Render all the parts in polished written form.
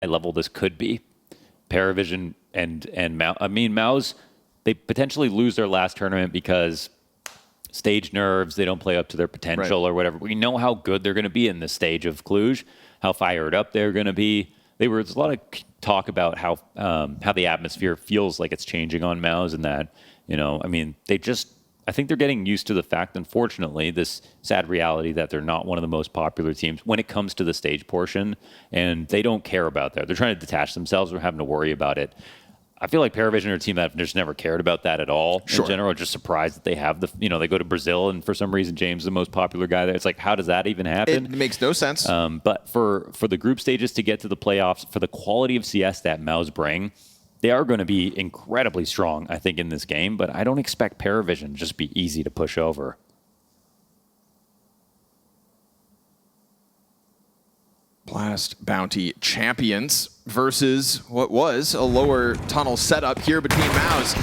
level this could be. PARIVISION and MOUZ. I mean, MOUZ, they potentially lose their last tournament because stage nerves, they don't play up to their potential or whatever. We know how good they're going to be in this stage of Cluj, how fired up they're going to be. There's a lot of talk about how the atmosphere feels like it's changing on MOUZ and that, I mean, I think they're getting used to the fact, unfortunately, this sad reality that they're not one of the most popular teams when it comes to the stage portion, and they don't care about that. They're trying to detach themselves from having to worry about it. I feel like PARIVISION are a team that have just never cared about that at all. In general, just surprised that they have they go to Brazil and for some reason James is the most popular guy there. It's like, how does that even happen? It makes no sense. But for the group stages to get to the playoffs, for the quality of CS that MOUZ bring, they are going to be incredibly strong, I think, in this game. But I don't expect PARIVISION to just be easy to push over. Blast Bounty champions versus what was a lower tunnel setup here between MOUZ.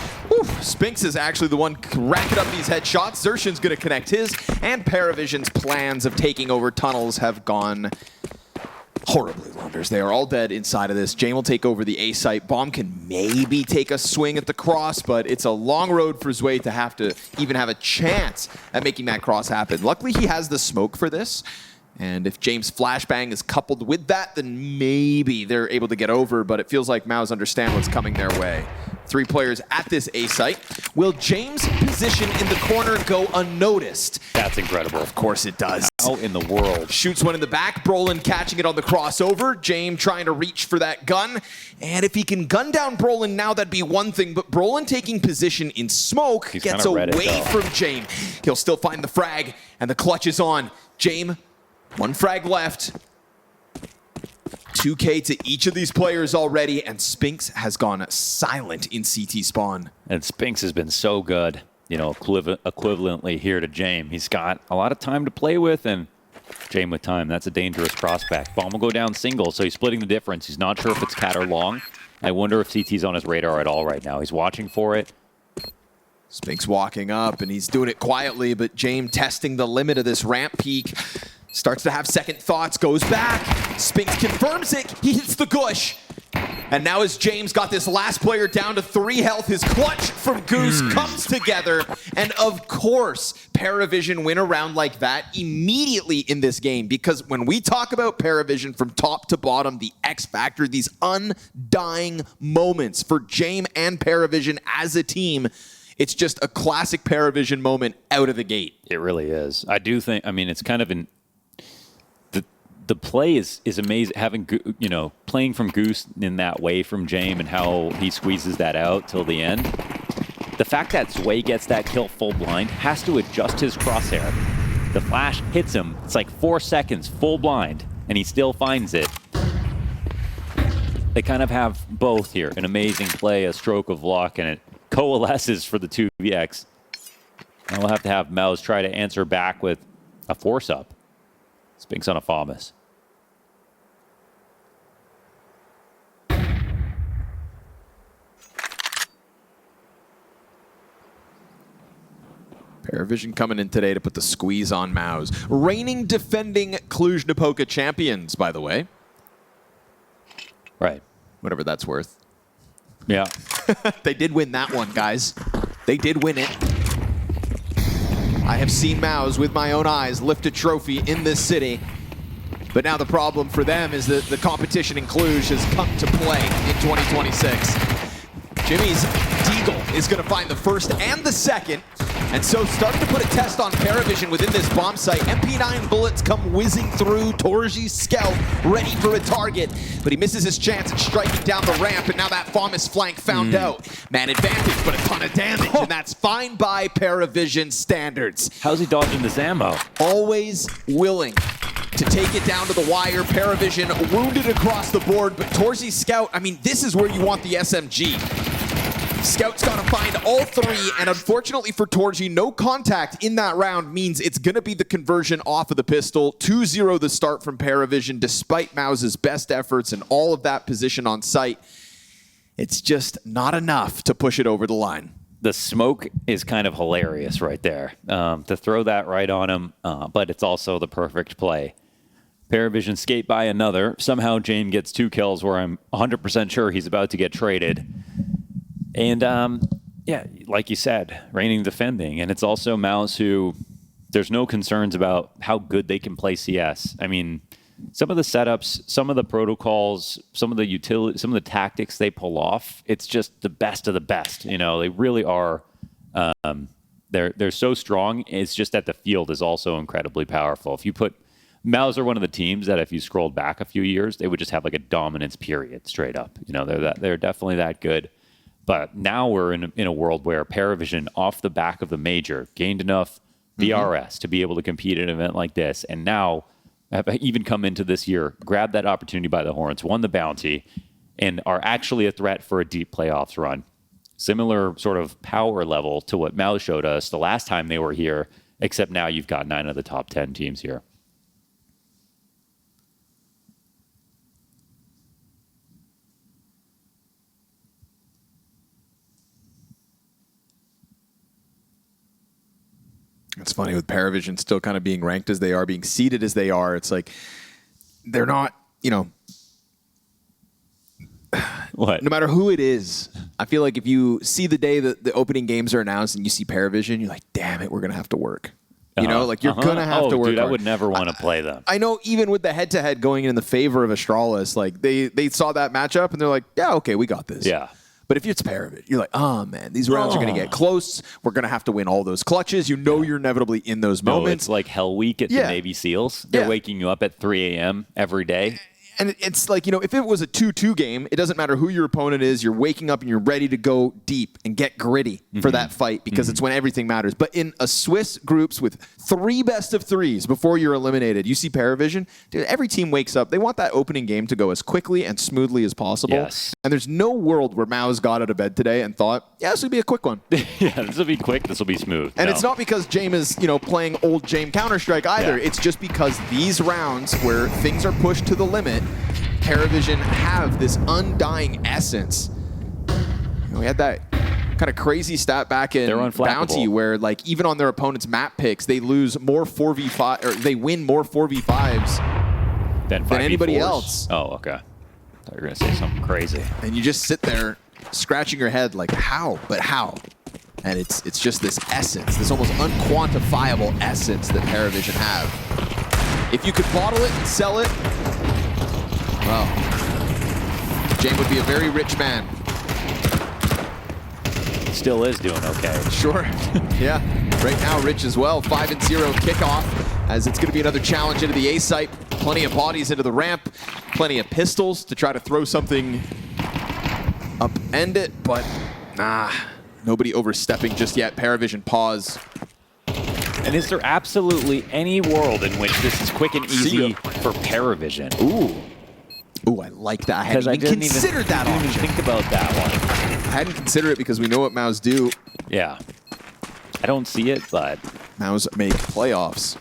Spinks is actually the one racking up these headshots. Xertion's going to connect his, and PARIVISION's plans of taking over tunnels have gone horribly wonders. They are all dead inside of this. Jame will take over the A site. Bomb can maybe take a swing at the cross, but it's a long road for Zwei to have to even have a chance at making that cross happen. Luckily, he has the smoke for this. And if James' flashbang is coupled with that, then maybe they're able to get over, but it feels like MOUZ understand what's coming their way. 3 players at this A site. Will James' position in the corner go unnoticed? That's incredible. Of course it does. How in the world? Shoots one in the back. Brollan catching it on the crossover. Jame trying to reach for that gun. And if he can gun down Brollan now, that'd be one thing. But Brollan taking position in smoke gets away from Jame. He'll still find the frag, and the clutch is on. Jame, 1 frag left. 2K to each of these players already, and Spinks has gone silent in CT spawn. And Spinks has been so good, equivalently here to Jame. He's got a lot of time to play with, and Jame with time. That's a dangerous prospect. Bomb will go down single, so he's splitting the difference. He's not sure if it's cat or long. I wonder if CT's on his radar at all right now. He's watching for it. Spinks walking up, and he's doing it quietly, but Jame testing the limit of this ramp peak. Starts to have second thoughts, goes back. Spinks confirms it. He hits the gush. And now as James got this last player down to 3 health, his clutch from Goose comes together. And of course, PARIVISION win a round like that immediately in this game. Because when we talk about PARIVISION from top to bottom, the X factor, these undying moments for Jame and PARIVISION as a team, it's just a classic PARIVISION moment out of the gate. It really is. I do think, it's kind of the play is amazing. Having, playing from Goose in that way from Jame and how he squeezes that out till the end. The fact that Zwei gets that kill full blind, has to adjust his crosshair. The flash hits him. It's like 4 seconds full blind, and he still finds it. They kind of have both here. An amazing play, a stroke of luck, and it coalesces for the 2VX. And we'll have to have MOUZ try to answer back with a force-up. Spinks on a FAMAS. PARIVISION coming in today to put the squeeze on MOUZ. Reigning defending Cluj-Napoca champions, by the way. Right. Whatever that's worth. Yeah. They did win that one, guys. They did win it. I have seen MOUZ with my own eyes lift a trophy in this city. But now the problem for them is that the competition in Cluj has come to play in 2026. Jimmy's Deagle is going to find the first and the second. And so starting to put a test on PARIVISION within this bomb site. MP9 bullets come whizzing through. Torzsi Scout ready for a target. But he misses his chance at striking down the ramp. And now that FAMAS flank found out. Man advantage, but a ton of damage. And that's fine by PARIVISION standards. How's he dodging this ammo? Always willing to take it down to the wire. PARIVISION wounded across the board. But Torzsi Scout, this is where you want the SMG. Scout's got to find all 3, and unfortunately for Torzsi, no contact in that round means it's going to be the conversion off of the pistol. 2-0 the start from PARIVISION, despite MOUZ's best efforts and all of that position on site. It's just not enough to push it over the line. The smoke is kind of hilarious right there, to throw that right on him, but it's also the perfect play. PARIVISION skate by another. Somehow Jame gets 2 kills where I'm 100% sure he's about to get traded. And yeah, like you said, reigning defending. And it's also MOUZ who there's no concerns about how good they can play CS. I mean, some of the setups, some of the protocols, some of the utility, some of the tactics they pull off, it's just the best of the best. You know, they really are. They're so strong. It's just that the field is also incredibly powerful. If you put MOUZ are one of the teams that if you scrolled back a few years, they would just have like a dominance period straight up. You know, they're definitely that good. But now we're in a world where PARIVISION, off the back of the major, gained enough DRS to be able to compete at an event like this, and now have even come into this year, grabbed that opportunity by the horns, won the bounty, and are actually a threat for a deep playoffs run. Similar sort of power level to what MOUZ showed us the last time they were here, except now you've got 9 of the top 10 teams here. It's funny with PARIVISION still kind of being ranked as they are, being seeded as they are. It's like they're not, you know, What? no matter who it is. I feel like if you see the day that the opening games are announced and you see PARIVISION, you're like, damn it, we're going to have to work. You know, like you're going to have to work. Dude, hard. I would never want to play them. I know even with the head-to-head going in the favor of Astralis, like they saw that matchup and they're like, yeah, okay, we got this. Yeah. But if it's PARIVISION, you're like, oh, man, these rounds are going to get close. We're going to have to win all those clutches. You know you're inevitably in those moments. It's like Hell Week at the Navy SEALs. They're waking you up at 3 a.m. every day. And it's like, you know, if it was a 2-2 game, it doesn't matter who your opponent is. You're waking up and you're ready to go deep and get gritty for that fight because it's when everything matters. But in a Swiss groups with 3 best-of-3s before you're eliminated, you see PARIVISION, dude, every team wakes up. They want that opening game to go as quickly and smoothly as possible. Yes. And there's no world where MOUZ got out of bed today and thought, yeah, this will be a quick one. Yeah, this will be quick. This will be smooth. And it's not because Jame is, you know, playing old Jame Counter-Strike either. Yeah. It's just because these rounds where things are pushed to the limit, PARIVISION have this undying essence. You know, we had that kind of crazy stat back in Bounty where, like, even on their opponent's map picks, they lose more 4v5 or they win more 4v5s than anybody else. Oh, okay. I thought you were going to say something crazy. And you just sit there scratching your head like, how? But how? And it's just this essence, this almost unquantifiable essence that PARIVISION have. If you could bottle it and sell it, well, Jame would be a very rich man. Still is doing okay. Sure. Yeah. Right now, rich as well. 5-0 kickoff, as it's going to be another challenge into the A site. Plenty of bodies into the ramp. Plenty of pistols to try to throw something upend it, but nobody overstepping just yet. PARIVISION pause. And is there absolutely any world in which this is quick and easy for PARIVISION? Ooh, I like that. I hadn't even considered that option. I didn't even think about that one. I hadn't considered it because we know what MOUZ do. Yeah. I don't see it, but MOUZ make playoffs.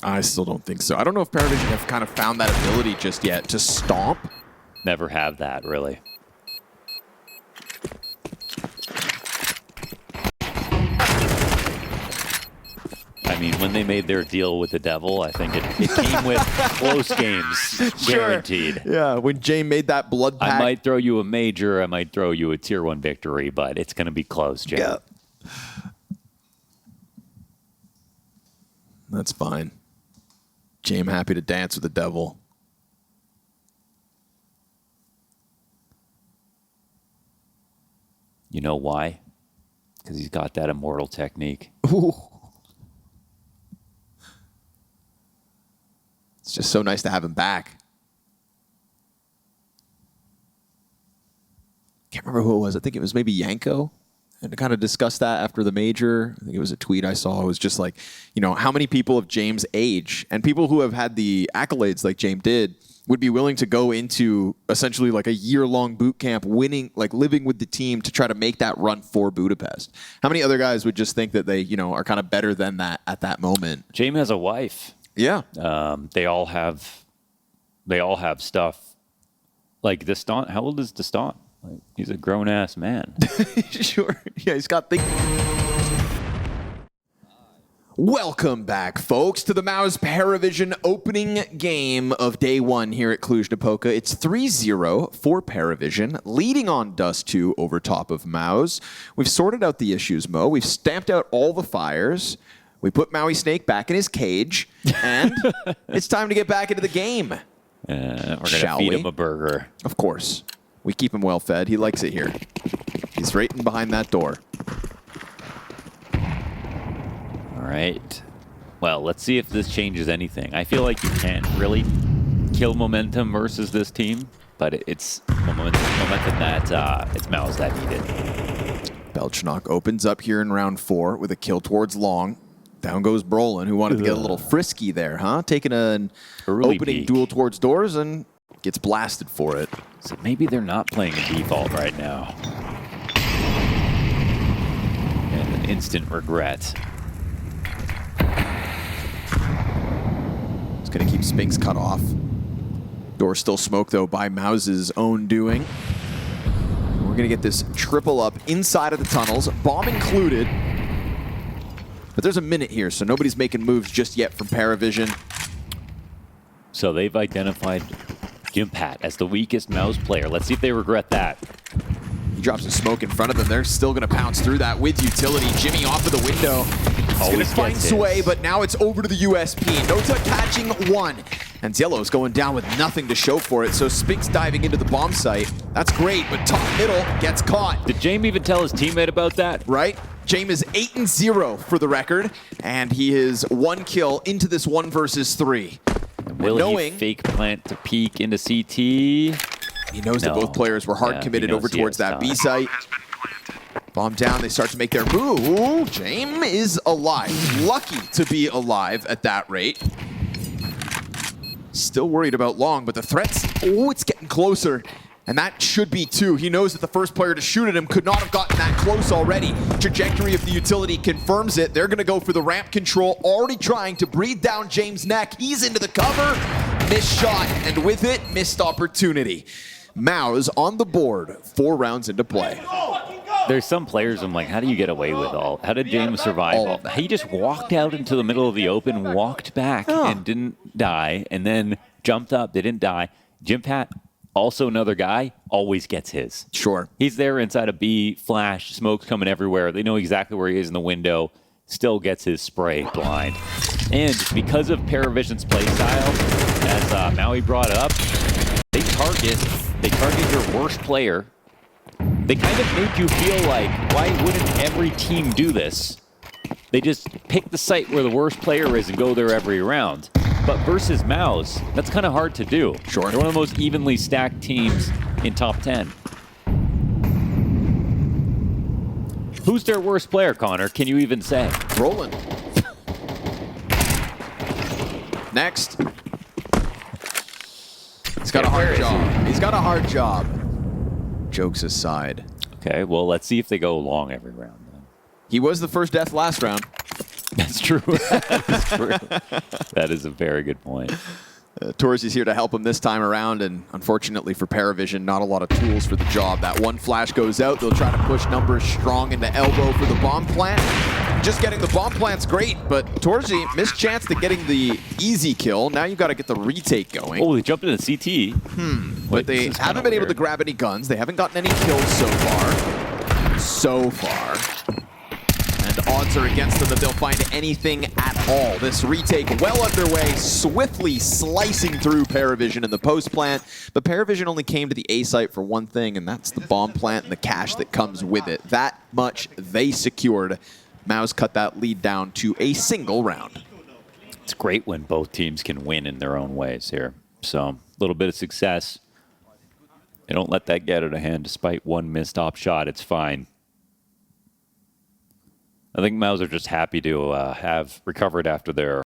I still don't think so. I don't know if PARIVISION have kind of found that ability just yet to stomp. Never have that, really. I mean, when they made their deal with the devil, I think it came with close games, guaranteed. Yeah, when Jame made that blood pact. I might throw you a major, I might throw you a tier 1 victory, but it's going to be close, Jame. Yeah. That's fine. Jame happy to dance with the devil. You know why? Because he's got that immortal technique. Ooh. It's just so nice to have him back. Can't remember who it was. I think it was maybe Yanko. And to kind of discuss that after the major, I think it was a tweet I saw. It was just like, you know, how many people of Jame's age and people who have had the accolades like Jame did would be willing to go into essentially like a year-long boot camp, winning, like living with the team to try to make that run for Budapest. How many other guys would just think that they, you know, are kind of better than that at that moment? Jame has a wife. Yeah. They all have stuff. Like Dust2, how old is Dust2? Like, he's a grown-ass man. Sure. Yeah, he's got things. Welcome back, folks, to the MOUZ PARIVISION opening game of day one here at Cluj-Napoca. It's 3-0 for PARIVISION, leading on Dust2 over top of MOUZ. We've sorted out the issues, Mo. We've stamped out all the fires. We put Maui Snake back in his cage, and it's time to get back into the game. We're going to feed him a burger. Of course. We keep him well fed. He likes it here. He's right in behind that door. All right. Well, let's see if this changes anything. I feel like you can't really kill momentum versus this team, but it's momentum that it's MOUZ that needed. Belchnok opens up here in round 4 with a kill towards long. Down goes Brollan, who wanted to get a little frisky there, huh? Taking an early opening peek. duel towards doors and gets blasted for it. So maybe they're not playing a default right now. And an instant regret. It's going to keep Spinks cut off. Door still smoked, though, by MOUZ's own doing. We're going to get this triple up inside of the tunnels, bomb included. But there's a minute here, so nobody's making moves just yet from PARIVISION. So they've identified Jimpat as the weakest MOUZ player. Let's see if they regret that. He drops some smoke in front of them. They're still going to pounce through that with utility. Jimmy off of the window. He's going to find Sway, but now it's over to the USP. Nota catching one. And Zielo's going down with nothing to show for it, so Spinks diving into the bomb site. That's great, but top middle gets caught. Did Jame even tell his teammate about that? Right? Jame is 8-0 for the record, and he is 1 kill into this 1 versus 3. Will he fake plant to peek into CT? He knows that both players were hard committed over towards that B site. Bomb down, they start to make their move. Ooh, Jame is alive. Lucky to be alive at that rate. Still worried about long, but the threats, oh, it's getting closer. And that should be 2. He knows that the first player to shoot at him could not have gotten that close already. Trajectory of the utility confirms it. They're going to go for the ramp control, already trying to breathe down James' neck. He's into the cover. Missed shot, and with it, missed opportunity. MOUZ on the board, 4 rounds into play. There's some players I'm like, how do you get away with all? How did James survive all that? He just walked out into the middle of the open, walked back, and didn't die, and then jumped up, didn't die. Jimpat, also another guy, always gets his. Sure. He's there inside a B, flash, smoke's coming everywhere. They know exactly where he is in the window, still gets his spray blind. And because of PARIVISION's play style, as Maui brought up, they target your worst player. They kind of make you feel like, why wouldn't every team do this? They just pick the site where the worst player is and go there every round. But versus MOUZ, that's kind of hard to do. Sure. They're one of the most evenly stacked teams in top 10. Who's their worst player, Connor? Can you even say? Brollan. Next. He's got a hard job. He's got a hard job. Jokes aside. Okay, well, let's see if they go long every round then. He was the first death last round. That's true. That is true. That is a very good point. Torzsi's here to help him this time around, and unfortunately for PARIVISION, not a lot of tools for the job. That one flash goes out. They'll try to push numbers strong into elbow for the bomb plant. Just getting the bomb plant's great, but Torzsi missed chance to getting the easy kill. Now you've got to get the retake going. Oh, they jumped into CT. But they haven't been able to grab any guns. They haven't gotten any kills so far. And odds are against them that they'll find anything at all. This retake well underway, swiftly slicing through PARIVISION in the post plant. But PARIVISION only came to the A site for one thing, and that's the bomb plant and the cash that comes with it. That much they secured. MOUZ cut that lead down to a single round. It's great when both teams can win in their own ways here. So a little bit of success. They don't let that get out of hand despite one missed op shot. It's fine. I think MOUZ are just happy to have recovered after their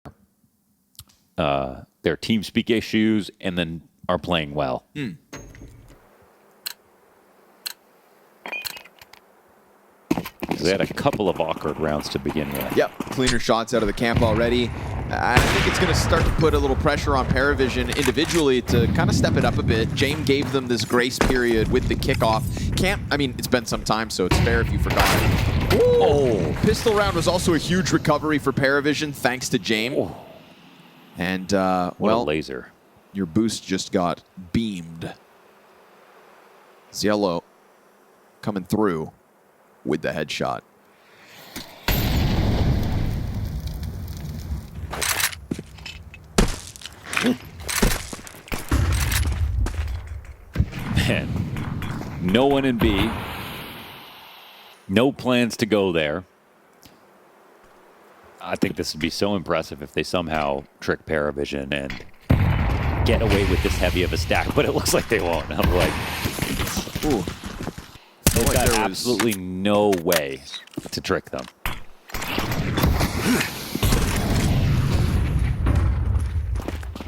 TeamSpeak issues and then are playing well. They had a couple of awkward rounds to begin with. Yep, cleaner shots out of the camp already. And I think it's going to start to put a little pressure on PARIVISION individually to kind of step it up a bit. Jame gave them this grace period with the kickoff. I mean, it's been some time, so it's fair if you forgot. Oh, pistol round was also a huge recovery for PARIVISION, thanks to Jame. Oh. And, what a laser. Your boost just got beamed. Cielo coming through with the headshot. Man, no one in B. No plans to go there. I think this would be so impressive if they somehow trick PARIVISION and get away with this heavy of a stack, but it looks like they won't. I'm like, ooh. They've got absolutely no way to trick them.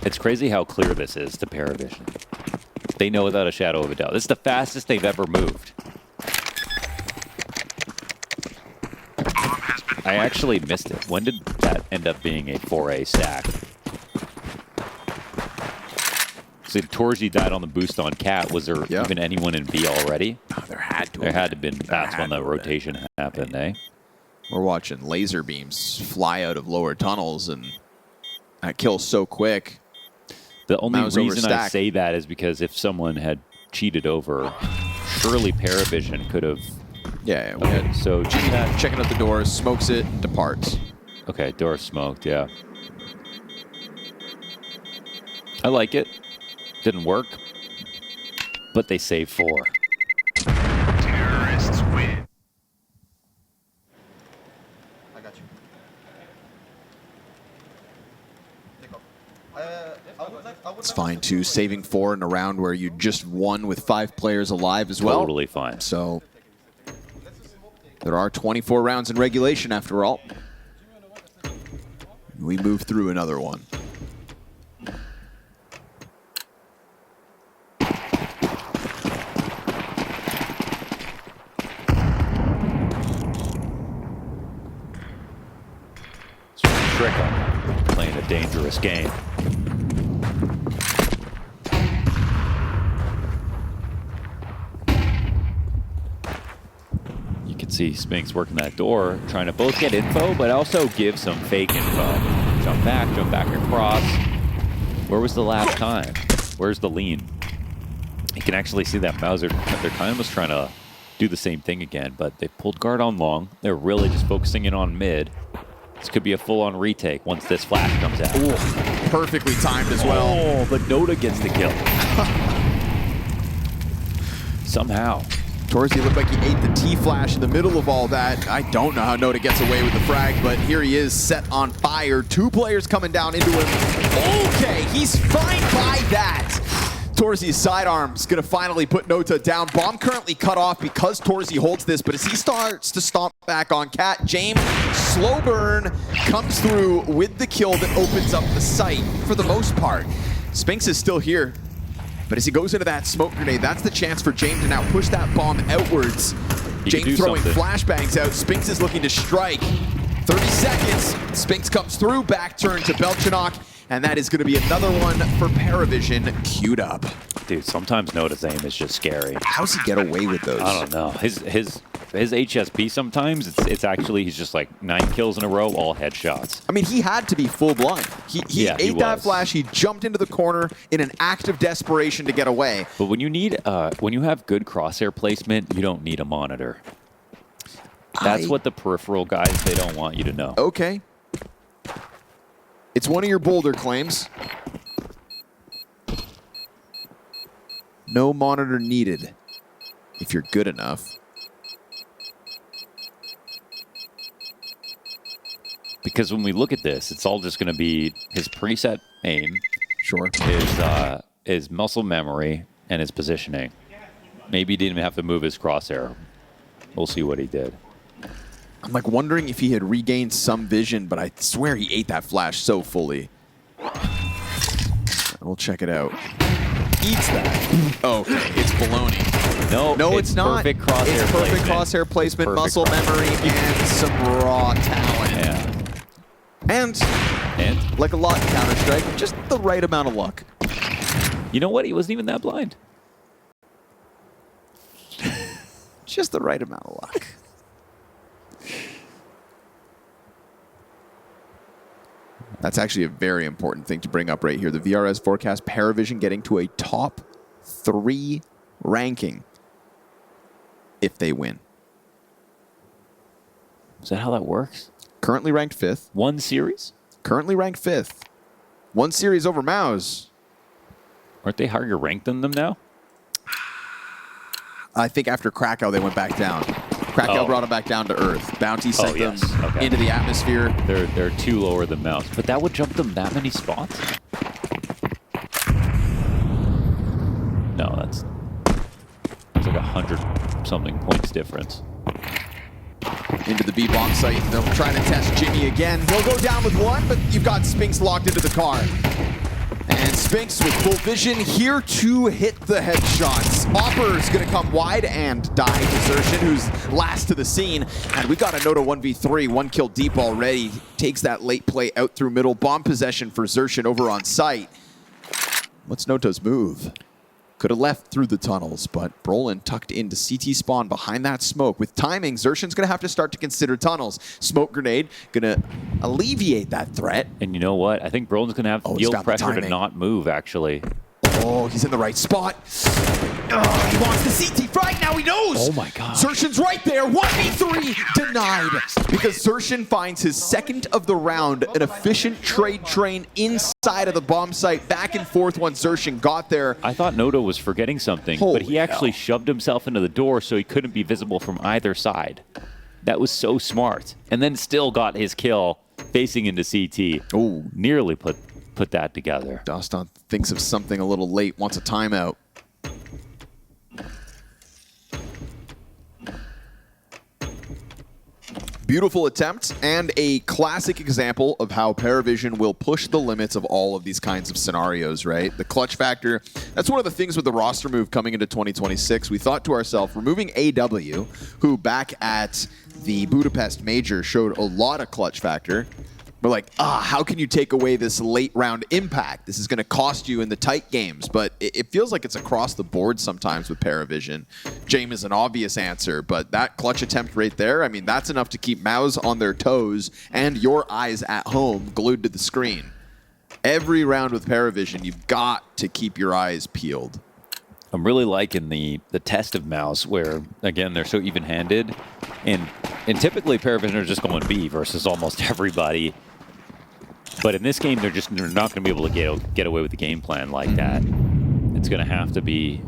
It's crazy how clear this is to PARIVISION. They know without a shadow of a doubt. This is the fastest they've ever moved. I actually missed it. When did that end up being a 4A stack? So torzsi died on the boost on Cat. Was there even anyone in B already? Oh, there had to. There had to have been. That's when the rotation happened, eh? We're watching laser beams fly out of lower tunnels, and that kill's so quick. The only reason I say that is because if someone had cheated over, surely PARIVISION could have. Yeah, we had. So checking out the doors, smokes it, and departs. Okay, door smoked, yeah. I like it. Didn't work, but they saved 4. Terrorists win. I got you. It's fine too. Saving 4 in a round where you just won with 5 players alive as well. Totally fine. So there are 24 rounds in regulation after all. We move through another one. Trick them. Playing a dangerous game. You can see Spinks working that door, trying to both get info, but also give some fake info. Jump back across. Where was the last time? Where's the lean? You can actually see that MOUZ, they're kind of just trying to do the same thing again, but they pulled guard on long. They're really just focusing in on mid. This could be a full-on retake once this flash comes out. Ooh, perfectly timed as well. Oh, but Noda gets the kill. Somehow. torzsi looked like he ate the T-flash in the middle of all that. I don't know how Noda gets away with the frag, but here he is set on fire. 2 players coming down into him. Okay, he's fine by that. torzsi's sidearm's gonna finally put Noda down. Bomb currently cut off because torzsi holds this, but as he starts to stomp back on Cat, Jame, slow burn, comes through with the kill that opens up the site for the most part. Spinks is still here, but as he goes into that smoke grenade, that's the chance for Jame to now push that bomb outwards. Jame throwing flashbangs out. Spinks is looking to strike. 30 seconds. Spinks comes through, back turn to Belchanok, and that is going to be another one for PARIVISION queued up. Dude, sometimes Noda's aim is just scary. How's he get away with those? I don't know. His HSP sometimes, it's actually, he's just like 9 kills in a row, all headshots. I mean, he had to be full blind. He ate that flash, he jumped into the corner in an act of desperation to get away. But when you need, when you have good crosshair placement, you don't need a monitor. That's what the peripheral guys, they don't want you to know. Okay. It's one of your bolder claims. No monitor needed if you're good enough. Because when we look at this, it's all just going to be his preset aim, Sure. his muscle memory, and his positioning. Maybe he didn't even have to move his crosshair. We'll see what he did. I'm like wondering if he had regained some vision, but I swear he ate that flash so fully. We'll check it out. Eats that. Okay, it's baloney. No, it's not. Perfect crosshair it's perfect placement. crosshair placement, Perfect muscle memory, and some raw talent. Yeah. And And? Like a lot in Counter-Strike, just the right amount of luck. You know what? He wasn't even that blind. Just the right amount of luck. That's actually a very important thing to bring up right here. The VRS forecast, PARIVISION getting to a top 3 ranking if they win. Is that how that works? Currently ranked 5th. One series? Currently ranked 5th. 1 series over MOUZ. Aren't they higher ranked than them now? I think after Krakow, they went back down. Krakow brought them back down to Earth. Bounty sent them into the atmosphere. They're 2 lower than MOUZ. But that would jump them that many spots? No, that's like 100-something points difference. Into the B-bomb site. They'll try to test Jimmy again. He'll go down with 1, but you've got Spinks locked into the car. And Spinks with full vision here to hit the headshots. Opper's going to come wide and die to Zershin, who's last to the scene. And we got a Noto 1v3, 1 kill deep already. Takes that late play out through middle. Bomb possession for Zershin over on site. What's Noto's move? Could have left through the tunnels, but Brollan tucked into CT spawn behind that smoke. With timing, Zershin's going to have to start to consider tunnels. Smoke grenade going to alleviate that threat. And you know what? I think Brollan's going to have field pressure to not move, actually. Oh, he's in the right spot. Oh, he wants the CT frag. Now he knows. Oh, my God. Zershin's right there. 1v3 denied. Because Zershin finds his 2nd of the round. An efficient trade train inside of the bomb site. Back and forth once Zershin got there. I thought Noto was forgetting something, but he actually shoved himself into the door so he couldn't be visible from either side. That was so smart. And then still got his kill facing into CT. Oh, nearly put that together. Dust2 thinks of something a little late, wants a timeout. Beautiful attempt and a classic example of how PARIVISION will push the limits of all of these kinds of scenarios, right? The clutch factor, that's one of the things with the roster move coming into 2026. We thought to ourselves, removing AW, who back at the Budapest Major showed a lot of clutch factor. We're like, how can you take away this late round impact? This is going to cost you in the tight games. But it feels like it's across the board sometimes with PARIVISION. Jame is an obvious answer, but that clutch attempt right there, I mean, that's enough to keep MOUZ on their toes and your eyes at home glued to the screen. Every round with PARIVISION, you've got to keep your eyes peeled. I'm really liking the test of MOUZ where, again, they're so even-handed. And typically, PARIVISION are just going B versus almost everybody. But in this game, they're not going to be able to get away with the game plan like that. It's going to have to be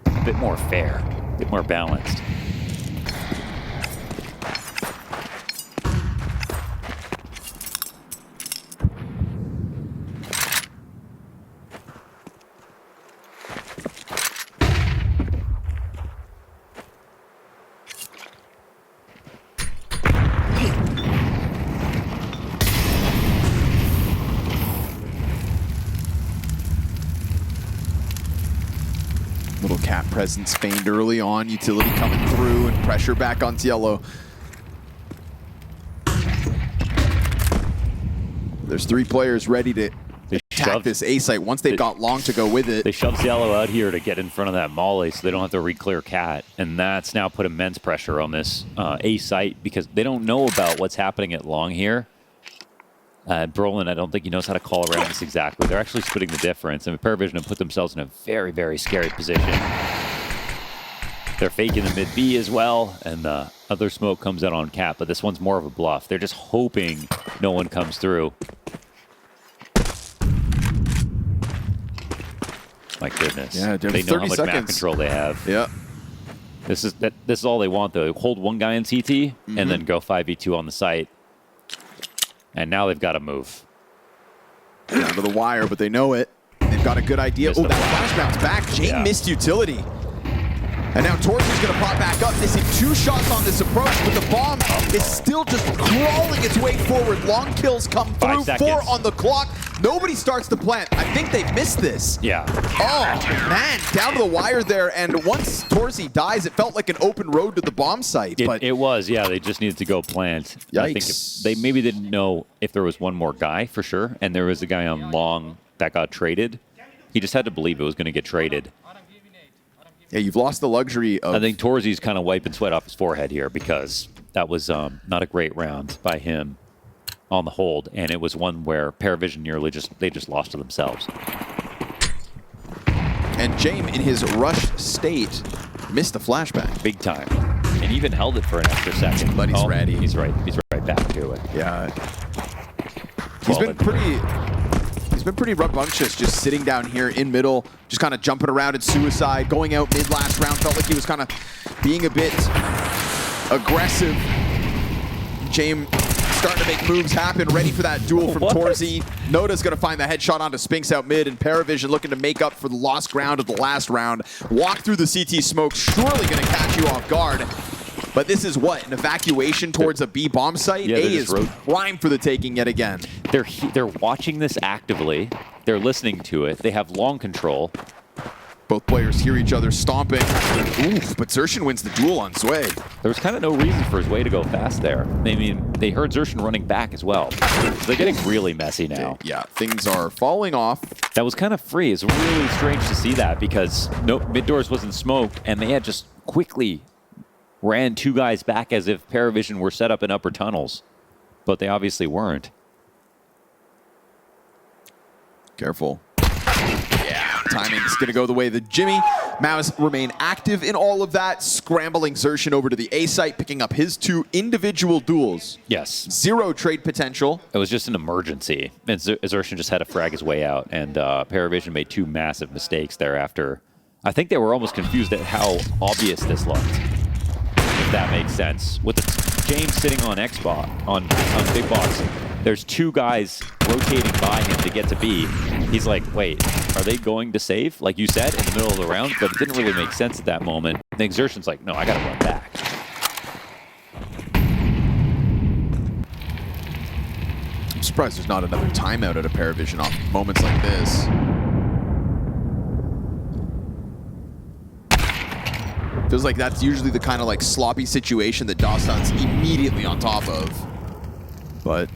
a bit more fair, a bit more balanced. Little cat presence feigned early on. Utility coming through and pressure back on Cielo. There's 3 players ready to attack this A site once they've got long to go with it. They shoved Cielo out here to get in front of that molly so they don't have to re-clear cat. And that's now put immense pressure on this A site because they don't know about what's happening at long here. Brollan, I don't think he knows how to call around this exactly. They're actually splitting the difference. And PARIVISION have put themselves in a very, very scary position. They're faking the mid-B as well, and the other smoke comes out on cap, but this one's more of a bluff. They're just hoping no one comes through. My goodness. Yeah, they know how much map control they have. Yeah. This is all they want, though. Hold one guy in CT, and then go 5v2 on the site. And now they've got to move. Down to the wire, but they know it. They've got a good idea. Oh, that flash bounce back. Jame missed utility. And now torzsi's going to pop back up. They see 2 shots on this approach, but the bomb is still just crawling its way forward. Long kills come through. 4 on the clock. Nobody starts to plant. I think they missed this. Yeah. Oh, man, down to the wire there. And once torzsi dies, it felt like an open road to the bomb site. It was, yeah. They just needed to go plant. Yikes. I think they maybe didn't know if there was one more guy for sure, and there was a guy on long that got traded. He just had to believe it was going to get traded. Yeah, you've lost the luxury of... I think torzsi's kind of wiping sweat off his forehead here because that was not a great round by him on the hold, and it was one where PARIVISION nearly they just lost to themselves. And Jame, in his rushed state, missed the flashback. Big time. And even held it for an extra second. But he's ready. He's right back to it. Yeah. He's been pretty rambunctious just sitting down here in middle, just kind of jumping around in suicide, going out mid last round. Felt like he was kind of being a bit aggressive. Jame starting to make moves happen, ready for that duel from torzsi. Noda's going to find the headshot onto Spinks out mid, and PARIVISION looking to make up for the lost ground of the last round. Walk through the CT smoke, surely going to catch you off guard. But this is what, an evacuation towards a B bomb site? Yeah, A is prime for the taking yet again. They're watching this actively. They're listening to it. They have long control. Both players hear each other stomping. Oof, but Zershian wins the duel on Sway. There was kind of no reason for his way to go fast there. I mean, they heard Zershian running back as well. So they're getting really messy now. Yeah, things are falling off. That was kind of free. It's really strange to see that because mid doors wasn't smoked, and they had just quickly ran two guys back as if PARIVISION were set up in upper tunnels. But they obviously weren't. Careful. Yeah, timing's going to go the way of Jimmy. MOUZ remain active in all of that, scrambling Zershian over to the A site, picking up his 2 individual duels. Yes. 0 trade potential. It was just an emergency. And Zershian just had to frag his way out. And PARIVISION made 2 massive mistakes thereafter. I think they were almost confused at how obvious this looked. If that makes sense. With the James sitting on Xbox, on Big Box, there's 2 guys rotating by him to get to B. He's like, wait, are they going to save? Like you said, in the middle of the round? But it didn't really make sense at that moment. The Zershian's like, no, I gotta run back. I'm surprised there's not another timeout at a PARIVISION off moments like this. Feels like that's usually the kind of like sloppy situation that Dust2's immediately on top of. But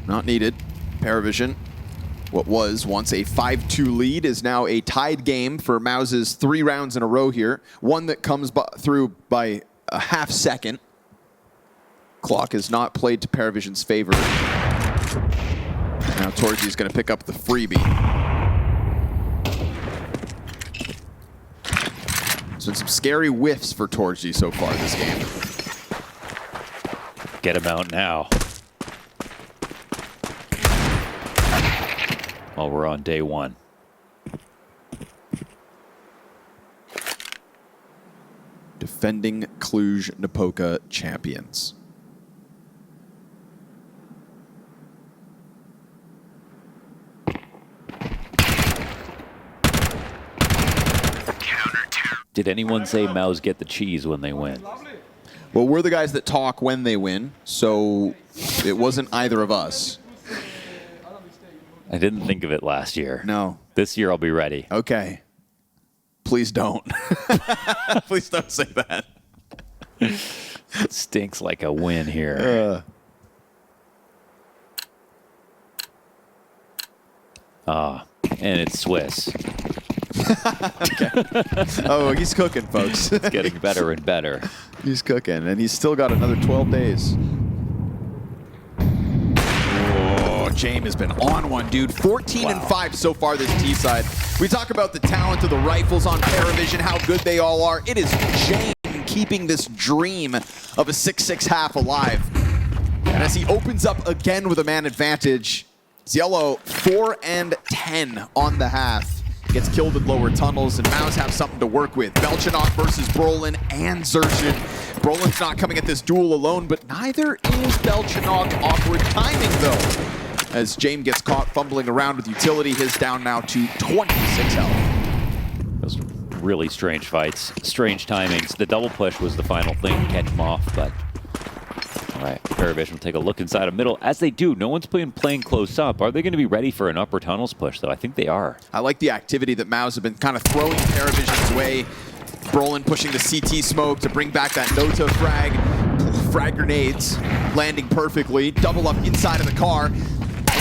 not needed. PARIVISION, what was once a 5-2 lead, is now a tied game for MOUZ's 3 rounds in a row here. One that comes through by a half second. Clock is not played to PARIVISION's favor. Now torzsi is going to pick up the freebie. There's been some scary whiffs for torzsi so far this game. Get him out now. While we're on day 1. Defending Cluj-Napoca champions. Did anyone say MOUZ get the cheese when they win? Well, we're the guys that talk when they win, so it wasn't either of us. I didn't think of it last year. No. This year I'll be ready. Okay. Please don't. Please don't say that. It stinks like a win here. And it's Swiss. Okay. Oh, he's cooking, folks. It's getting better and better. He's cooking, and he's still got another 12 days. Jame has been on one, dude. 14-5 so far this T side. We talk about the talent of the rifles on PARIVISION, how good they all are. It is Jame keeping this dream of a 6-6 half alive. And as he opens up again with a man advantage, Yellow 4 and 10 on the half. Gets killed in lower tunnels, and MOUZ have something to work with. Belchinok versus Brollan and Zershian. Brollan's not coming at this duel alone, but neither is Belchinok. Awkward timing, though, as Jame gets caught fumbling around with utility. His down now to 26 health. Those really strange fights, strange timings. The double push was the final thing to catch him off, but All right, PARIVISION will take a look inside a middle. As they do, no one's playing close up. Are they going to be ready for an upper tunnels push, though? I think they are. I like the activity that MOUZ have been kind of throwing PARIVISION's way. Brollan pushing the CT smoke to bring back that Nota frag. Frag grenades landing perfectly. Double up inside of the car.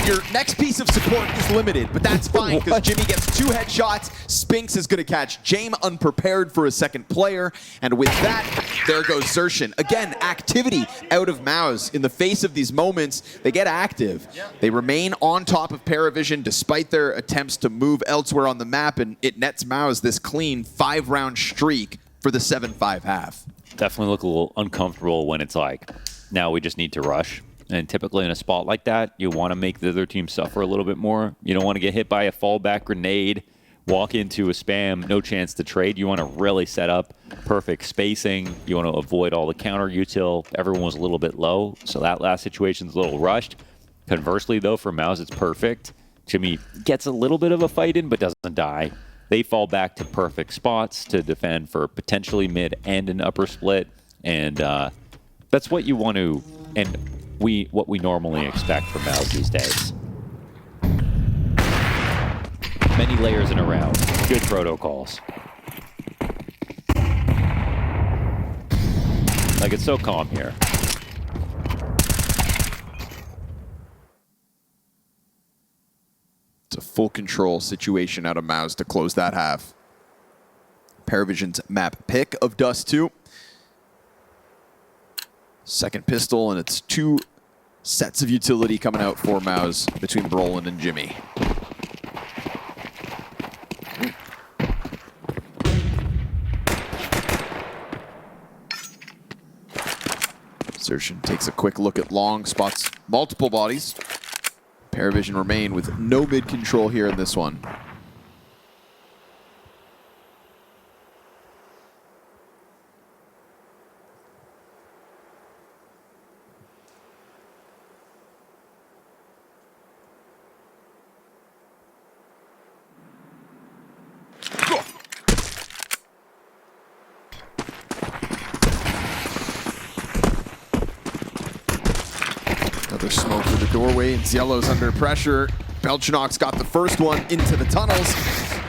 Your next piece of support is limited, but that's fine because Jimmy gets 2 headshots. Spinks is going to catch Jame unprepared for a second player. And with that, there goes Zershin. Again, activity out of MOUZ. In the face of these moments, they get active. They remain on top of PARIVISION despite their attempts to move elsewhere on the map, and it nets MOUZ this clean 5-round streak for the 7-5 half. Definitely look a little uncomfortable when it's like, now we just need to rush. And typically in a spot like that, you want to make the other team suffer a little bit more. You don't want to get hit by a fallback grenade, walk into a spam, no chance to trade. You want to really set up perfect spacing. You want to avoid all the counter util. Everyone was a little bit low, so that last situation's a little rushed. Conversely, though, for MOUZ, it's perfect. Jimmy gets a little bit of a fight in, but doesn't die. They fall back to perfect spots to defend for potentially mid and an upper split. And that's what you want to... and what we normally expect from MOUZ these days. Many layers in a round. Good protocols. Like, it's so calm here. It's a full control situation out of MOUZ to close that half. PARIVISION's map pick of Dust2. Second pistol, and it's 2 sets of utility coming out for MOUZ between Brollan and Jimmy. Zershin takes a quick look at long, spots multiple bodies. PARIVISION remain with no mid control here in this one. Another smoke through the doorway, and Zielo's under pressure. Belchinok's got the first one into the tunnels.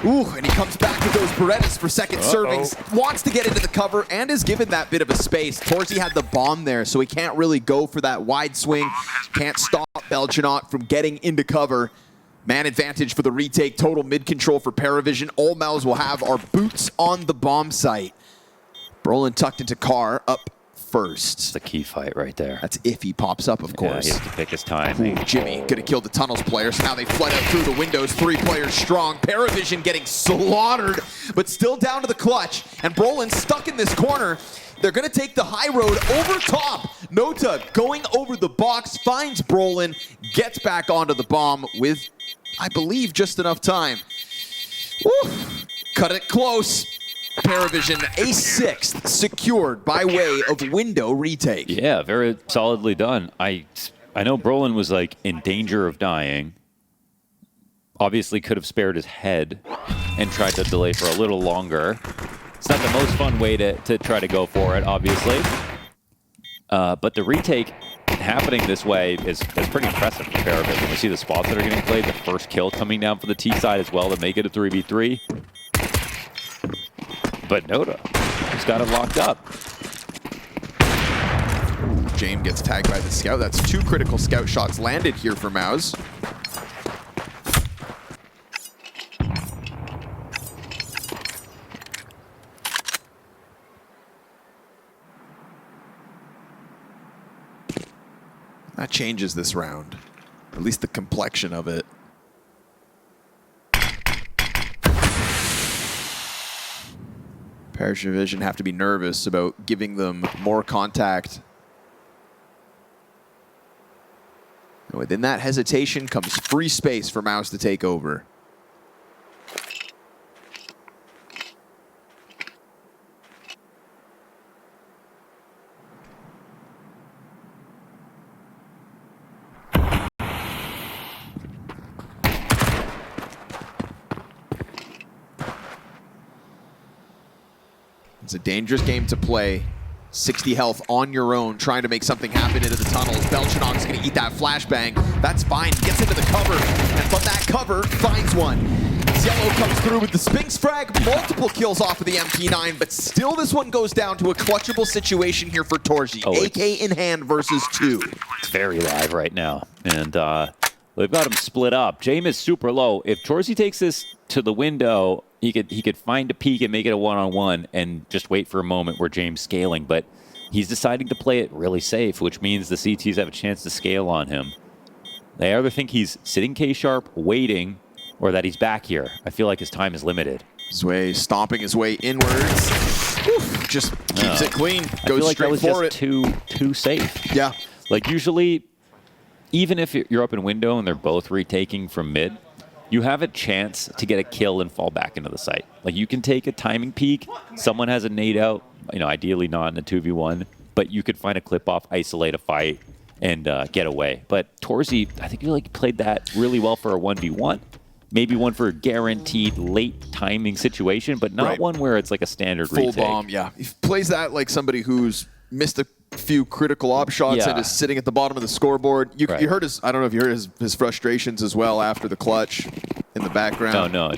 Ooh, and he comes back with those Berettas for second servings. Wants to get into the cover and is given that bit of a space. torzsi had the bomb there, so he can't really go for that wide swing. Can't stop Belchinok from getting into cover. Man advantage for the retake. Total mid control for PARIVISION. All MOUZ will have are boots on the bomb site. Brollan tucked into car up first. It's the key fight right there. That's if he pops up, of course. Yeah, he has to pick his time. Jimmy gonna kill the tunnels player, so now they flood out through the windows, 3 players strong. PARIVISION getting slaughtered, but still down to the clutch. And Brollan stuck in this corner. They're gonna take the high road over top. Nota going over the box, finds Brollan, gets back onto the bomb with, I believe, just enough time. Woo. Cut it close. PARIVISION a 6th secured by way of window retake. Yeah, very solidly done. I know Brollan was like in danger of dying. Obviously could have spared his head and tried to delay for a little longer. It's not the most fun way to try to go for it, obviously. But the retake happening this way is pretty impressive for PARIVISION. We see the spots that are getting played. The first kill coming down for the T side as well to make it a 3v3. But Nota, he's got it locked up. Jame gets tagged by the scout. That's 2 critical scout shots landed here for MOUZ. That changes this round, at least the complexion of it. PARIVISION have to be nervous about giving them more contact. And within that hesitation comes free space for MOUZ to take over. It's a dangerous game to play. 60 health on your own, trying to make something happen into the tunnels. Belchanok's going to eat that flashbang. That's fine. He gets into the cover, and from that cover, finds one. Yellow comes through with the Sphinx frag, multiple kills off of the MP9, but still this one goes down to a clutchable situation here for torzsi. AK in hand versus 2. It's very live right now, and they've got him split up. Jame is super low. If torzsi takes this to the window, he could find a peek and make it a one-on-one and just wait for a moment where Jame's scaling, but he's deciding to play it really safe, which means the CTs have a chance to scale on him. They either think he's sitting K-sharp, waiting, or that he's back here. I feel like his time is limited. Zway stomping his way inwards. Oof, just keeps it clean. Goes like straight for it. Too safe. Yeah. Like usually, even if you're up in window and they're both retaking from mid, you have a chance to get a kill and fall back into the site. Like you can take a timing peek. Someone has a nade out, ideally not in a 2v1, but you could find a clip off, isolate a fight, and get away. But torzsi, I think he played that really well for a 1v1. Maybe one for a guaranteed late timing situation, but not one where it's like a standard full retake. bomb. Yeah, he plays that like somebody who's missed a few critical op shots and is sitting at the bottom of the scoreboard. You heard his, I don't know if you heard his frustrations as well after the clutch in the background. Oh, no.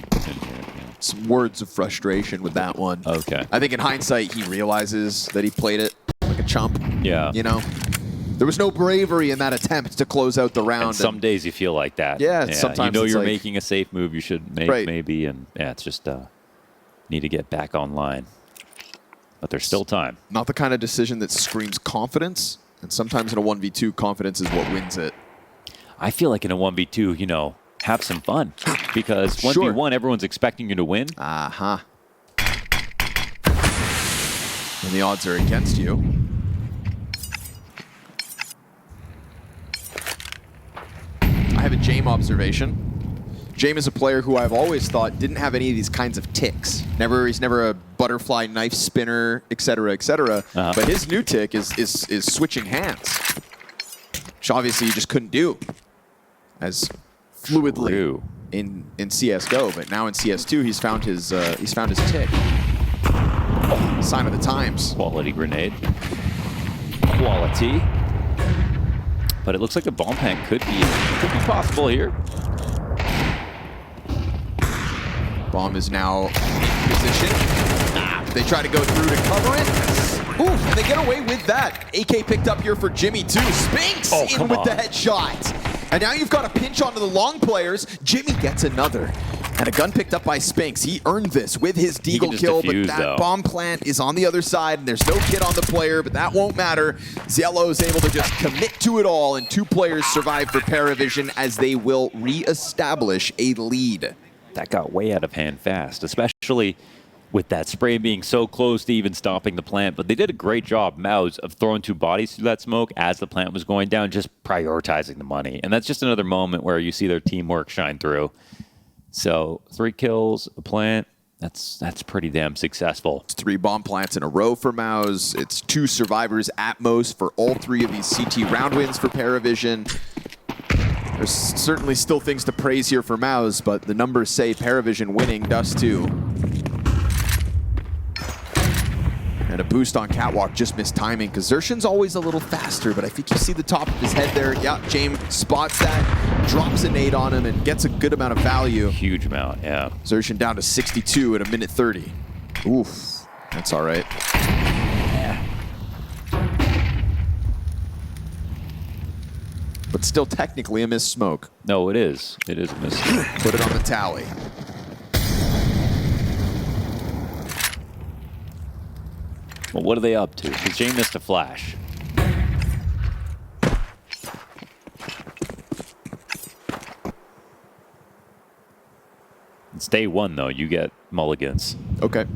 Some words of frustration with that one. Okay. I think in hindsight, he realizes that he played it like a chump. Yeah. There was no bravery in that attempt to close out the round. And some days you feel like that. Yeah, sometimes you're like, making a safe move you should make maybe, and it's just need to get back online. But there's still time. Not the kind of decision that screams confidence, and sometimes in a 1v2, confidence is what wins it. I feel like in a 1v2, have some fun. Because 1v1, everyone's expecting you to win. Uh-huh. And the odds are against you. I have a Jame observation. Jame is a player who I've always thought didn't have any of these kinds of ticks. He's never a butterfly knife spinner, etc., etc. But his new tick is switching hands, which obviously you just couldn't do as fluidly in CS:GO. But now in CS2, he's found his tick. Sign of the times. Quality grenade. Quality. But it looks like the bomb plant could be possible here. Bomb is now in position. They try to go through to cover it. Ooh, and they get away with that. AK picked up here for Jimmy too. Spinks in with the headshot. And now you've got a pinch onto the long players. Jimmy gets another. And a gun picked up by Spinks. He earned this with his deagle kill, but that bomb plant is on the other side, and there's no kit on the player, but that won't matter. Ziello is able to just commit to it all, and 2 players survive for PARIVISION as they will re-establish a lead. That got way out of hand fast, especially with that spray being so close to even stopping the plant. But they did a great job, MOUZ, of throwing 2 bodies through that smoke as the plant was going down, just prioritizing the money. And that's just another moment where you see their teamwork shine through. So 3 kills, a plant, that's pretty damn successful. It's 3 bomb plants in a row for MOUZ. It's 2 survivors at most for all 3 of these CT round wins for PARIVISION. There's certainly still things to praise here for MOUZ, but the numbers say PARIVISION winning Dust2. And a boost on Catwalk, just missed timing, because Zershan's always a little faster, but I think you see the top of his head there. Yeah, Jame spots that, drops a nade on him, and gets a good amount of value. Huge amount, yeah. Zershan down to 62 at a minute 30. Oof, that's all right. But still technically a missed smoke. No, it is. It is a miss. Put it on the tally. Well, what are they up to? Because Jame missed a flash. It's day 1, though. You get mulligans. Okay.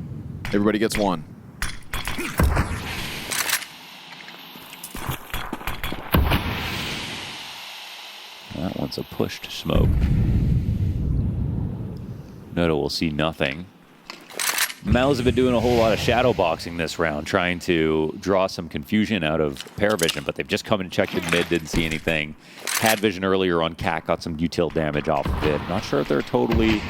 Everybody gets 1. That one's a pushed smoke. Noto will see nothing. MOUZ have been doing a whole lot of shadow boxing this round, trying to draw some confusion out of PARIVISION, but they've just come and checked in mid, didn't see anything. Had vision earlier on Cat, got some util damage off of it. Not sure if they're totally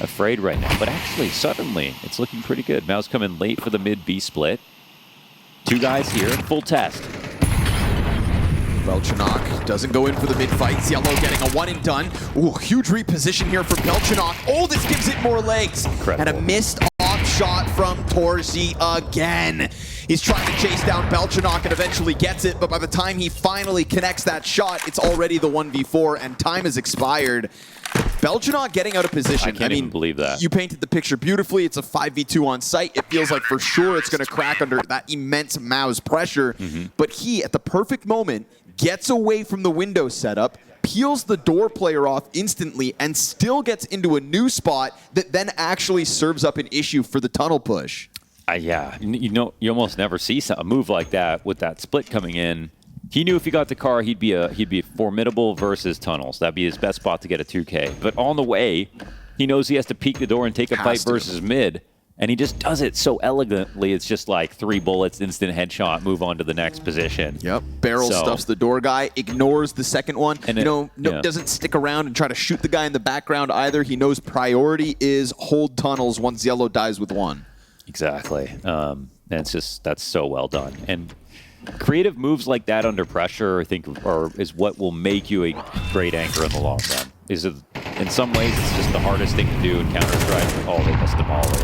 afraid right now, but actually, suddenly, it's looking pretty good. MOUZ come in late for the mid B split. Two guys here, full test. Belchanok doesn't go in for the mid-fight. Yellow getting a one and done. Ooh, huge reposition here for Belchanok. Oh, this gives it more legs. Incredible. And a missed off shot from torzsi again. He's trying to chase down Belchanok and eventually gets it, but by the time he finally connects that shot, it's already the 1v4 and time has expired. Belchanok getting out of position. I can't even believe that. You painted the picture beautifully. It's a 5v2 on site. It feels like for sure it's going to crack under that immense MOUZ pressure. But he, at the perfect moment, gets away from the window setup, peels the door player off instantly, and still gets into a new spot that then actually serves up an issue for the tunnel push. Yeah, you know, you almost never see a move like that with that split coming in. He knew if he got the car, he'd be formidable versus tunnels. That'd be his best spot to get a 2K. But on the way, he knows he has to peek the door and take a fight versus mid. And he just does it so elegantly. It's just like 3 bullets, instant headshot, move on to the next position. Yep. Barrel stuffs the door guy, ignores the second one. And doesn't stick around and try to shoot the guy in the background either. He knows priority is hold tunnels once yellow dies with one. Exactly. And it's just, that's so well done. And creative moves like that under pressure, I think, is what will make you a great anchor in the long run. In some ways, it's just the hardest thing to do in Counter-Strike. Oh, they missed the molly.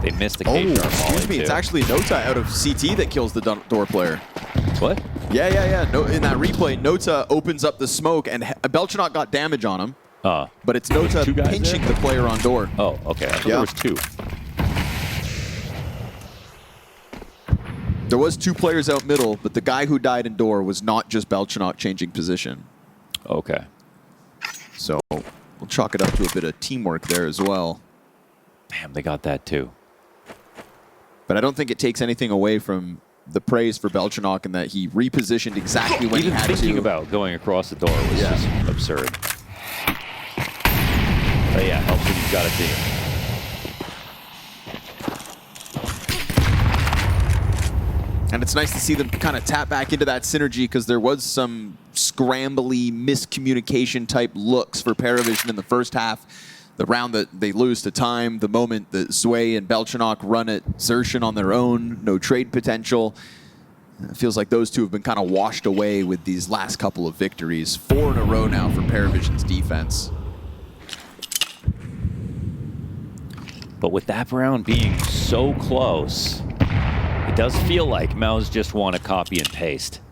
They missed the K-sharp molly, excuse me, too. It's actually Nota out of CT that kills the door player. What? Yeah. No, in that replay, Nota opens up the smoke, and Belchanok got damage on him. But it's Nota pinching the player on door. Oh, okay. I thought there was 2. There was 2 players out middle, but the guy who died in door was not just Belchanok changing position. Okay. So we'll chalk it up to a bit of teamwork there as well. Damn, they got that too. But I don't think it takes anything away from the praise for Belchanok and that he repositioned exactly when he had to. Even thinking about going across the door was just absurd. But yeah, helps when you've got a team. And it's nice to see them kind of tap back into that synergy because there was some scrambly miscommunication type looks for PARIVISION in the first half. The round that they lose to time, the moment that Zwei and Belchanok run at Xertion on their own, no trade potential. It feels like those two have been kind of washed away with these last couple of victories. 4 in a row now for PARIVISION's defense. But with that round being so close, it does feel like MOUZ just want to copy and paste.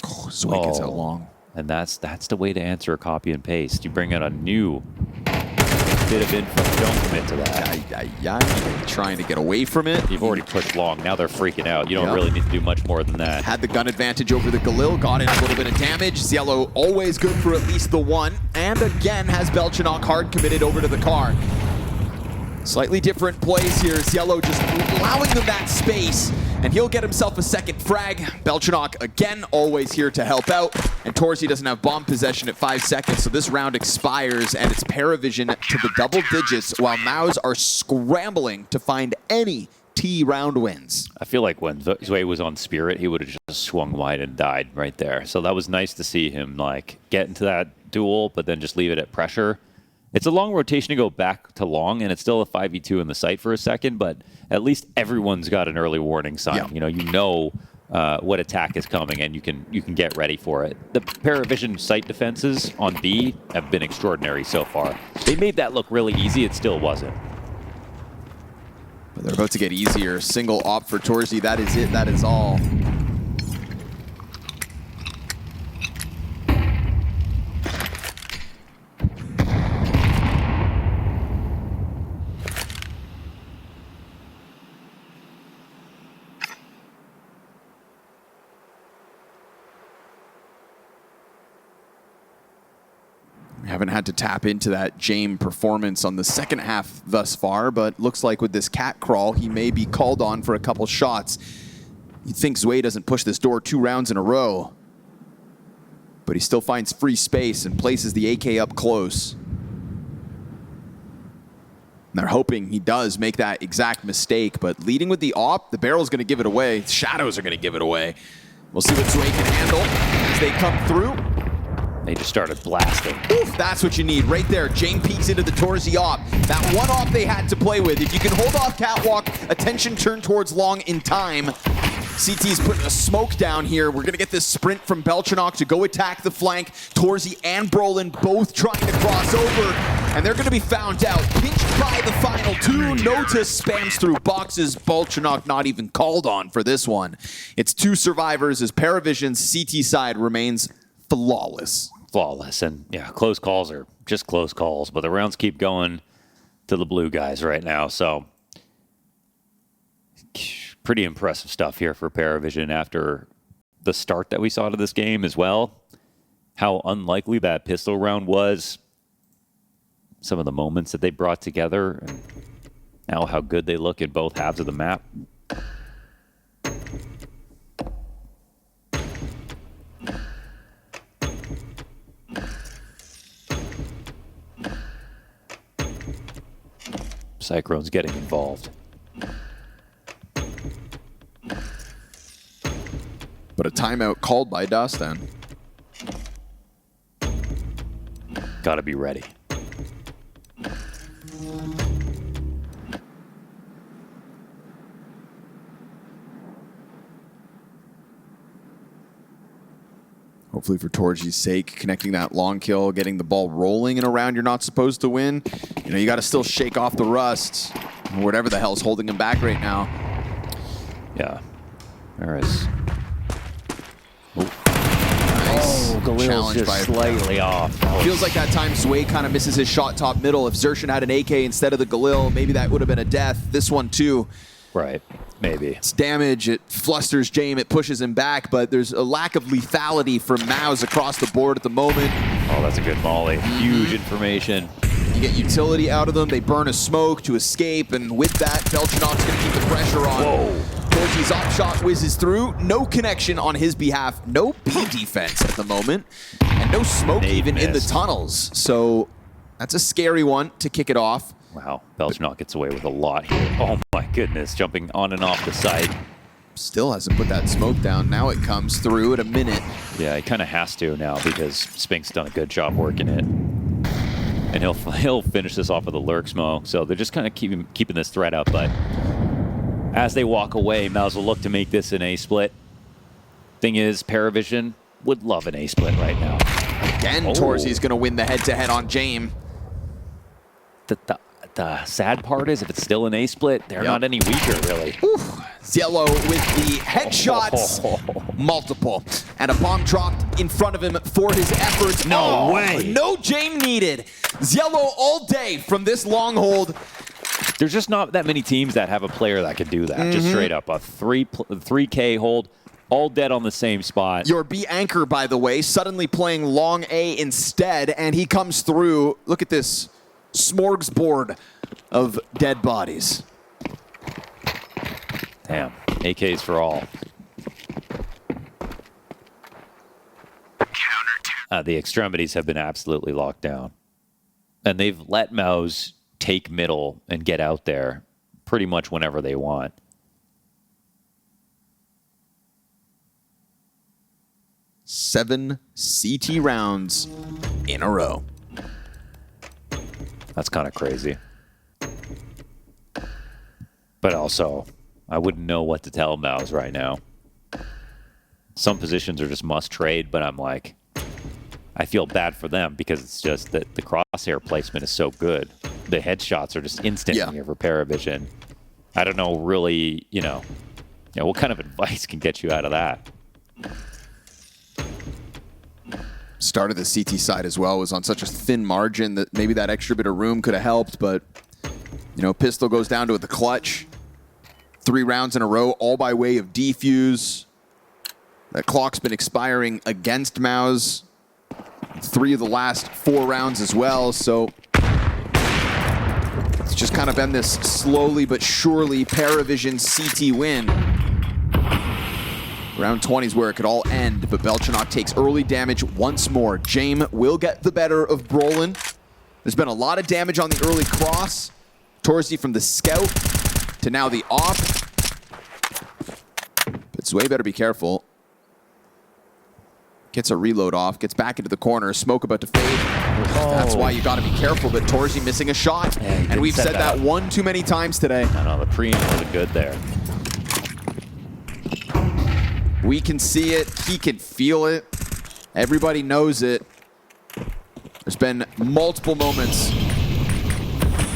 Oh, Zwei gets out long. And that's the way to answer a copy and paste. You bring out a new bit of info. Don't commit to that. Trying to get away from it. You've already pushed long. Now they're freaking out. You don't really need to do much more than that. Had the gun advantage over the Galil. Got in a little bit of damage. Yellow always good for at least the 1. And again has Belchanok hard committed over to the car. Slightly different plays here. Yellow just allowing them that space. And he'll get himself a second frag. Belchanok, again, always here to help out. And torzsi doesn't have bomb possession at 5 seconds, so this round expires, and it's PARIVISION to the double digits, while MOUZ are scrambling to find any T round wins. I feel like when Zwei was on Spirit, he would have just swung wide and died right there. So that was nice to see him like get into that duel, but then just leave it at pressure. It's a long rotation to go back to long, and it's still a 5v2 in the site for a second, but at least everyone's got an early warning sign. Yeah. You know what attack is coming, and you can get ready for it. The PARIVISION site defenses on B have been extraordinary so far. They made that look really easy. It still wasn't. But they're about to get easier. Single op for torzsi. That is it. That is all. We haven't had to tap into that Jame performance on the second half thus far, but looks like with this cat crawl, he may be called on for a couple shots. You'd think Zwei doesn't push this door 2 rounds in a row, but he still finds free space and places the AK up close. And they're hoping he does make that exact mistake, but leading with the op, the barrel's going to give it away. Shadows are going to give it away. We'll see what Zwei can handle as they come through. They just started blasting. Oof, that's what you need right there. Jame peeks into the torzsi op. That one op they had to play with. If you can hold off catwalk, attention turn towards long in time. CT's putting a smoke down here. We're going to get this sprint from Belchanok to go attack the flank. torzsi and Brollan both trying to cross over, and they're going to be found out. Pinched by the final two. Notice spams through boxes. Belchanok not even called on for this one. It's 2 survivors as PARIVISION's CT side remains flawless. Flawless. And yeah, close calls are just close calls, but the rounds keep going to the blue guys right now. So pretty impressive stuff here for PARIVISION after the start that we saw to this game as well. How unlikely that pistol round was. Some of the moments that they brought together. And now how good they look in both halves of the map. Cyclone's getting involved. But a timeout called by Dust then. Gotta be ready. Hopefully for torzsi's sake, connecting that long kill, getting the ball rolling in a round you're not supposed to win. You know, you got to still shake off the rust. Whatever the hell's holding him back right now. Yeah. There is. Nice. Oh, Galil's Challenge just by slightly off. Feels like that time Sway kind of misses his shot top middle. If Xerxan had an AK instead of the Galil, maybe that would have been a death. This one too. Right. Maybe. It's damage, it flusters Jame, it pushes him back, but there's a lack of lethality from MOUZ across the board at the moment. Oh, that's a good molly. Huge information. You get utility out of them, they burn a smoke to escape, and with that, Belchanok's going to keep the pressure on. Whoa. torzsi's op shot whizzes through, no connection on his behalf, no B defense at the moment, and no smoke even in the tunnels. So that's a scary one to kick it off. Wow, Belchanok gets away with a lot here. Oh my goodness, jumping on and off the site. Still hasn't put that smoke down. Now it comes through at a minute. Yeah, he kind of has to now because Spink's done a good job working it. And he'll finish this off with a lurk smoke. So they're just kind of keeping this threat up. But as they walk away, MOUZ will look to make this an A-split. Thing is, PARIVISION would love an A-split right now. Again, torzsi's going to win the head-to-head on Jame. The sad part is if it's still an A-split, they're not any weaker, really. Yellow with the headshots, multiple. And a bomb dropped in front of him for his efforts. No way. No Jame needed. Yellow all day from this long hold. There's just not that many teams that have a player that could do that. Just straight up a 3K hold, all dead on the same spot. Your B anchor, by the way, suddenly playing long A instead, and he comes through. Look at this smorgasbord of dead bodies. Damn, AKs for all. The extremities have been absolutely locked down. And they've let MOUZ take middle and get out there pretty much whenever they want. Seven CT rounds in a row. That's kind of crazy. But also, I wouldn't know what to tell MOUZ right now. Some positions are just must trade, but I'm like, I feel bad for them because it's just that the crosshair placement is so good. The headshots are just instant here for PARIVISION. I don't know really, you know, what kind of advice can get you out of that? Start of the CT side as well was on such a thin margin that maybe that extra bit of room could have helped, but you know, pistol goes down to the clutch. 3 rounds in a row, all by way of defuse. That clock's been expiring against MOUZ. 3 of the last 4 rounds as well, so it's just kind of been this slowly but surely PARIVISION CT win. Round 20 is where it could all end, but Belchanok takes early damage once more. Jame will get the better of Brollan. There's been a lot of damage on the early cross. torzsi from the scout to now the op. But Sway better be careful. Gets a reload off, gets back into the corner, smoke about to fade. That's why you got to be careful, but torzsi missing a shot. Yeah, and we've said that one too many times today. No, the pre wasn't good there. We can see it, he can feel it. Everybody knows it. There's been multiple moments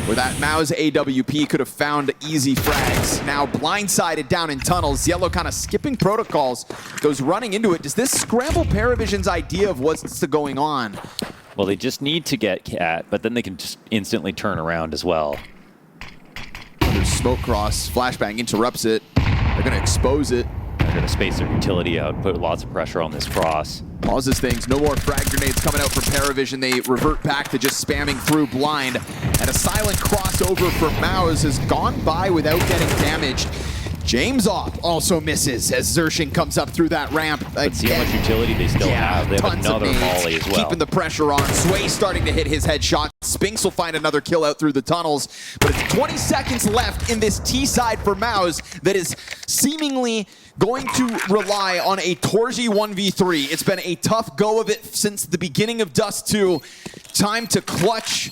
where that MOUZ AWP could have found easy frags. Now blindsided down in tunnels. Yellow kind of skipping protocols, goes running into it. Does this scramble PARIVISION's idea of what's going on? Well, they just need to get Cat, but then they can just instantly turn around as well. There's smoke cross, flashbang interrupts it. They're gonna expose it. They're gonna space their utility out, put lots of pressure on this cross. Pauses things, no more frag grenades coming out from PARIVISION. They revert back to just spamming through blind. And a silent crossover for MOUZ has gone by without getting damaged. James off also misses as Zershin comes up through that ramp. But see how much utility they still have. They have another volley as well. Keeping the pressure on. Sway starting to hit his headshot. Spinks will find another kill out through the tunnels. But it's 20 seconds left in this T side for MOUZ that is seemingly going to rely on a torzsi 1v3. It's been a tough go of it since the beginning of Dust2. Time to clutch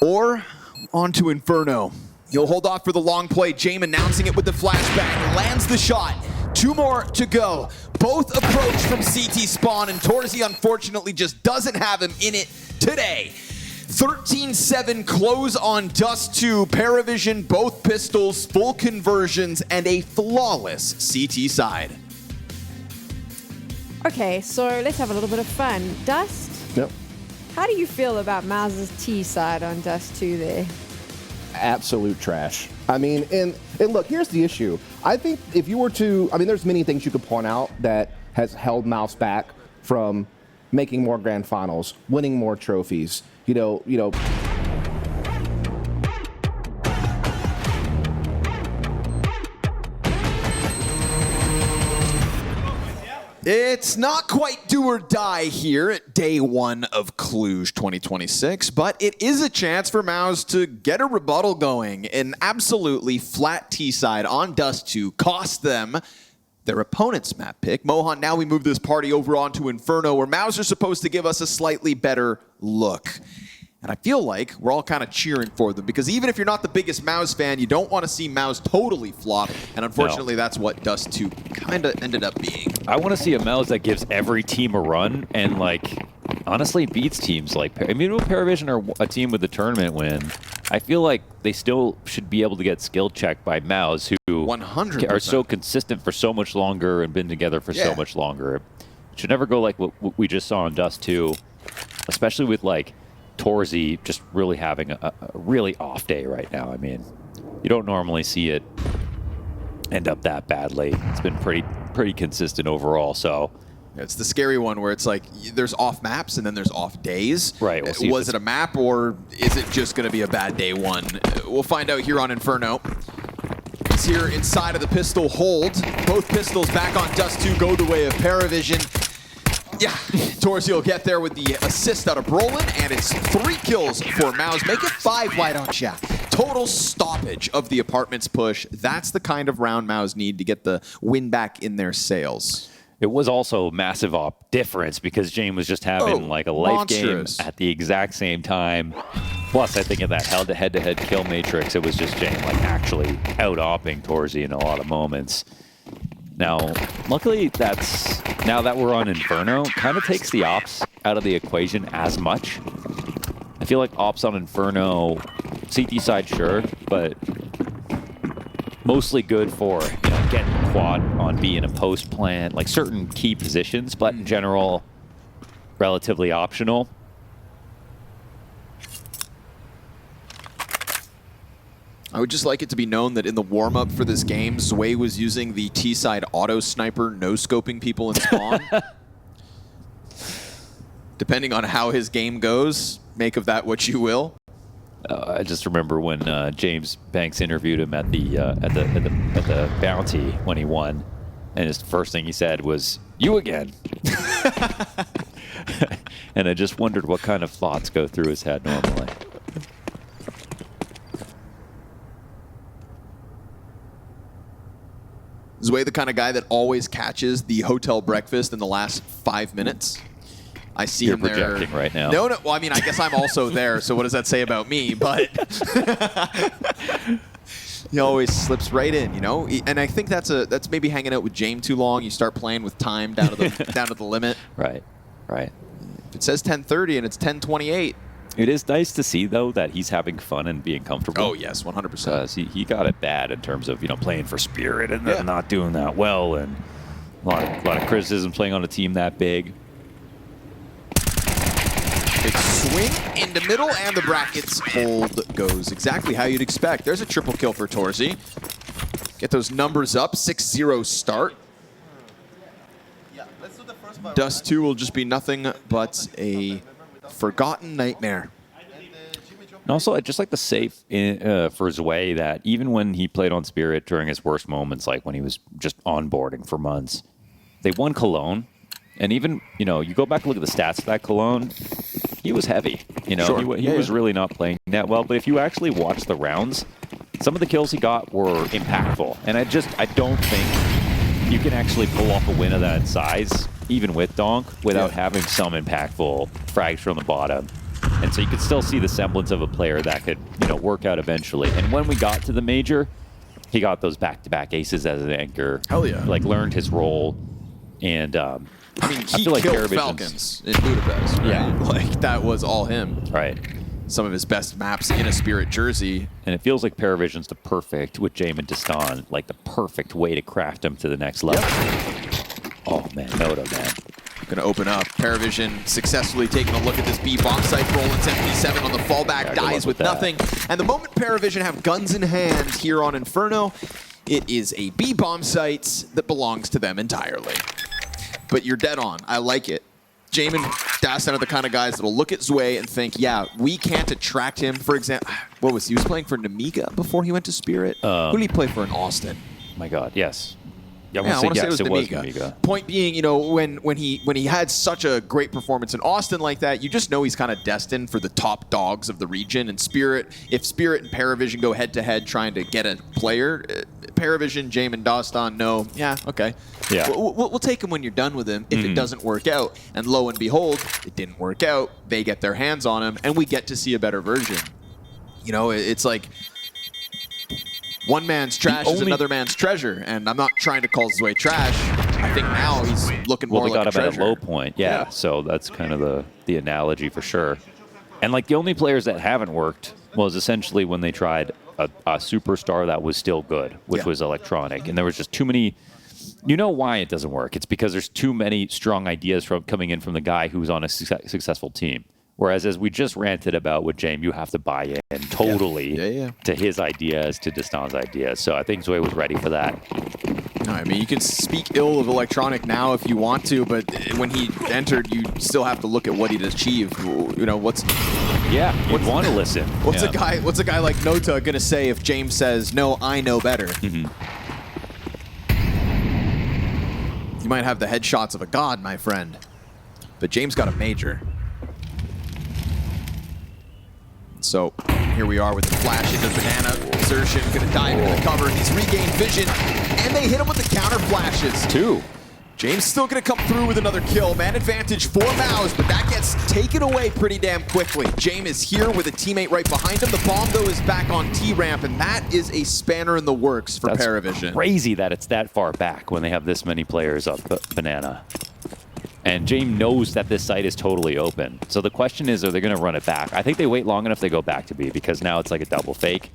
or onto Inferno. He'll hold off for the long play. Jame announcing it with the flashbang. Lands the shot. 2 more to go. Both approach from CT spawn, and torzsi unfortunately just doesn't have him in it today. 13-7 close on Dust2. PARIVISION, both pistols, full conversions, and a flawless CT side. Okay, so let's have a little bit of fun. Dust? Yep. How do you feel about MOUZ's T side on Dust2 there? Absolute trash. I mean, and look, here's the issue. I think if you were to, I mean, there's many things you could point out that has held MOUZ back from making more grand finals, winning more trophies. You know. It's not quite do or die here at day 1 of Cluj 2026, but it is a chance for MOUZ to get a rebuttal going. An absolutely flat T-side on Dust2 cost them their opponent's map pick. Mohan, now we move this party over onto Inferno, where MOUZ are supposed to give us a slightly better look. And I feel like we're all kind of cheering for them, because even if you're not the biggest MOUZ fan, you don't want to see MOUZ totally flop. And unfortunately, that's what Dust2 kind of ended up being. I want to see a MOUZ that gives every team a run and, like, honestly beats teams like, I mean, if PARIVISION are a team with a tournament win, I feel like they still should be able to get skill checked by MOUZ, who 100% are so consistent for so much longer and been together for so much longer. It should never go like what we just saw on Dust2, especially with, like, torzsi just really having a really off day right now. I mean, you don't normally see it end up that badly. It's been pretty consistent overall, so. It's the scary one where it's like there's off maps and then there's off days. Right. Was it a map, or is it just going to be a bad day 1? We'll find out here on Inferno. He's here inside of the pistol hold. Both pistols back on Dust2 go the way of PARIVISION. Yeah, torzsi will get there with the assist out of Brollan, and it's 3 kills for MOUZ. Make it 5, why don't ya? Total stoppage of the apartments push. That's the kind of round MOUZ need to get the win back in their sails. It was also massive op difference because Jame was just having like a life monstrous game at the exact same time. Plus, I think in that head-to-head kill matrix, it was just Jame like actually out-opping torzsi in a lot of moments. Now, luckily, now that we're on Inferno, kind of takes the ops out of the equation as much. I feel like ops on Inferno, CT side, sure, but mostly good for, you know, getting quad on B in a post plant, like certain key positions, but in general, relatively optional. I would just like it to be known that in the warm-up for this game, Zway was using the T-side auto-sniper, no-scoping people in spawn. Depending on how his game goes, make of that what you will. I just remember when James Banks interviewed him at the bounty when he won, and his first thing he said was, "You again." And I just wondered what kind of thoughts go through his head normally. Zwei, the kind of guy that always catches the hotel breakfast in the last 5 minutes. I see You're him there. projecting right now. No. Well, I mean, I guess I'm also there, so what does that say about me? But he always slips right in, you know? And I think that's maybe hanging out with Jame too long. You start playing with time down to the limit. Right. If it says 10:30 and it's 10:28. It is nice to see, though, that he's having fun and being comfortable. Oh, yes, 100%. He got it bad in terms of, playing for Spirit and then not doing that well, and a lot of criticism playing on a team that big. Big swing in the middle, and the brackets hold goes exactly how you'd expect. There's a triple kill for torzsi. Get those numbers up, 6-0 start. Dust2 will just be nothing but a forgotten nightmare. And also, I just like to say for Zwei that even when he played on Spirit during his worst moments, like when he was just onboarding for months, they won Cologne. And even, you go back and look at the stats of that Cologne, he was heavy. Sure. He was really not playing that well. But if you actually watch the rounds, some of the kills he got were impactful. And I don't think you can actually pull off a win of that size, even with Donk, without having some impactful frags from the bottom. And so you could still see the semblance of a player that could, work out eventually. And when we got to the major, he got those back-to-back aces as an anchor. Hell yeah. Learned his role. And I mean, he feel like killed Falcons in Budapest. Right? Yeah. That was all him. Right. Some of his best maps in a Spirit jersey. And it feels like PARIVISION's the perfect, with Jame and Dust2, like the perfect way to craft him to the next level. Oh, man. Noto, man. Going to open up. PARIVISION successfully taking a look at this B bomb site. Brollan's MP7 on the fallback, dies with nothing. And the moment PARIVISION have guns in hand here on Inferno, it is a B bomb site that belongs to them entirely. But you're dead on. I like it. Jame and Dust2 are the kind of guys that will look at Zwei and think, yeah, we can't attract him. For example, he was playing for Namiga before he went to Spirit? Who did he play for in Austin? My God, yes. Yeah, I want to say yes, it was Namiga. Point being, when he had such a great performance in Austin like that, you just know he's kind of destined for the top dogs of the region. And Spirit, if Spirit and PARIVISION go head-to-head trying to get a player, PARIVISION, Jame, and Dust2 know, yeah, okay. Yeah. We'll take him when you're done with him if it doesn't work out. And lo and behold, it didn't work out. They get their hands on him, and we get to see a better version. It's like one man's trash is another man's treasure, and I'm not trying to call Zwei trash. I think now he's looking more like a treasure. Well, they got him at a low point, yeah. So that's kind of the analogy for sure. And like the only players that haven't worked was essentially when they tried a superstar that was still good, which was Electronic, and there was just too many. You know why it doesn't work? It's because there's too many strong ideas coming in from the guy who's on a successful team. Whereas, as we just ranted about with Jame, you have to buy in totally to his ideas, to Dust2's ideas. So I think Zwei was ready for that. No, I mean, you can speak ill of Electronic now if you want to, but when he entered, you still have to look at what he'd achieved. You'd want to listen. What's a guy like Nota gonna say if Jame says, "No, I know better"? You might have the headshots of a god, my friend, but Jame's got a major. So here we are with the flash into Banana. Xertion gonna dive into the cover. He's regained vision, and they hit him with the counter flashes. Two. Jame's still gonna come through with another kill. Man advantage for MOUZ, but that gets taken away pretty damn quickly. Jame is here with a teammate right behind him. The bomb, though, is back on T-ramp, and that is a spanner in the works for PARIVISION. Crazy that it's that far back when they have this many players up Banana. And Jame knows that this site is totally open. So the question is, are they going to run it back? I think they wait long enough they go back to B, because now it's like a double fake.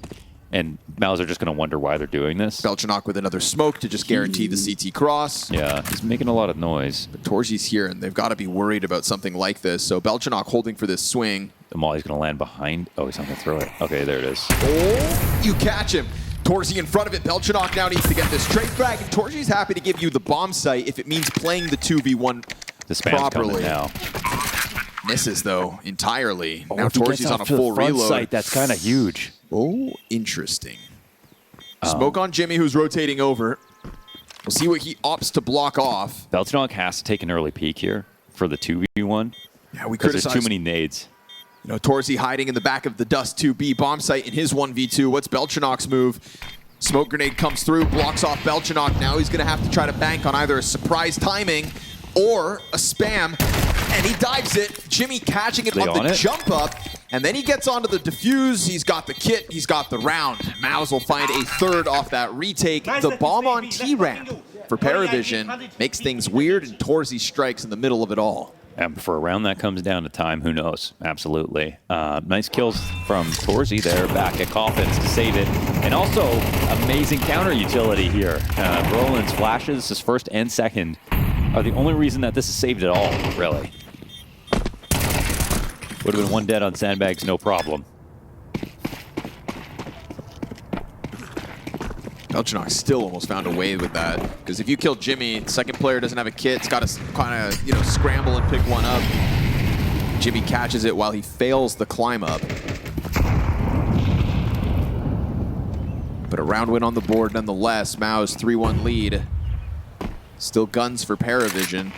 And MOUZ are just going to wonder why they're doing this. Belchanok with another smoke to just guarantee the CT cross. Yeah, he's making a lot of noise. But torzsi's here, and they've got to be worried about something like this. So Belchanok holding for this swing. The Molly's going to land behind. Oh, he's not going to throw it. Okay, there it is. Oh, you catch him. torzsi in front of it. Belchanok now needs to get this trade frag. And torzsi's happy to give you the bomb site if it means playing the 2v1 properly. Now. Misses, though, entirely. Now torzsi's on a full reload. Site, that's kind of huge. Oh, interesting. Smoke on Jimmy, who's rotating over. We'll see what he opts to block off. Belchanok has to take an early peek here for the 2v1. Yeah, we criticize. There's too many nades. torzsi hiding in the back of the Dust2 B bomb site in his 1v2. What's Belchanok's move? Smoke grenade comes through, blocks off Belchanok. Now he's going to have to try to bank on either a surprise timing or a spam. And he dives it. Jimmy catching it on the jump up. And then he gets onto the defuse. He's got the kit. He's got the round. MOUZ will find a third off that retake. The bomb on T-ramp for PARIVISION makes things weird, and torzsi strikes in the middle of it all. And for a round that comes down to time, who knows? Absolutely. Nice kills from torzsi there back at Coffins to save it. And also, amazing counter utility here. Brollan's flashes, his first and second, are the only reason that this is saved at all, really. Would have been one dead on sandbags, no problem. Belchanok still almost found a way with that, because if you kill Jimmy, the second player doesn't have a kit. It's got to kind of, you know, scramble and pick one up. Jimmy catches it while he fails the climb up. But a round win on the board nonetheless. MOUZ 3-1 lead. Still guns for PARIVISION.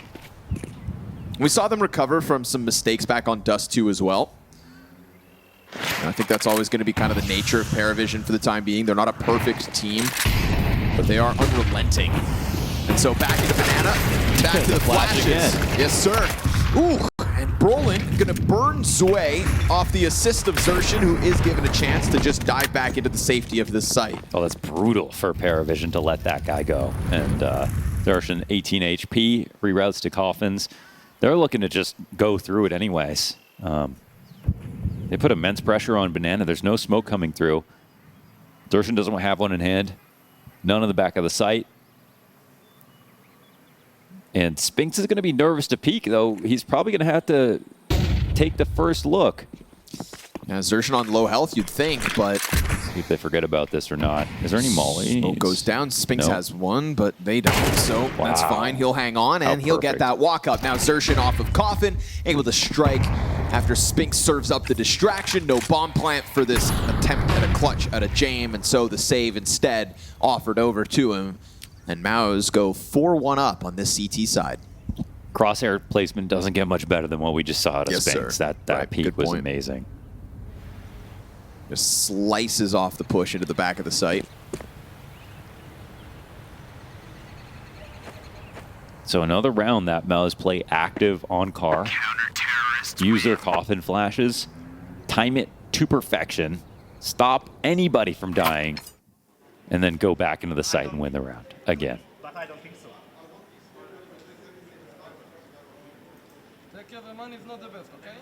We saw them recover from some mistakes back on Dust2 as well. And I think that's always going to be kind of the nature of PARIVISION for the time being. They're not a perfect team, but they are unrelenting. And so back into Banana, back to the flashes. Yes, sir. Ooh, and Brollan going to burn Zwei off the assist of Zershin, who is given a chance to just dive back into the safety of this site. Oh, that's brutal for PARIVISION to let that guy go. And Zershin, 18 HP, reroutes to Coffins. They're looking to just go through it anyways. They put immense pressure on Banana. There's no smoke coming through. Zershin doesn't have one in hand. None on the back of the site. And Spinks is going to be nervous to peek, though. He's probably going to have to take the first look. Now, Zershin on low health, you'd think, but... See if they forget about this or not. Is there any molly? Smoke goes down. Spinks has one, but they don't. So that's fine. He'll hang on, and he'll get that walk up. Now Zershin off of Coffin, able to strike after Spinks serves up the distraction. No bomb plant for this attempt at a clutch at a Jame, and so the save instead offered over to him. And MOUZ go 4-1 up on this CT side. Crosshair placement doesn't get much better than what we just saw at Spinks. That peak was amazing. Just slices off the push into the back of the site. So another round that MOUZ play active on car. Use their Coffin flashes. Time it to perfection. Stop anybody from dying. And then go back into the site and win the round again. But I don't think so. Take care of the money is not the best, okay?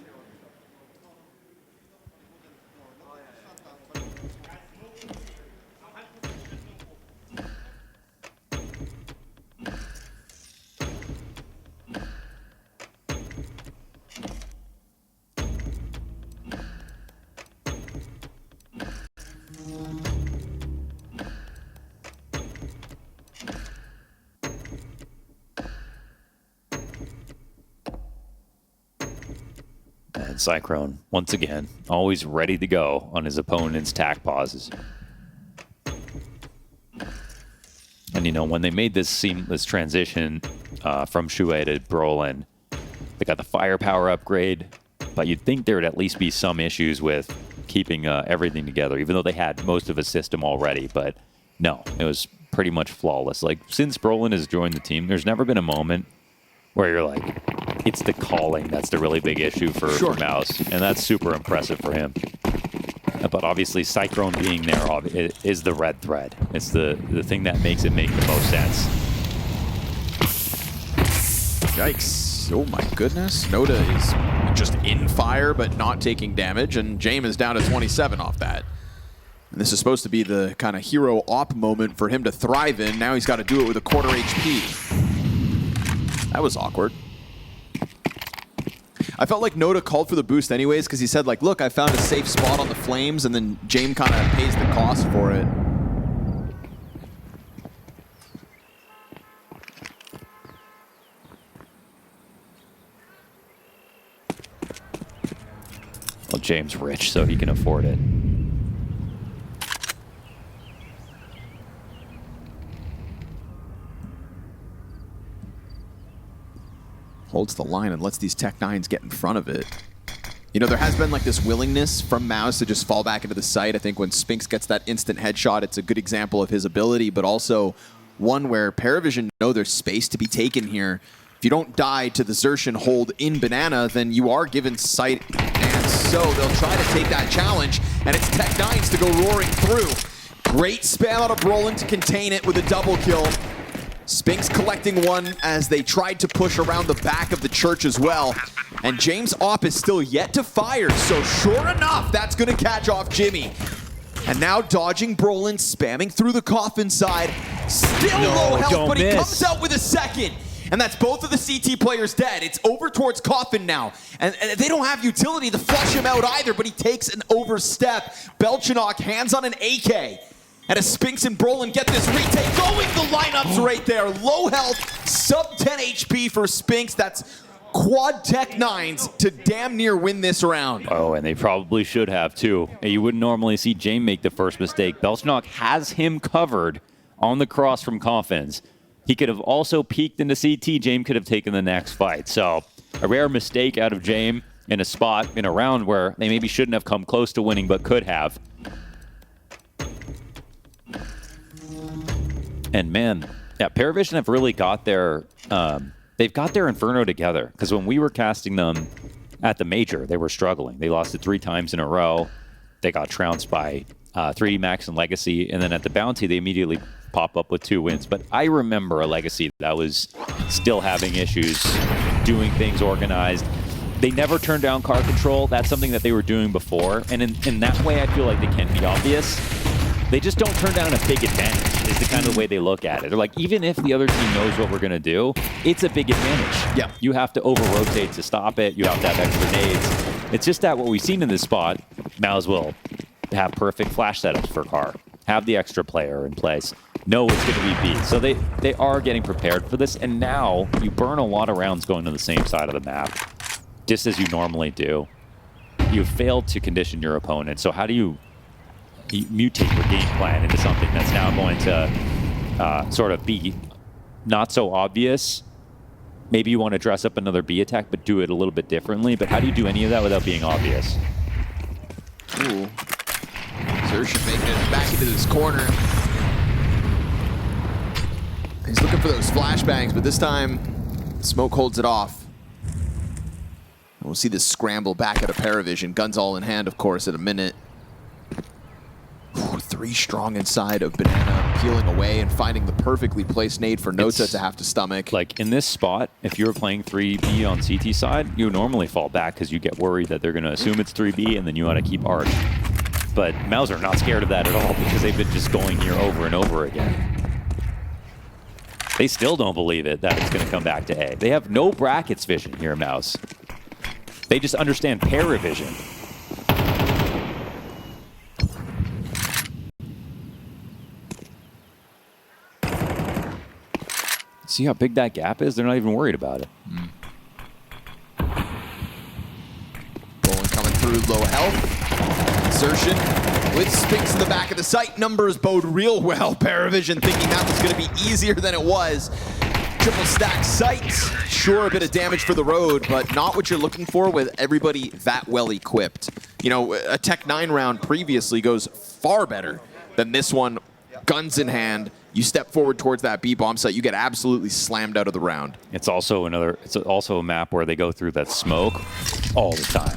And Cyclone, once again, always ready to go on his opponent's tack pauses. And, you know, when they made this seamless transition from Shuei to Brollan, they got the firepower upgrade, but you'd think there would at least be some issues with keeping everything together, even though they had most of a system already. But no, it was pretty much flawless. Like, since Brollan has joined the team, there's never been a moment where you're like, it's the calling that's the really big issue for MOUZ, and that's super impressive for him. But obviously, Cyclone being there is the red thread. It's the thing that makes it make the most sense. Yikes. Oh my goodness. Noda is just in fire, but not taking damage, and Jame is down to 27 off that. And this is supposed to be the kind of hero op moment for him to thrive in. Now he's got to do it with a quarter HP. That was awkward. I felt like Noda called for the boost anyways, because he said, like, look, I found a safe spot on the flames, and then Jame kind of pays the cost for it. Well, Jame's rich, so he can afford it. Holds the line and lets these Tech 9s get in front of it. You know, there has been like this willingness from MOUZ to just fall back into the site. I think when Spinks gets that instant headshot, it's a good example of his ability, but also one where PARIVISION know there's space to be taken here. If you don't die to the Xertion hold in Banana, then you are given sight, and so they'll try to take that challenge, and it's Tech9s to go roaring through. Great spam out of Brollan to contain it with a double kill. Spinks collecting one as they tried to push around the back of the church as well. And James Opp is still yet to fire, so sure enough, that's gonna catch off Jimmy. And now dodging Brollan, spamming through the coffin side. Still low health, but he comes out with a second. And that's both of the CT players dead. It's over towards Coffin now. And they don't have utility to flush him out either, but he takes an overstep. Belchanok hands on an AK. And as Spinks and Brollan get this retake going, the lineups right there. Low health, sub 10 HP for Spinks. That's quad Tech9s to damn near win this round. Oh, and they probably should have too. You wouldn't normally see Jame make the first mistake. Belchanok has him covered on the cross from Coffins. He could have also peeked into CT. Jame could have taken the next fight. So a rare mistake out of Jame in a spot in a round where they maybe shouldn't have come close to winning, but could have. And man, yeah, PARIVISION have really got their they've got their Inferno together. Because when we were casting them at the major, they were struggling. They lost it 3 times in a row. They got trounced by 3D Max and Legacy, and then at the Bounty, they immediately pop up with 2 wins. But I remember a Legacy that was still having issues doing things organized. They never turned down car control. That's something that they were doing before. And in that way, I feel like they can be obvious. They just don't turn down a big advantage, is the kind of way they look at it. They're like, even if the other team knows what we're going to do, it's a big advantage. Yeah. You have to over-rotate to stop it. You have to have extra nades. It's just that what we've seen in this spot, MOUZ will have perfect flash setups for car, have the extra player in place, know it's going to be beat. So they are getting prepared for this, and now you burn a lot of rounds going to the same side of the map, just as you normally do. You've failed to condition your opponent, so how do you mutate your game plan into something that's now going to sort of be not so obvious? Maybe you want to dress up another B attack, but do it a little bit differently. But how do you do any of that without being obvious? Ooh. Xertion making it back into this corner. He's looking for those flashbangs, but this time, Smoke holds it off. We'll see this scramble back out of PARIVISION. Guns all in hand, of course, at a minute. 3 strong inside of Banana, peeling away and finding the perfectly placed nade for Nota to have to stomach. Like in this spot, if you were playing 3B on CT side, you normally fall back because you get worried that they're going to assume it's 3B and then you want to keep arch. But MOUZ are not scared of that at all because they've been just going here over and over again. They still don't believe it that it's going to come back to A. They have no brackets vision here, MOUZ. They just understand PARIVISION. See how big that gap is? They're not even worried about it. Brollan coming through, low health. Insertion with Spinks in the back of the site. Numbers bode real well. PARIVISION thinking that was going to be easier than it was. Triple stack site. Sure, a bit of damage for the road, but not what you're looking for with everybody that well equipped. You know, a Tech9 round previously goes far better than this one. Guns in hand. You step forward towards that B bomb site, you get absolutely slammed out of the round. It's also a map where they go through that smoke all the time.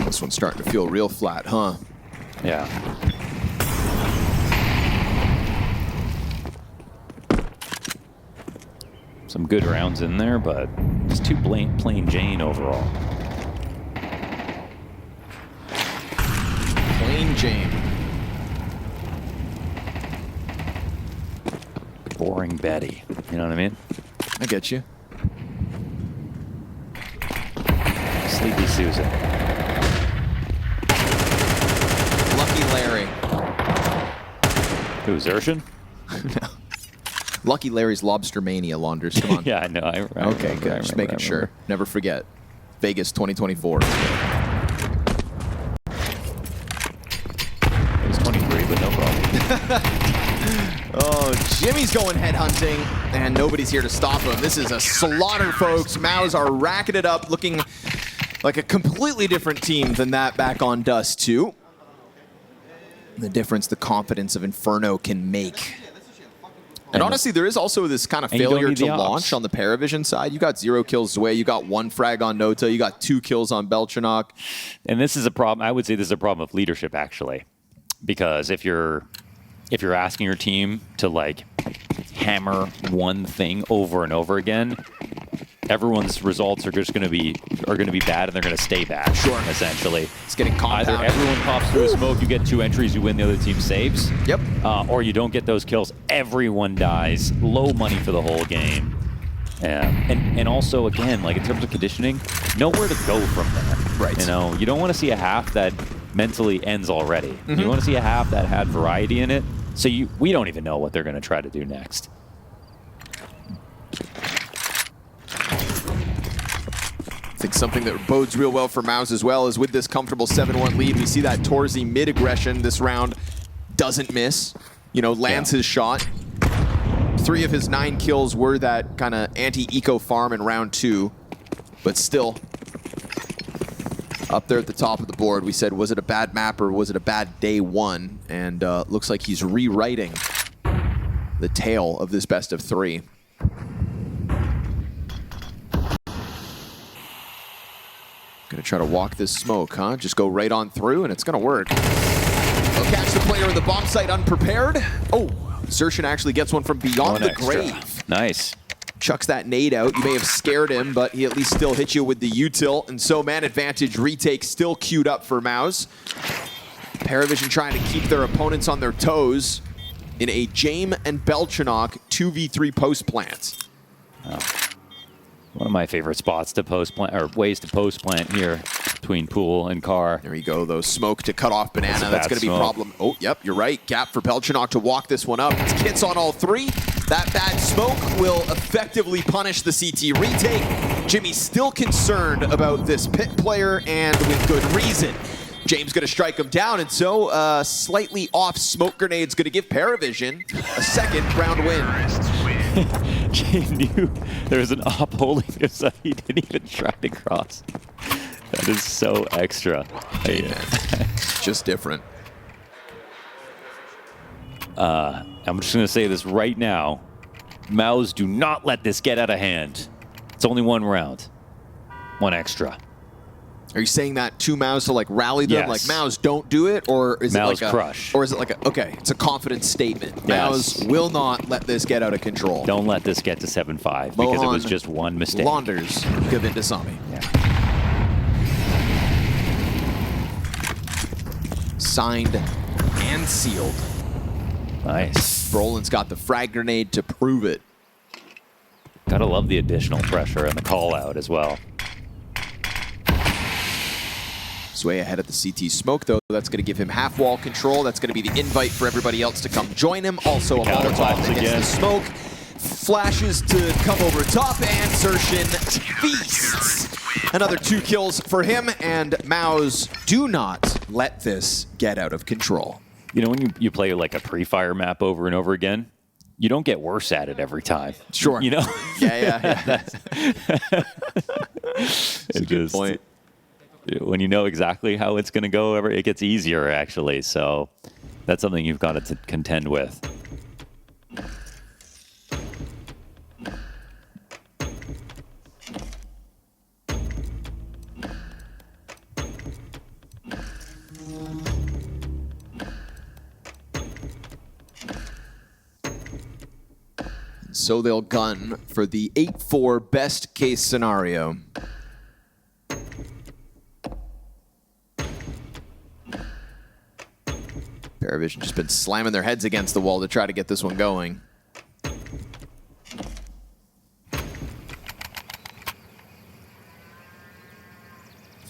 This one's starting to feel real flat, huh? Yeah. Some good rounds in there, but just too plain Jane overall. Plain Jane. Boring Betty. You know what I mean? I get you. Sleepy Susan. Lucky Larry. Who, Xertion? No. Lucky Larry's Lobster Mania, Launders. Come on. Yeah, I know. I Okay, good. Just making sure. Never forget. Vegas 2024. Oh, Jimmy's going headhunting, and nobody's here to stop him. This is a slaughter, folks. MOUZ are racking it up, looking like a completely different team than that back on Dust2. The difference the confidence of Inferno can make. And honestly, there is also this kind of failure to launch on the PARIVISION side. You got 0 kills Zwei, you got 1 frag on Nota, you got 2 kills on Belchanok. And this is a problem. I would say this is a problem of leadership, actually, because if you're asking your team to like hammer one thing over and over again, everyone's results are just going to be bad, and they're going to stay bad. Sure, essentially, it's getting compounded. Either everyone pops through a smoke, you get 2 entries, you win, the other team saves. Yep. Or you don't get those kills, everyone dies. Low money for the whole game. And also, again, like in terms of conditioning, nowhere to go from there. Right. You know, you don't want to see a half that mentally ends already. You want to see a half that had variety in it. So we don't even know what they're going to try to do next. I think something that bodes real well for MOUZ as well is with this comfortable 7-1 lead, we see that torzsi mid-aggression this round doesn't miss, you know, lands his shot. 3 of his 9 kills were that kind of anti-eco farm in round 2, but still up there at the top of the board. We said, was it a bad map or was it a bad day 1? And looks like he's rewriting the tale of this best of 3. Gonna try to walk this smoke, huh? Just go right on through, and it's gonna work. They'll catch the player in the bomb site unprepared. Oh, Xerxin actually gets one from beyond the grave. Nice. Chucks that nade out. You may have scared him, but he at least still hit you with the util. And so man advantage retake still queued up for MOUZ. PARIVISION trying to keep their opponents on their toes in a Jame and Belchanok 2v3 post plant. Oh. One of my favorite spots to post plant, or ways to post plant here between pool and car. There you go, though. Smoke to cut off Banana. That's going to be a problem. Oh, yep, you're right. Gap for Belchanok to walk this one up. It's kits on all 3. That bad smoke will effectively punish the CT retake. Jimmy's still concerned about this pit player, and with good reason. James going to strike him down, and so slightly off smoke grenade's going to give PARIVISION a 2nd round win. James knew there was an op holding him, so he didn't even try to cross. That is so extra. Hey, man. Just different. I'm just going to say this right now. MOUZ, do not let this get out of hand. It's only 1 round. 1 extra. Are you saying that to MOUZ to like rally them? Yes. Like MOUZ, don't do it, or is MOUZ it like a crush? Or is it like a it's a confident statement? Yes. MOUZ will not let this get out of control. Don't let this get to 7-5 because it was just 1 mistake. Launders give in to Sami. Yeah. Signed and sealed. Nice. Brollan's got the frag grenade to prove it. Gotta love the additional pressure and the call out as well. Zwei ahead of the CT smoke, though. That's going to give him half-wall control. That's going to be the invite for everybody else to come join him. Also a Molotov against the smoke. Flashes to come over top, and Xerxin feasts. Another 2 kills for him, and MOUZ do not let this get out of control. You know, when you play like a pre-fire map over and over again, you don't get worse at it every time. Sure. You know? Yeah. That's a good point. When you know exactly how it's going to go, it gets easier, actually. So that's something you've got to contend with. So they'll gun for the 8-4 best case scenario. PARIVISION just been slamming their heads against the wall to try to get this one going.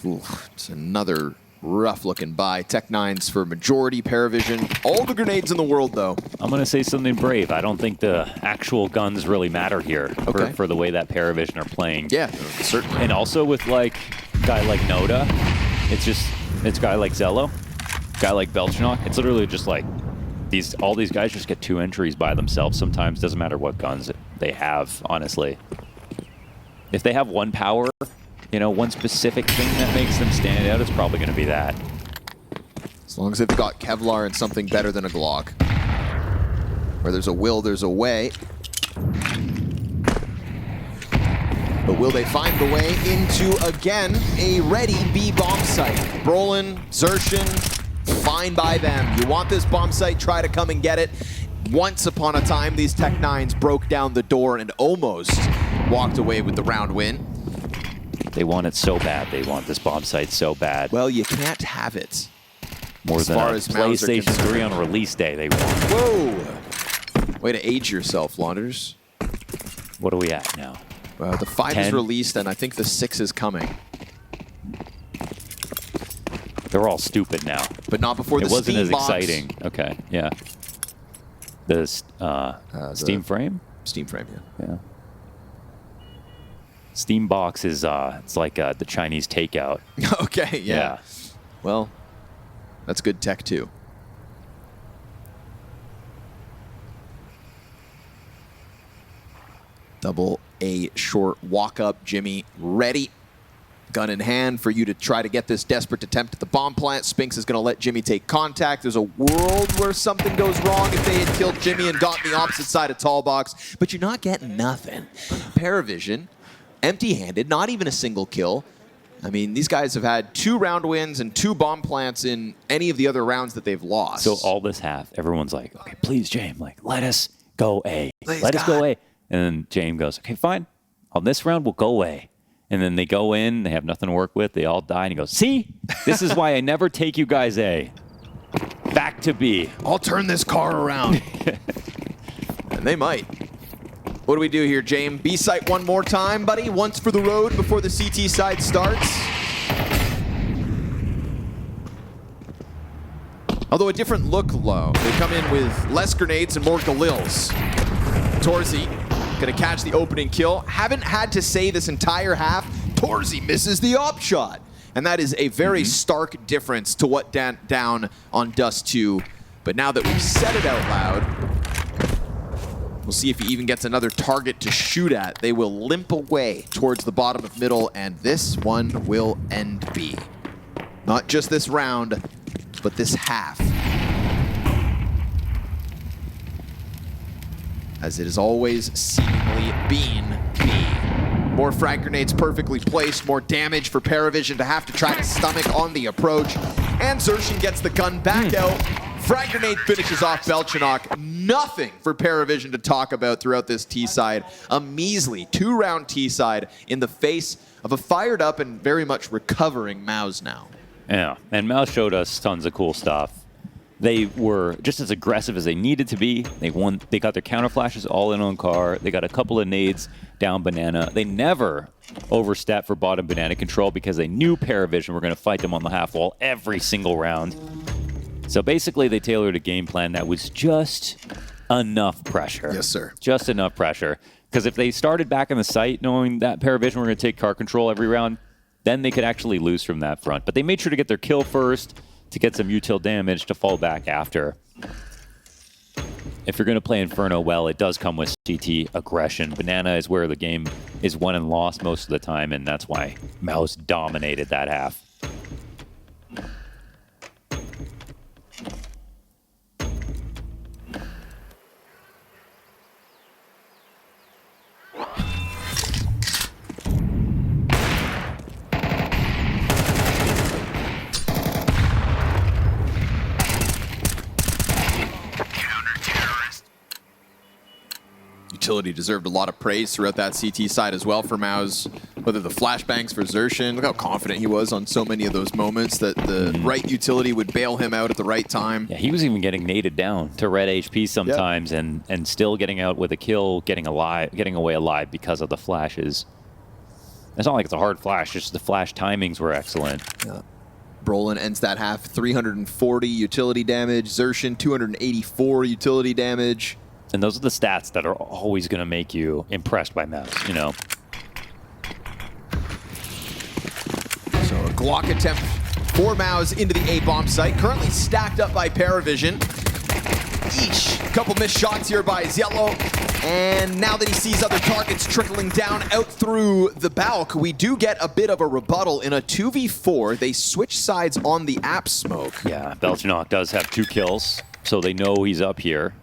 Ooh, it's another rough-looking buy. Tech9s for majority, PARIVISION. All the grenades in the world, though. I'm going to say something brave. I don't think the actual guns really matter here for the way that PARIVISION are playing. Yeah, certainly. And also with like a guy like Noda, it's a guy like Zello, guy like Belchanok. It's literally just like all these guys just get 2 entries by themselves sometimes. Doesn't matter what guns they have, honestly. If they have one power, you know, one specific thing that makes them stand out, it's probably going to be that. As long as they've got Kevlar and something better than a Glock. Where there's a will, there's a way. But will they find the way into, again, a ready B bomb site? Brollan, Zershin, fine by them. You want this bomb site, try to come and get it. Once upon a time, these Tech-9s broke down the door and almost walked away with the round win. They want it so bad. They want this bomb site so bad. Well, you can't have it. More as than far a as MOUZ are PlayStation 3 concerned. on release day, they want. Whoa! Way to age yourself, Launders. What are we at now? The 5 is 10? released, and I think the 6 is coming. They're all stupid now. But not before the It wasn't Steam as box. exciting. Okay, yeah. The Steam frame? Steam frame, yeah. Yeah. Steam box is it's like the Chinese takeout. Okay, yeah. Well, that's good tech too. Double A short walk up, Jimmy ready. Gun in hand for you to try to get this desperate attempt at the bomb plant. Spinks is going to let Jimmy take contact. There's a world where something goes wrong if they had killed Jimmy and gotten the opposite side of tall box, but you're not getting nothing. PARIVISION, empty-handed, not even a single kill. I mean, these guys have had 2 round wins and 2 bomb plants in any of the other rounds that they've lost. So all this half, everyone's like, okay, please, Jame, like, let us go A. Please, let us go God. A. And then Jame goes, okay, fine. On this round, we'll go A. And then they go in, they have nothing to work with, they all die, and he goes, see? This is why I never take you guys A. Back to B. I'll turn this car around. And they might. What do we do here, Jame? B site one more time, buddy? Once for the road before the CT side starts? Although a different look low. They come in with less grenades and more Galils. torzsi gonna catch the opening kill. Haven't had to say this entire half, torzsi misses the op shot. And that is a very stark difference to what down on Dust2. But now that we've said it out loud, we'll see if he even gets another target to shoot at. They will limp away towards the bottom of middle, and this one will end B. Not just this round, but this half. As it has always seemingly been B. More frag grenades perfectly placed, more damage for PARIVISION to have to try to stomach on the approach. And Zershin gets the gun back out. Frag grenade finishes off Belchinok. Nothing for PARIVISION to talk about throughout this T-side. A measly 2-round T-side in the face of a fired up and very much recovering MOUZ now. Yeah, and MOUZ showed us tons of cool stuff. They were just as aggressive as they needed to be. They got their counter flashes all in on car. They got a couple of nades down banana. They never overstepped for bottom banana control because they knew PARIVISION were going to fight them on the half wall every single round. So basically, they tailored a game plan that was just enough pressure. Yes, sir. Just enough pressure. Because if they started back in the site knowing that PARIVISION were going to take car control every round, then they could actually lose from that front. But they made sure to get their kill first, to get some util damage to fall back after. If you're going to play Inferno well, it does come with CT aggression. Banana is where the game is won and lost most of the time, and that's why MOUZ dominated that half. Utility deserved a lot of praise throughout that CT side as well for MOUZ. Whether the flashbangs for Zershin, look how confident he was on so many of those moments that the right utility would bail him out at the right time. Yeah, he was even getting naded down to red HP sometimes, and still getting out with a kill, getting away alive because of the flashes. It's not like it's a hard flash, just the flash timings were excellent. Yeah. Brollan ends that half 340 utility damage. Zershin 284 utility damage. And those are the stats that are always going to make you impressed by MOUZ, you know. So a Glock attempt for MOUZ into the A-bomb site, currently stacked up by PARIVISION. Eesh. Couple missed shots here by Ziello. And now that he sees other targets trickling down out through the balk, we do get a bit of a rebuttal in a 2v4. They switch sides on the app smoke. Yeah, Belchnock does have 2 kills, so they know he's up here.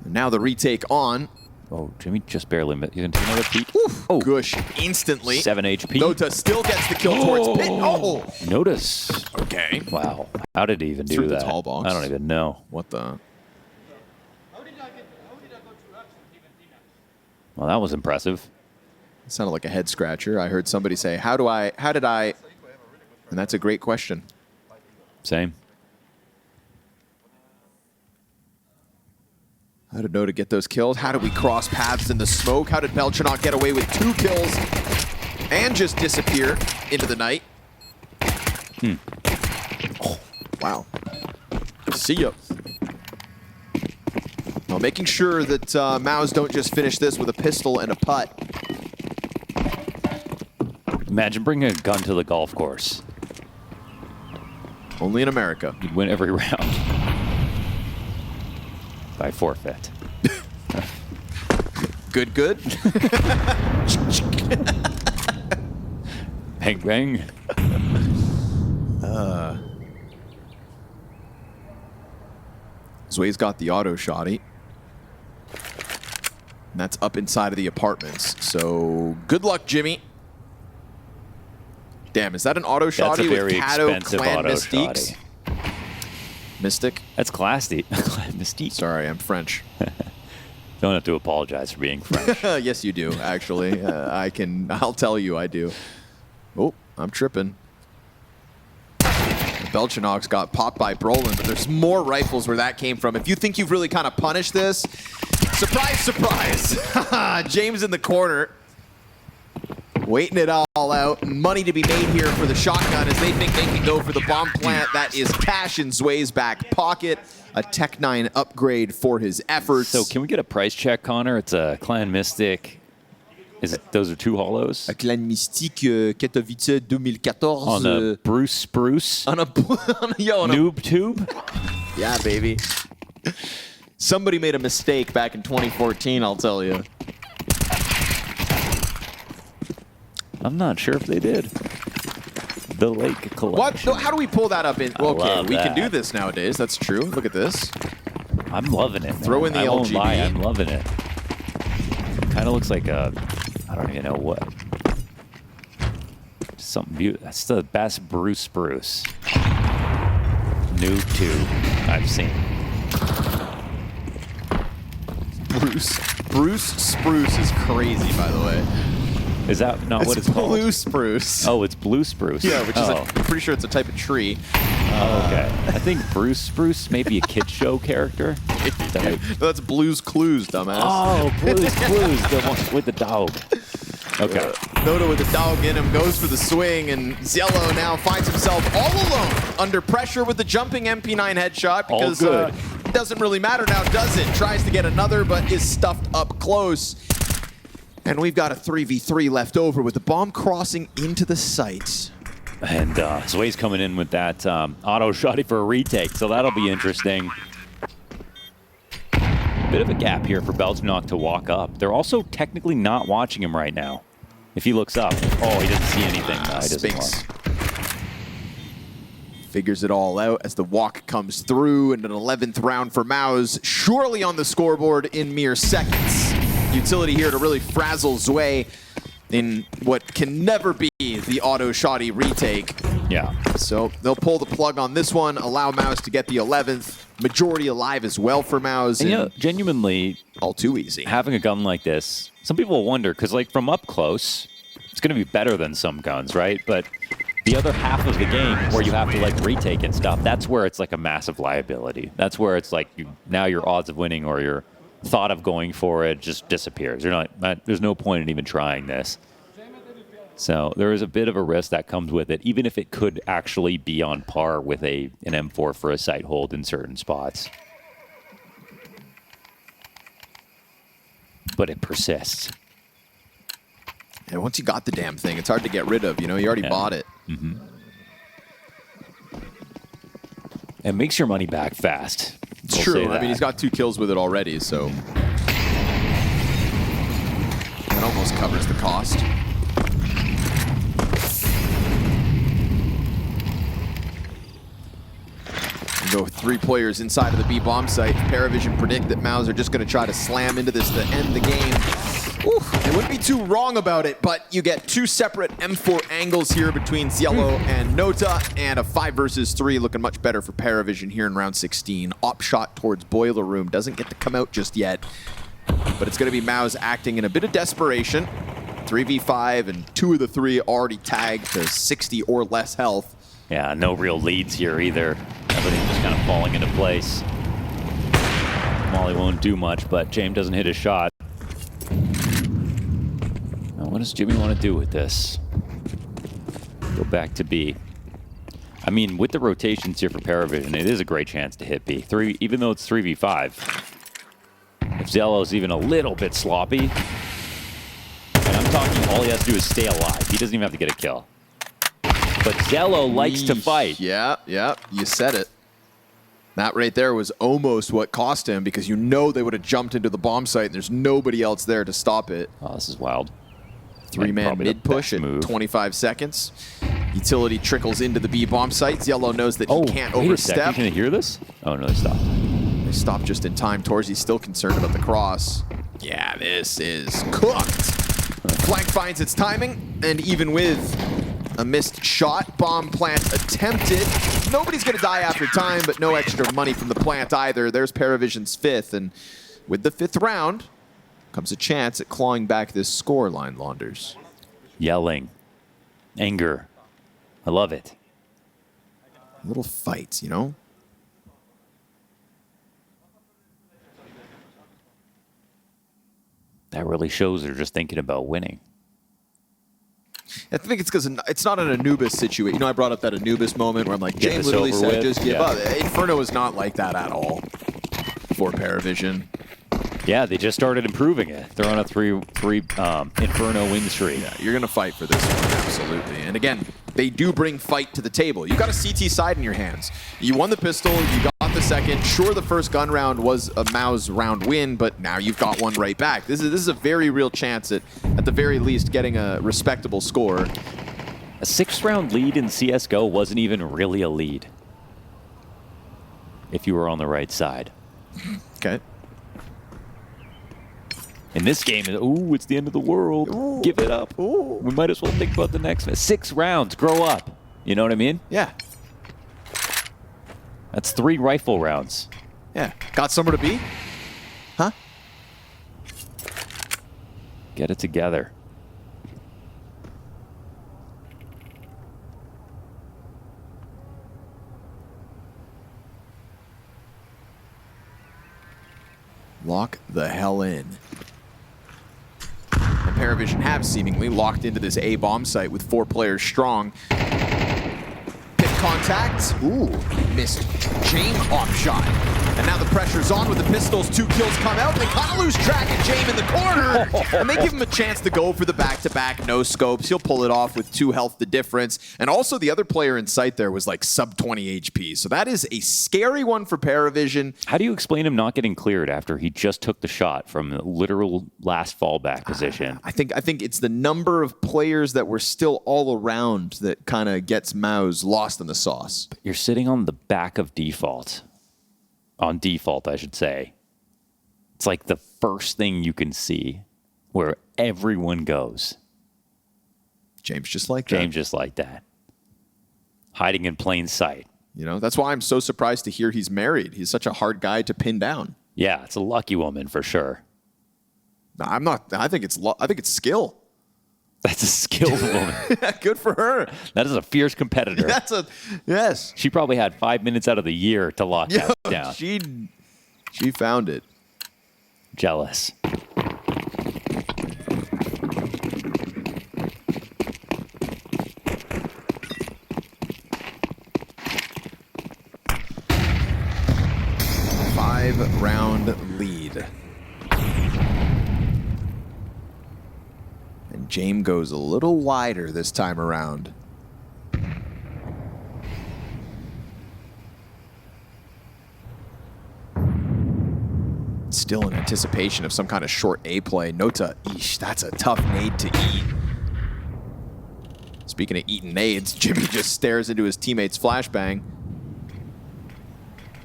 And now the retake on. Oh, Jimmy just barely missed. You can take another peek. Oof, Oh, Gush instantly. 7 HP. Dota still gets the kill towards Pit. Oh! Notice. Okay. Wow. How did he even do Through the that? tall box. I don't even know. What the? Well, that was impressive. It sounded like a head scratcher. I heard somebody say, how did I? And that's a great question. Same. How did Noda get those kills? How did we cross paths in the smoke? How did Belchnock get away with 2 kills and just disappear into the night? Oh, wow. See ya. Well, making sure that MOUZ don't just finish this with a pistol and a putt. Imagine bringing a gun to the golf course. Only in America. You'd win every round. By forfeit. Good, good. Bang, bang. Zway's got the auto shotty. And that's up inside of the apartments. So good luck, Jimmy. Damn, is that an auto That's a shotty with very Cato expensive Clan auto Mystiques? shotty. Mystic? That's classy. Mystique. Sorry, I'm French. Don't have to apologize for being French. Yes, you do, actually. I'll tell you I do. Oh, I'm tripping. Belchnock's got popped by Brollan, but there's more rifles where that came from. If you think you've really kind of punished this, surprise, surprise. James in the corner, waiting it all out. Money to be made here for the shotgun as they think they can go for the bomb plant. That is cash in Zway's back pocket. A Tech 9 upgrade for his efforts. So can we get a price check, Connor? It's a Clan Mystic. Is it? Those are 2 hollows? A Clan Mystique Katowice 2014. On a Bruce Spruce? On a Noob Tube? Yeah, baby. Somebody made a mistake back in 2014, I'll tell you. I'm not sure if they did. The Lake Collection. What? No, how do we pull that up in? Okay, love we can that. do this nowadays. That's true. Look at this. I'm loving it. Man. Throw in the I won't LGB. lie, I'm loving it. Kind of looks like a, I don't even know what. Something beautiful. That's the best Bruce Spruce. Noob Tube I've seen. Bruce Spruce is crazy, by the way. Is that not what it's called? Blue Spruce. Oh, it's Blue Spruce. Yeah, which is, oh. I'm pretty sure it's a type of tree. Okay. I think Bruce Spruce may be a kid show character. That's Blue's Clues, dumbass. Oh, Blue's Clues, the one with the dog. Okay. Noda with the dog in him goes for the swing, and Ziello now finds himself all alone under pressure with the jumping MP9 headshot because good. it doesn't really matter now, does it? Tries to get another, but is stuffed up close. And we've got a 3v3 left over with the bomb crossing into the site. And Zway's coming in with that auto shotty for a retake, so that'll be interesting. Bit of a gap here for Belchnock to walk up. They're also technically not watching him right now. If he looks up, oh, he doesn't see anything. No, he doesn't Spinks look. figures it all out as the walk comes through, and an 11th round for MOUZ, surely on the scoreboard in mere seconds. Utility here to really frazzle Zway in what can never be the auto shotty retake. Yeah. So they'll pull the plug on this one, allow MOUZ to get the 11th. Majority alive as well for MOUZ. And you know, genuinely, all too easy. having a gun like this, some people wonder, because like from up close, it's going to be better than some guns, right? But the other half of the game where you have to like retake and stuff, that's where it's like a massive liability. That's where it's like now your odds of winning or your thought of going for it just disappears. You're not, there's no point in even trying this. So there is a bit of a risk that comes with it, even if it could actually be on par with an M4 for a sight hold in certain spots. But it persists. And once you got the damn thing, it's hard to get rid of. You know, you already bought it. Mm-hmm. It makes your money back fast. It's true. I mean, he's got 2 kills with it already, so that almost covers the cost. We go with 3 players inside of the B bomb site. PARIVISION predict that MOUZ are just going to try to slam into this to end the game. Oof, they wouldn't be too wrong about it, but you get 2 separate M4 angles here between Cielo and Nota, and a 5 versus 3 looking much better for PARIVISION here in round 16. Op shot towards Boiler Room doesn't get to come out just yet, but it's going to be MOUZ acting in a bit of desperation. 3v5, and 2 of the 3 already tagged to 60 or less health. Yeah, no real leads here either. Everything just kind of falling into place. Molly won't do much, but Jame doesn't hit his shot. Now, what does Jimmy want to do with this? Go back to B. I mean, with the rotations here for PARIVISION, it is a great chance to hit B. Even though it's 3v5. If Zello's even a little bit sloppy, and I'm talking all he has to do is stay alive. He doesn't even have to get a kill. But Zello likes to fight. Yeah, you said it. That right there was almost what cost him, because you know they would have jumped into the bomb site and there's nobody else there to stop it. Oh, this is wild. 3-man mid push at 25 seconds. Utility trickles into the B bomb site. Yellow knows that he can't overstep. Can they hear this? Oh, no, they stopped. They stopped just in time. Torzsi's still concerned about the cross. Yeah, this is cooked. Flank finds its timing, and even with a missed shot, bomb plant attempted. Nobody's going to die after time, but no extra money from the plant either. There's PARIVISION's 5th, and with the 5th round comes a chance at clawing back this scoreline, Launders. Yelling. Anger. I love it. Little fights, you know? That really shows they're just thinking about winning. I think it's because it's not an Anubis situation. You know, I brought up that Anubis moment where I'm like, Jame literally said, just give up. Inferno is not like that at all for PARIVISION. Yeah, they just started improving it. They're on a three Inferno win streak. Yeah, you're going to fight for this one, absolutely. And again, they do bring fight to the table. You've got a CT side in your hands. You won the pistol, you got the second. Sure, the first gun round was a MOUZ round win, but now you've got one right back. This is a very real chance at the very least, getting a respectable score. A 6-round lead in CSGO wasn't even really a lead if you were on the right side. Okay. In this game, ooh, it's the end of the world. Ooh. Give it up. Ooh. We might as well think about the next 6 rounds. Grow up. You know what I mean? Yeah. That's 3 rifle rounds. Yeah. Got somewhere to be? Huh? Get it together. Lock the hell in. And PARIVISION have seemingly locked into this A bomb site with 4 players strong. Pick contact. Ooh, missed Jame off shot. And now the pressure's on with the pistols. 2 kills come out. They kind of lose track of Jame in the corner. And they give him a chance to go for the back-to-back, no scopes. He'll pull it off with 2 health the difference. And also the other player in sight there was like sub 20 HP. So that is a scary one for PARIVISION. How do you explain him not getting cleared after he just took the shot from the literal last fallback position? I think it's the number of players that were still all around that kind of gets MOUZ lost in the sauce. You're sitting on the back of default. On default, I should say. It's like the first thing you can see where everyone goes. James just like that. James just like that. Hiding in plain sight. You know, that's why I'm so surprised to hear he's married. He's such a hard guy to pin down. Yeah, it's a lucky woman for sure. No, I'm not. I think it's skill. That's a skilled woman. Good for her. That is a fierce competitor. Yes. She probably had 5 minutes out of the year to lock that down. She found it. Jealous. Five-round lead. And Jame goes a little wider this time around. Still in anticipation of some kind of short A play. Nota, eesh, that's a tough nade to eat. Speaking of eating nades, Jimmy just stares into his teammate's flashbang.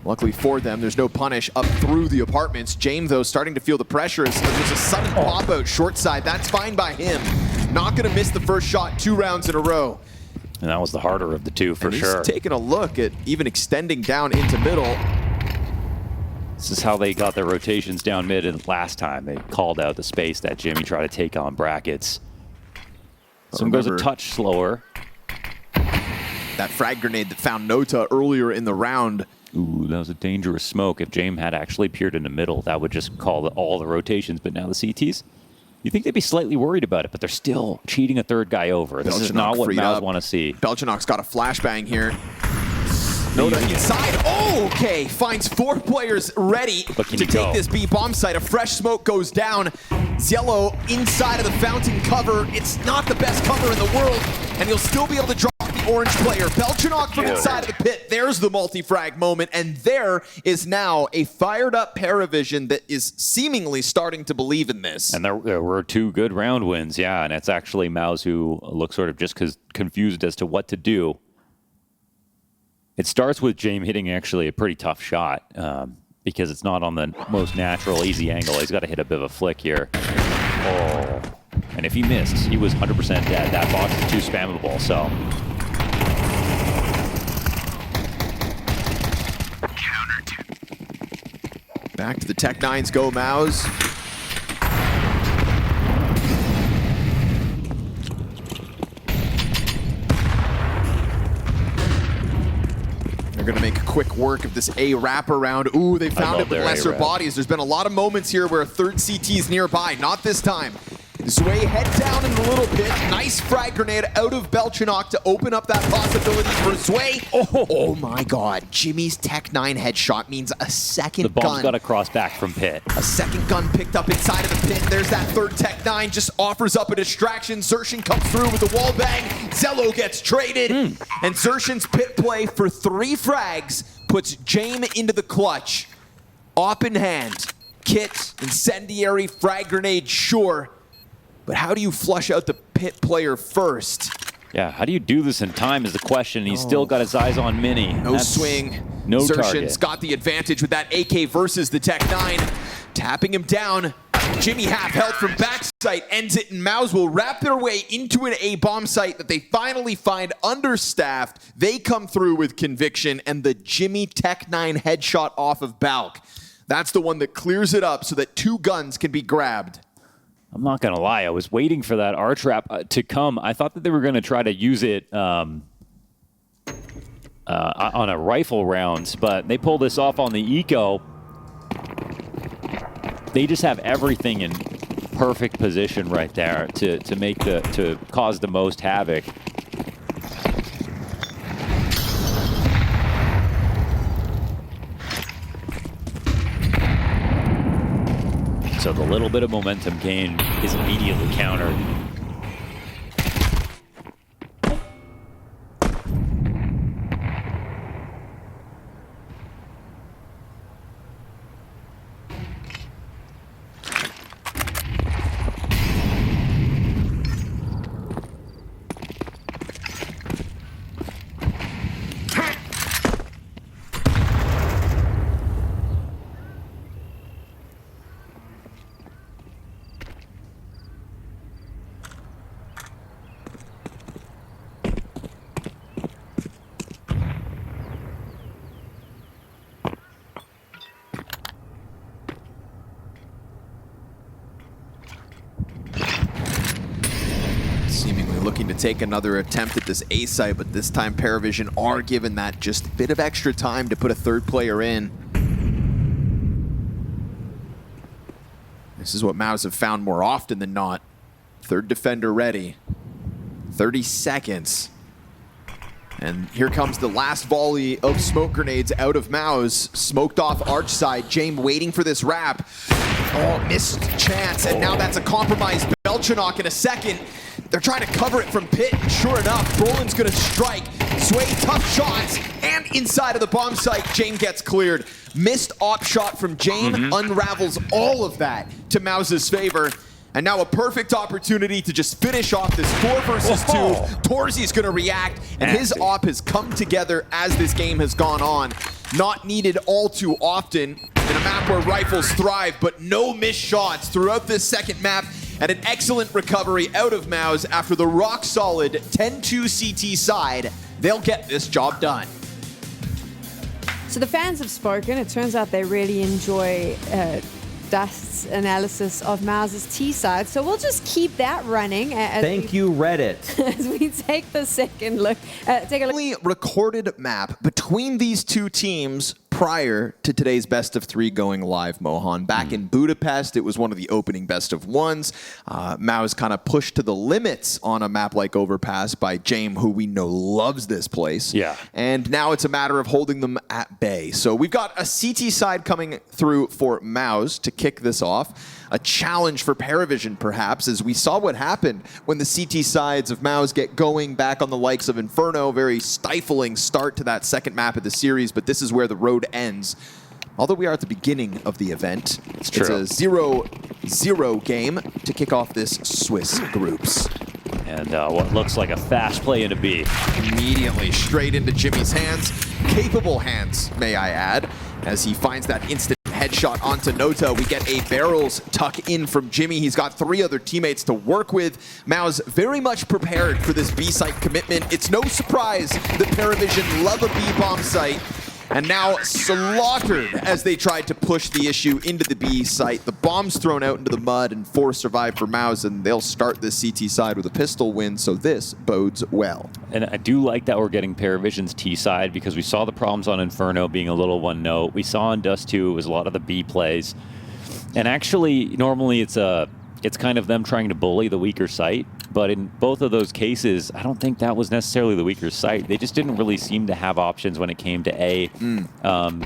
Luckily for them, there's no punish up through the apartments. Jame, though, starting to feel the pressure. There's a sudden pop-out short side. That's fine by him. Not going to miss the first shot 2 rounds in a row. And that was the harder of the two, for sure. He's taking a look at even extending down into middle. This is how they got their rotations down mid, and last time they called out the space that Jimmy tried to take on brackets. Some goes a touch slower. That frag grenade that found Nota earlier in the round. Ooh, that was a dangerous smoke. If Jame had actually peered in the middle, that would just call all the rotations. But now the CTs, you think they'd be slightly worried about it, but they're still cheating a third guy over. This is not what MOUZ want to see. Belchanok's got a flashbang here. Nota inside. Oh, okay. Finds 4 players ready to take this B bomb site. A fresh smoke goes down. Ziello inside of the fountain cover. It's not the best cover in the world, and he'll still be able to drop the orange player. Belchanok from inside of the pit. There's the multi-frag moment, and there is now a fired up PARIVISION that is seemingly starting to believe in this. And there were 2 good round wins, yeah, and it's actually MOUZ who looks sort of just confused as to what to do. It starts with Jame hitting actually a pretty tough shot because it's not on the most natural, easy angle. He's got to hit a bit of a flick here. Oh. And if he missed, he was 100% dead. That box is too spammable, so. Back to the Tech-9s go, MOUZ. They're going to make quick work of this A wraparound. Ooh, they found it with lesser bodies. There's been a lot of moments here where a third CT is nearby. Not this time. Sway head down in the little pit. Nice frag grenade out of Belchanok to open up that possibility for Sway. Oh my god. Jimmy's Tech-9 headshot means a second gun. The bomb's got to cross back from pit. A second gun picked up inside of the pit. There's that third Tech-9. Just offers up a distraction. Zershin comes through with the wall bang. Zello gets traded. And Zershin's pit play for 3 frags puts Jame into the clutch. Op in hand. Kit, incendiary, frag grenade, sure. But how do you flush out the pit player first? Yeah, how do you do this in time is the question. He's still got his eyes on Mini. No swing. No Zershin's got the advantage with that AK versus the Tech-9. Tapping him down. Jimmy half health from backside ends it, and MOUZ will wrap their way into an A bomb site that they finally find understaffed. They come through with conviction, and the Jimmy Tech-9 headshot off of Balk. That's the one that clears it up so that 2 guns can be grabbed. I'm not going to lie. I was waiting for that R-trap to come. I thought that they were going to try to use it on a rifle round, but they pulled this off on the Eco. They just have everything in perfect position right there to cause the most havoc. So the little bit of momentum gain is immediately countered. Looking to take another attempt at this A site, but this time PARIVISION are given that just bit of extra time to put a third player in. This is what MOUZ have found more often than not. Third defender ready. 30 seconds. And here comes the last volley of smoke grenades out of MOUZ. Smoked off arch side. Jame waiting for this wrap. Oh, missed chance. And now that's a compromised Belchanok in a second. They're trying to cover it from pit. Sure enough, Brollan's going to strike. Sway, tough shots, and inside of the bomb site, Jame gets cleared. Missed op shot from Jame unravels all of that to MOUZ's favor. And now a perfect opportunity to just finish off this 4 versus 2. torzsi's going to react, and his op has come together as this game has gone on. Not needed all too often in a map where rifles thrive, but no missed shots throughout this second map, and an excellent recovery out of MOUZ after the rock-solid 10-2 CT side. They'll get this job done. So the fans have spoken. It turns out they really enjoy Dust's analysis of MOUZ's T side. So we'll just keep that running. Thank you, Reddit. As we take the second look. Take a look. Only recorded map between these two teams prior to today's best of 3 going live, Mohan. Back in Budapest, it was one of the opening best of 1s. MOUZ kind of pushed to the limits on a map like Overpass by Jame, who we know loves this place. Yeah. And now it's a matter of holding them at bay. So we've got a CT side coming through for MOUZ to kick this off. A challenge for PARIVISION, perhaps, as we saw what happened when the CT sides of MOUZ get going back on the likes of Inferno. Very stifling start to that second map of the series, but this is where the road ends. Although we are at the beginning of the event, it's a 0-0 game to kick off this Swiss groups. And what looks like a fast play into B. Immediately straight into Jimmy's hands. Capable hands, may I add, as he finds that instant headshot onto Nota. We get a barrels tuck in from Jimmy. He's got 3 other teammates to work with. MOUZ very much prepared for this B site commitment. It's no surprise that PARIVISION love a B bomb site, and now slaughtered as they tried to push the issue into the B site. The bomb's thrown out into the mud, and 4 survive for MOUZ, and they'll start this CT side with a pistol win, so this bodes well. And I do like that we're getting PARIVISION's T side, because we saw the problems on Inferno being a little one note. We saw on Dust2 it was a lot of the B plays. And actually, normally it's kind of them trying to bully the weaker site. But in both of those cases, I don't think that was necessarily the weaker site. They just didn't really seem to have options when it came to A. And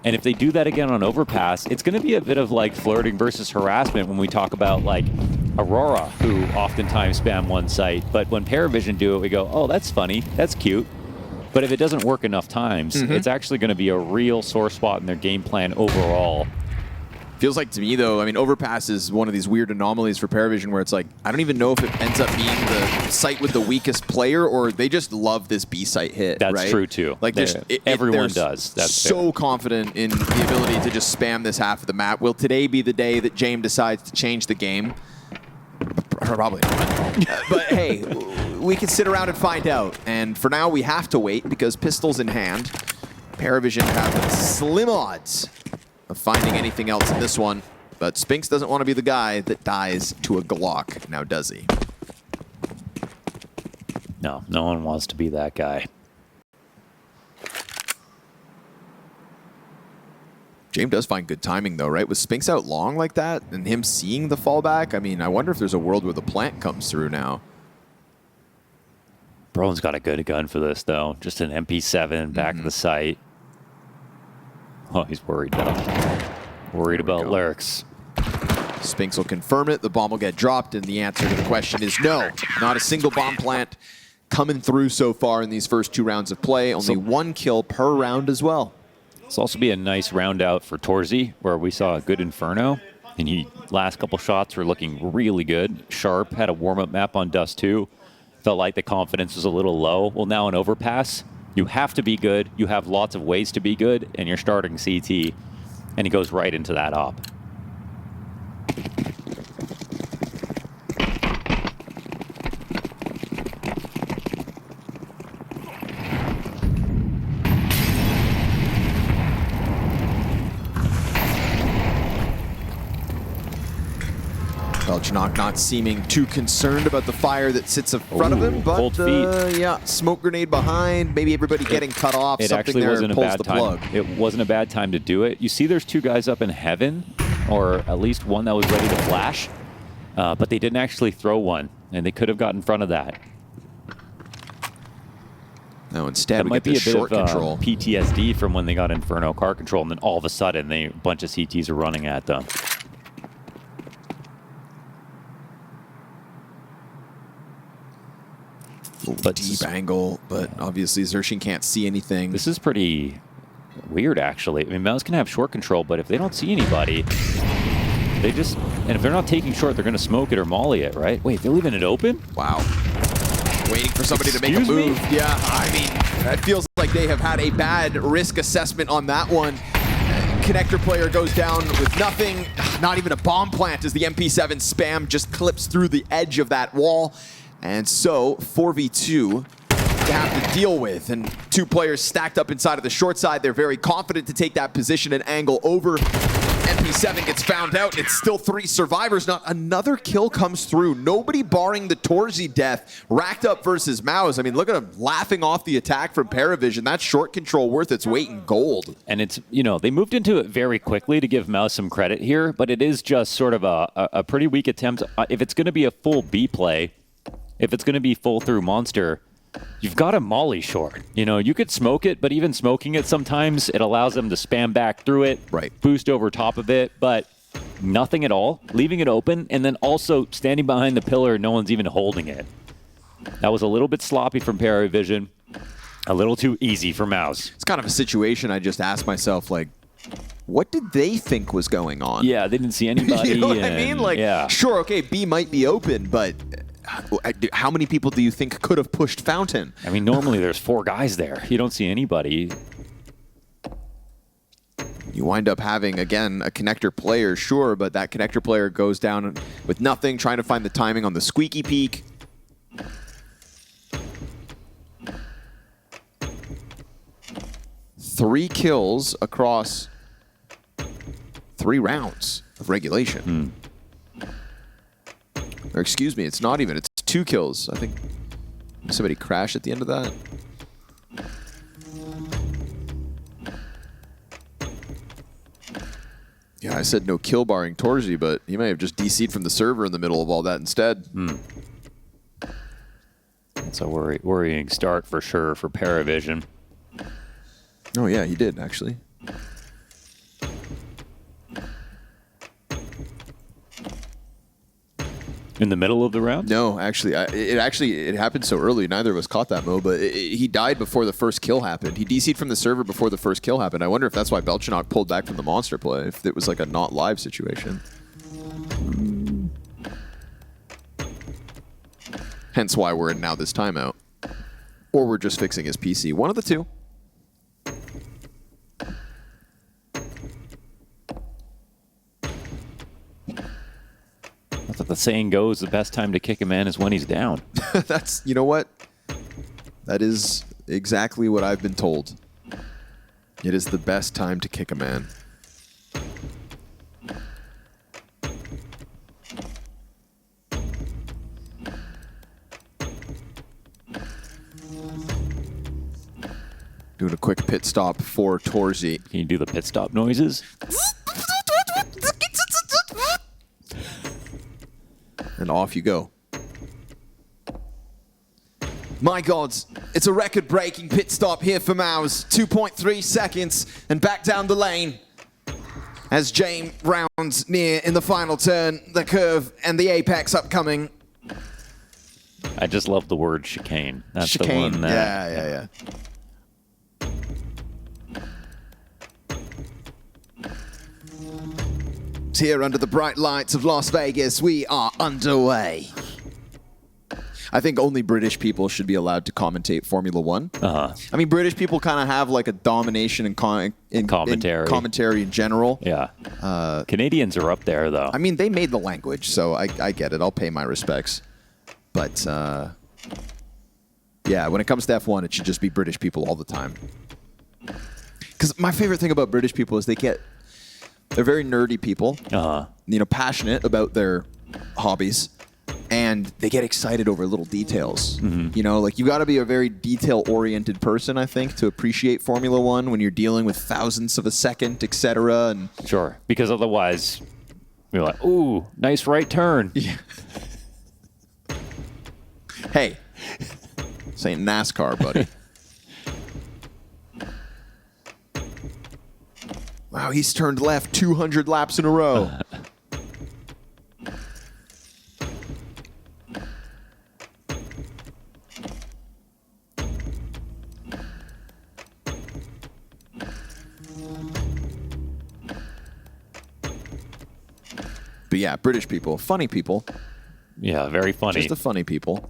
if they do that again on Overpass, it's going to be a bit of like flirting versus harassment when we talk about like Aurora, who oftentimes spam one site. But when PARIVISION do it, we go, oh, that's funny, that's cute. But if it doesn't work enough times, it's actually going to be a real sore spot in their game plan overall. Feels like to me, though, I mean, Overpass is one of these weird anomalies for PARIVISION where it's like, I don't even know if it ends up being the site with the weakest player or they just love this B site hit. That's right? true, too. Like, everyone does. That's so fair. confident in the ability to just spam this half of the map. Will today be the day that Jame decides to change the game? Probably not. But hey, we can sit around and find out. And for now, we have to wait because pistols in hand, PARIVISION have slim odds of finding anything else in this one, but Spinks doesn't want to be the guy that dies to a Glock, now does he? No, no one wants to be that guy. Jame does find good timing though, right? With Spinks out long like that and him seeing the fallback, I mean, I wonder if there's a world where the plant comes through now. Brollan's got a good gun for this though. Just an MP7 back of the site. Oh, he's worried though. Worried about lurks. Spinks will confirm it. The bomb will get dropped, and the answer to the question is no. Not a single bomb plant coming through so far in these first 2 rounds of play. Only 1 kill per round as well. This will also be a nice round out for torzsi, where we saw a good Inferno. And he last couple shots were looking really good. Sharp had a warm-up map on Dust2. Felt like the confidence was a little low. Well, now in Overpass, you have to be good. You have lots of ways to be good, and you're starting CT. And he goes right into that op. Belchnok not seeming too concerned about the fire that sits in front of him, but cold feet. yeah, smoke grenade behind, maybe everybody getting cut off, It something actually there wasn't a pulls bad the time. plug. It wasn't a bad time to do it. You see there's 2 guys up in heaven, or at least one that was ready to flash, but they didn't actually throw one, and they could have got in front of that. No, instead That we might get be a this bit short of control. PTSD from when they got Inferno car control, and then all of a sudden a bunch of CTs are running at them. But Deep angle, but obviously Xerxin can't see anything. this is pretty weird, actually. I mean, MOUZ can have short control, but if they don't see anybody, they just... And if they're not taking short, they're going to smoke it or molly it, right? Wait, they're leaving it open? Wow. Waiting for somebody to make a Excuse me? move. Yeah, I mean, that feels like they have had a bad risk assessment on that one. Connector player goes down with nothing. Not even a bomb plant as the MP7 spam just clips through the edge of that wall. And so, 4v2 to have to deal with. And two players stacked up inside of the short side. They're very confident to take that position and angle over. MP7 gets found out. It's still 3 survivors. Not another kill comes through. Nobody barring the torzsi death. Racked up versus MOUZ. I mean, look at him laughing off the attack from PARIVISION. That's short control worth its weight in gold. And it's, you know, they moved into it very quickly to give MOUZ some credit here, but it is just sort of a pretty weak attempt. If it's going to be a full B play, if it's going to be full through monster, you've got a molly short. You know, you could smoke it, but even smoking it sometimes, it allows them to spam back through it, Right. boost over top of it, but nothing at all, leaving it open, and then also standing behind the pillar, no one's even holding it. That was a little bit sloppy from PARIVISION, a little too easy for MOUZ. It's kind of a situation I just asked myself, like, what did they think was going on? Yeah, they didn't see anybody. You know what I and- mean? Like, yeah. sure, okay, B might be open, but how many people do you think could have pushed Fountain? I mean, normally there's 4 guys there. You don't see anybody. You wind up having, again, a connector player, sure, but that connector player goes down with nothing, trying to find the timing on the squeaky peak. Three kills across 3 rounds of regulation. Or excuse me, it's not even, it's 2 kills. I think somebody crashed at the end of that. Yeah, I said no kill barring torzsi, but he may have just DC'd from the server in the middle of all that instead. It's a worrying start for sure for PARIVISION. Oh yeah, he did actually. In the middle of the round? No, actually, it happened so early. Neither of us caught that, Mo. But he died before the first kill happened. He DC'd from the server before the first kill happened. I wonder if that's why Belchanok pulled back from the monster play. If it was like a not live situation. Hence why we're in now this timeout, or we're just fixing his PC. One of the two. That's what the saying goes, the best time to kick a man is when he's down. That's, you know what? That is exactly what I've been told. It is the best time to kick a man. Doing a quick pit stop for torzsi. Can you do the pit stop noises? And off you go. My God, it's a record-breaking pit stop here for MOUZ. 2.3 seconds and back down the lane. As Jame rounds near in the final turn, the curve and the apex upcoming. I just love the word chicane. That's Chicane, the one that... yeah. Here under the bright lights of Las Vegas, we are underway. I think only British people should be allowed to commentate Formula One. I mean, British people kind of have like a domination in commentary in general. Yeah. Canadians are up there, though. I mean, they made the language, so I get it. I'll pay my respects. But, yeah, when it comes to F1, it should just be British people all the time. Because my favorite thing about British people is they're very nerdy people, you know, passionate about their hobbies, and they get excited over little details. You know, like you got to be a very detail-oriented person, I think, to appreciate Formula One when you're dealing with thousandths of a second, etc. And Sure, because otherwise you're like, ooh, nice right turn. yeah. Hey, this ain't NASCAR, buddy. Wow, he's turned left 200 laps in a row. But yeah, British people, funny people. Yeah, very funny. Just the funny people.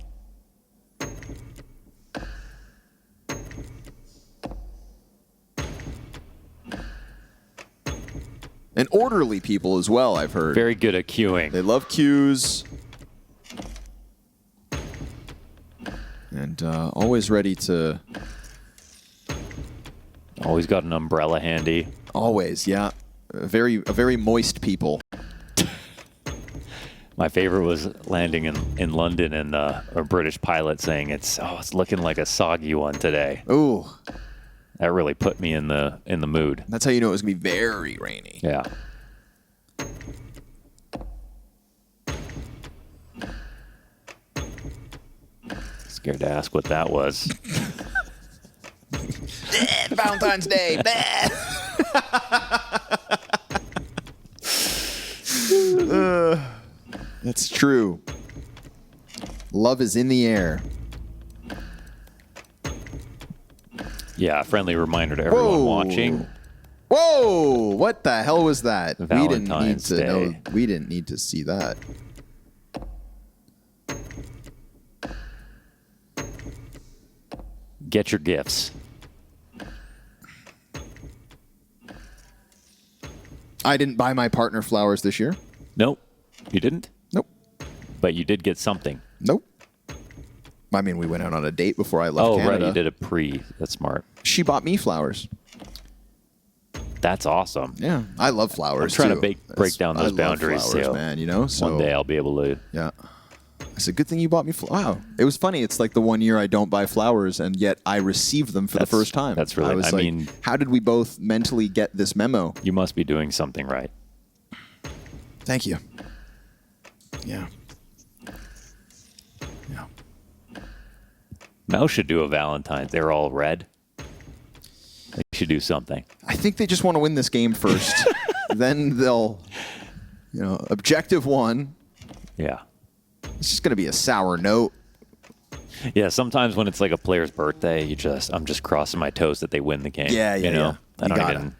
And orderly people as well, I've heard. Very good at queuing. They love queues. And always ready to... Always got an umbrella handy. Always, yeah. A very moist people. My favorite was landing in London and a British pilot saying it's looking like a soggy one today. Ooh. That really put me in the mood. That's how you know it was going to be very rainy. Yeah. Scared to ask what that was. Valentine's Day. That's true. Love is in the air. Yeah, a friendly reminder to everyone watching. Whoa! What the hell was that? Valentine's Day. We didn't need to see that. Get your gifts. I didn't buy my partner flowers this year. Nope. You didn't? Nope. But you did get something. Nope. I mean, we went out on a date before I left Oh, Canada. right. You did a pre. That's smart. She bought me flowers. That's awesome. Yeah, I love flowers. I'm trying too. to break down those I boundaries love flowers, too. man. You know, so One day I'll be able to. yeah. I said, good thing you bought me flowers. Wow. It was funny. It's like the 1 year I don't buy flowers, and yet I received them for the first time. That's really. I was like, mean, how did we both mentally get this memo? you must be doing something right. Thank you. Yeah. Yeah. MOUZ should do a Valentine's. They're all red. They should do something. I think they just want to win this game first. Then they'll, objective one. Yeah. It's just going to be a sour note. Yeah, sometimes when it's like a player's birthday, I'm just crossing my toes that they win the game. Yeah, you know? yeah. I don't even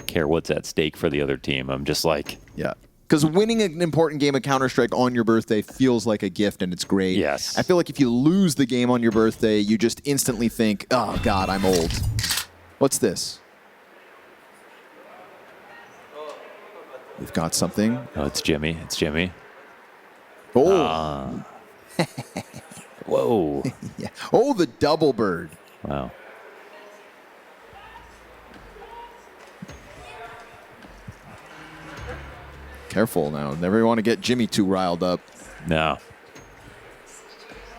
care what's at stake for the other team. I'm just like, yeah. Because winning an important game of Counter-Strike on your birthday feels like a gift, and it's great. Yes. I feel like if you lose the game on your birthday, you just instantly think, oh, God, I'm old. What's this? We've got something. oh, it's Jimmy. It's Jimmy. Oh. Whoa. Yeah. Oh, the double bird. Wow. Careful now. Never want to get Jimmy too riled up. No.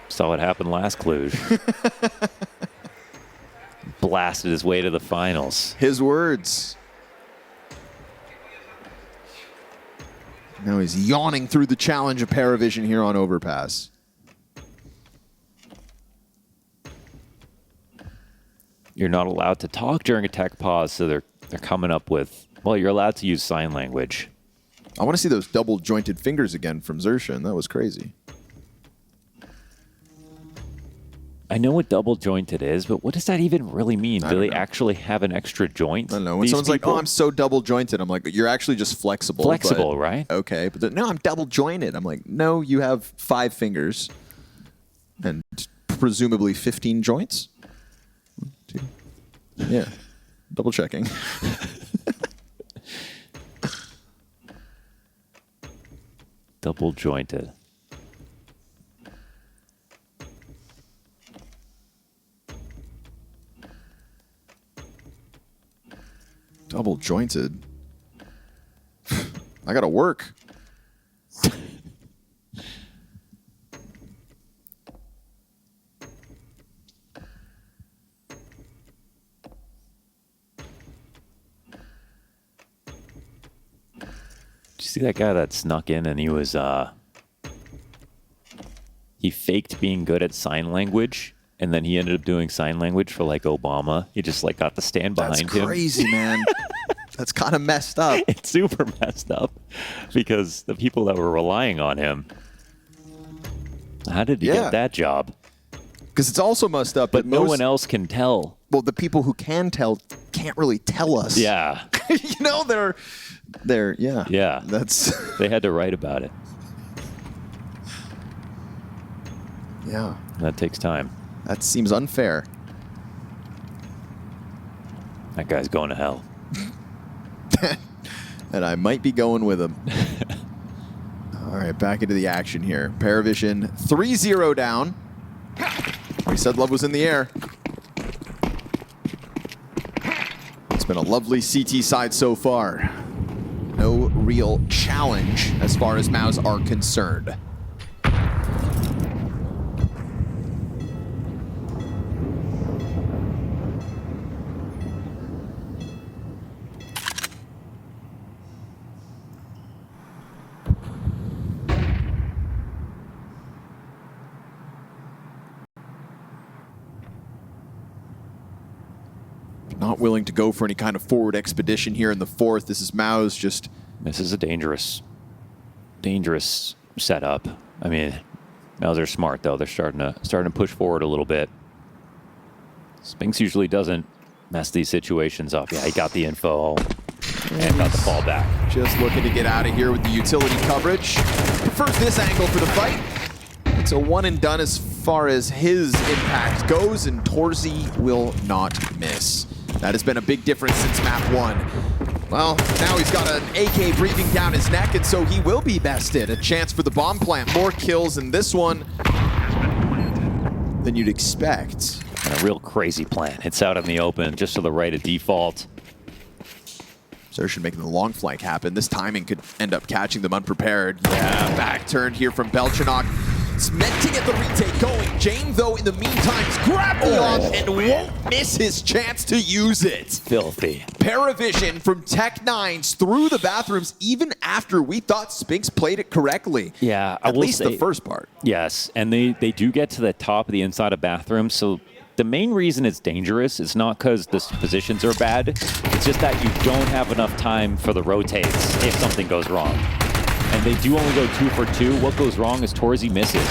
Saw what happened last Cluj. Blasted his way to the finals. His words. Now he's yawning through the challenge of PARIVISION here on Overpass. You're not allowed to talk during a tech pause, so they're coming up with, well, you're allowed to use sign language. I want to see those double jointed fingers again from Xerxan. That was crazy. I know what double jointed is, but what does that even really mean? Do they actually have an extra joint? I don't know. When These someone's like, people? oh, I'm so double jointed, I'm like, you're actually just flexible. Flexible, but- right? Okay. But no, I'm double jointed. I'm like, no, you have 5 fingers and presumably 15 joints. 1, 2. Yeah. Double checking. Double jointed. Double jointed. I gotta work. Did you see that guy that snuck in and he was he faked being good at sign language, and then he ended up doing sign language for like Obama. He just like got to stand behind That's him. crazy, man. That's kind of messed up. It's super messed up because the people that were relying on him. How did he get that job? Because it's also messed up But that no most- one else can tell. Well, the people who can tell can't really tell us. Yeah. You know, yeah. Yeah. That's They had to write about it. yeah. That takes time. That seems unfair. That guy's going to hell. And I might be going with him. All right, back into the action here. PARIVISION 3-0 down. We said love was in the air. It's been a lovely CT side so far. No real challenge as far as MOUZ are concerned. Not willing to go for any kind of forward expedition here in the fourth. This is MOUZ just... This is a dangerous setup. I mean, MOUZ are smart though. They're starting to push forward a little bit. Spinks usually doesn't mess these situations up. Yeah, he got the info and got the ball back. Just looking to get out of here with the utility coverage. Prefers this angle for the fight. It's a one and done as far as his impact goes, and torzsi will not miss. That has been a big difference since map 1. Well, now he's got an AK breathing down his neck, and so he will be bested. A chance for the bomb plant. More kills in this one than you'd expect. And a real crazy plan. Hits out in the open, just to the right of default. Xerxes making the long flank happen. This timing could end up catching them unprepared. Yeah, back turn here from Belchanok. It's meant to get the retake going. Jame, though, in the meantime, is grabbed the off and won't miss his chance to use it. Filthy. PARIVISION from Tech9s through the bathrooms, even after we thought Spinks played it correctly. Yeah, at least the first part. Yes, and they do get to the top of the inside of bathrooms, so the main reason it's dangerous is not because the positions are bad, it's just that you don't have enough time for the rotates if something goes wrong. And they do only go 2 for 2. What goes wrong is torzsi misses.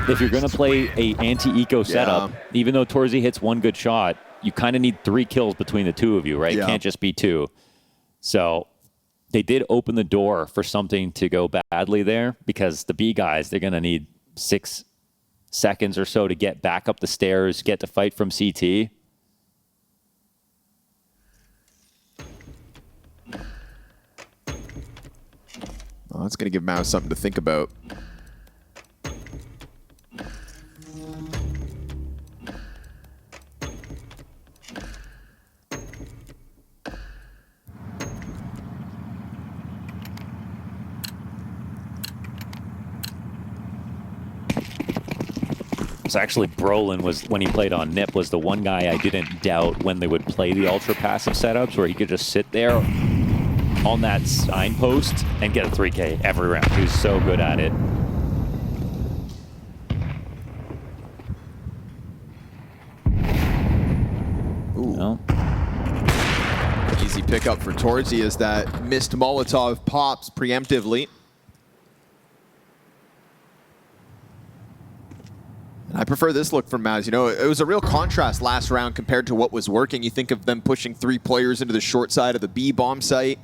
If you're going to play a anti-eco setup, even though torzsi hits one good shot, you kind of need 3 kills between the two of you, right? It can't just be 2. So they did open the door for something to go badly there, because the B guys, they're going to need 6 seconds or so to get back up the stairs, get to fight from CT. Well, that's going to give MOUZ something to think about. It's actually Brollan was, when he played on NIP, was the one guy I didn't doubt when they would play the ultra passive setups, where he could just sit there on that signpost and get a 3K every round. He was so good at it. Ooh. No. Easy pickup for torzsi as that missed Molotov pops preemptively. And I prefer this look from MOUZ. You know, it was a real contrast last round compared to what was working. You think of them pushing 3 players into the short side of the B bomb site.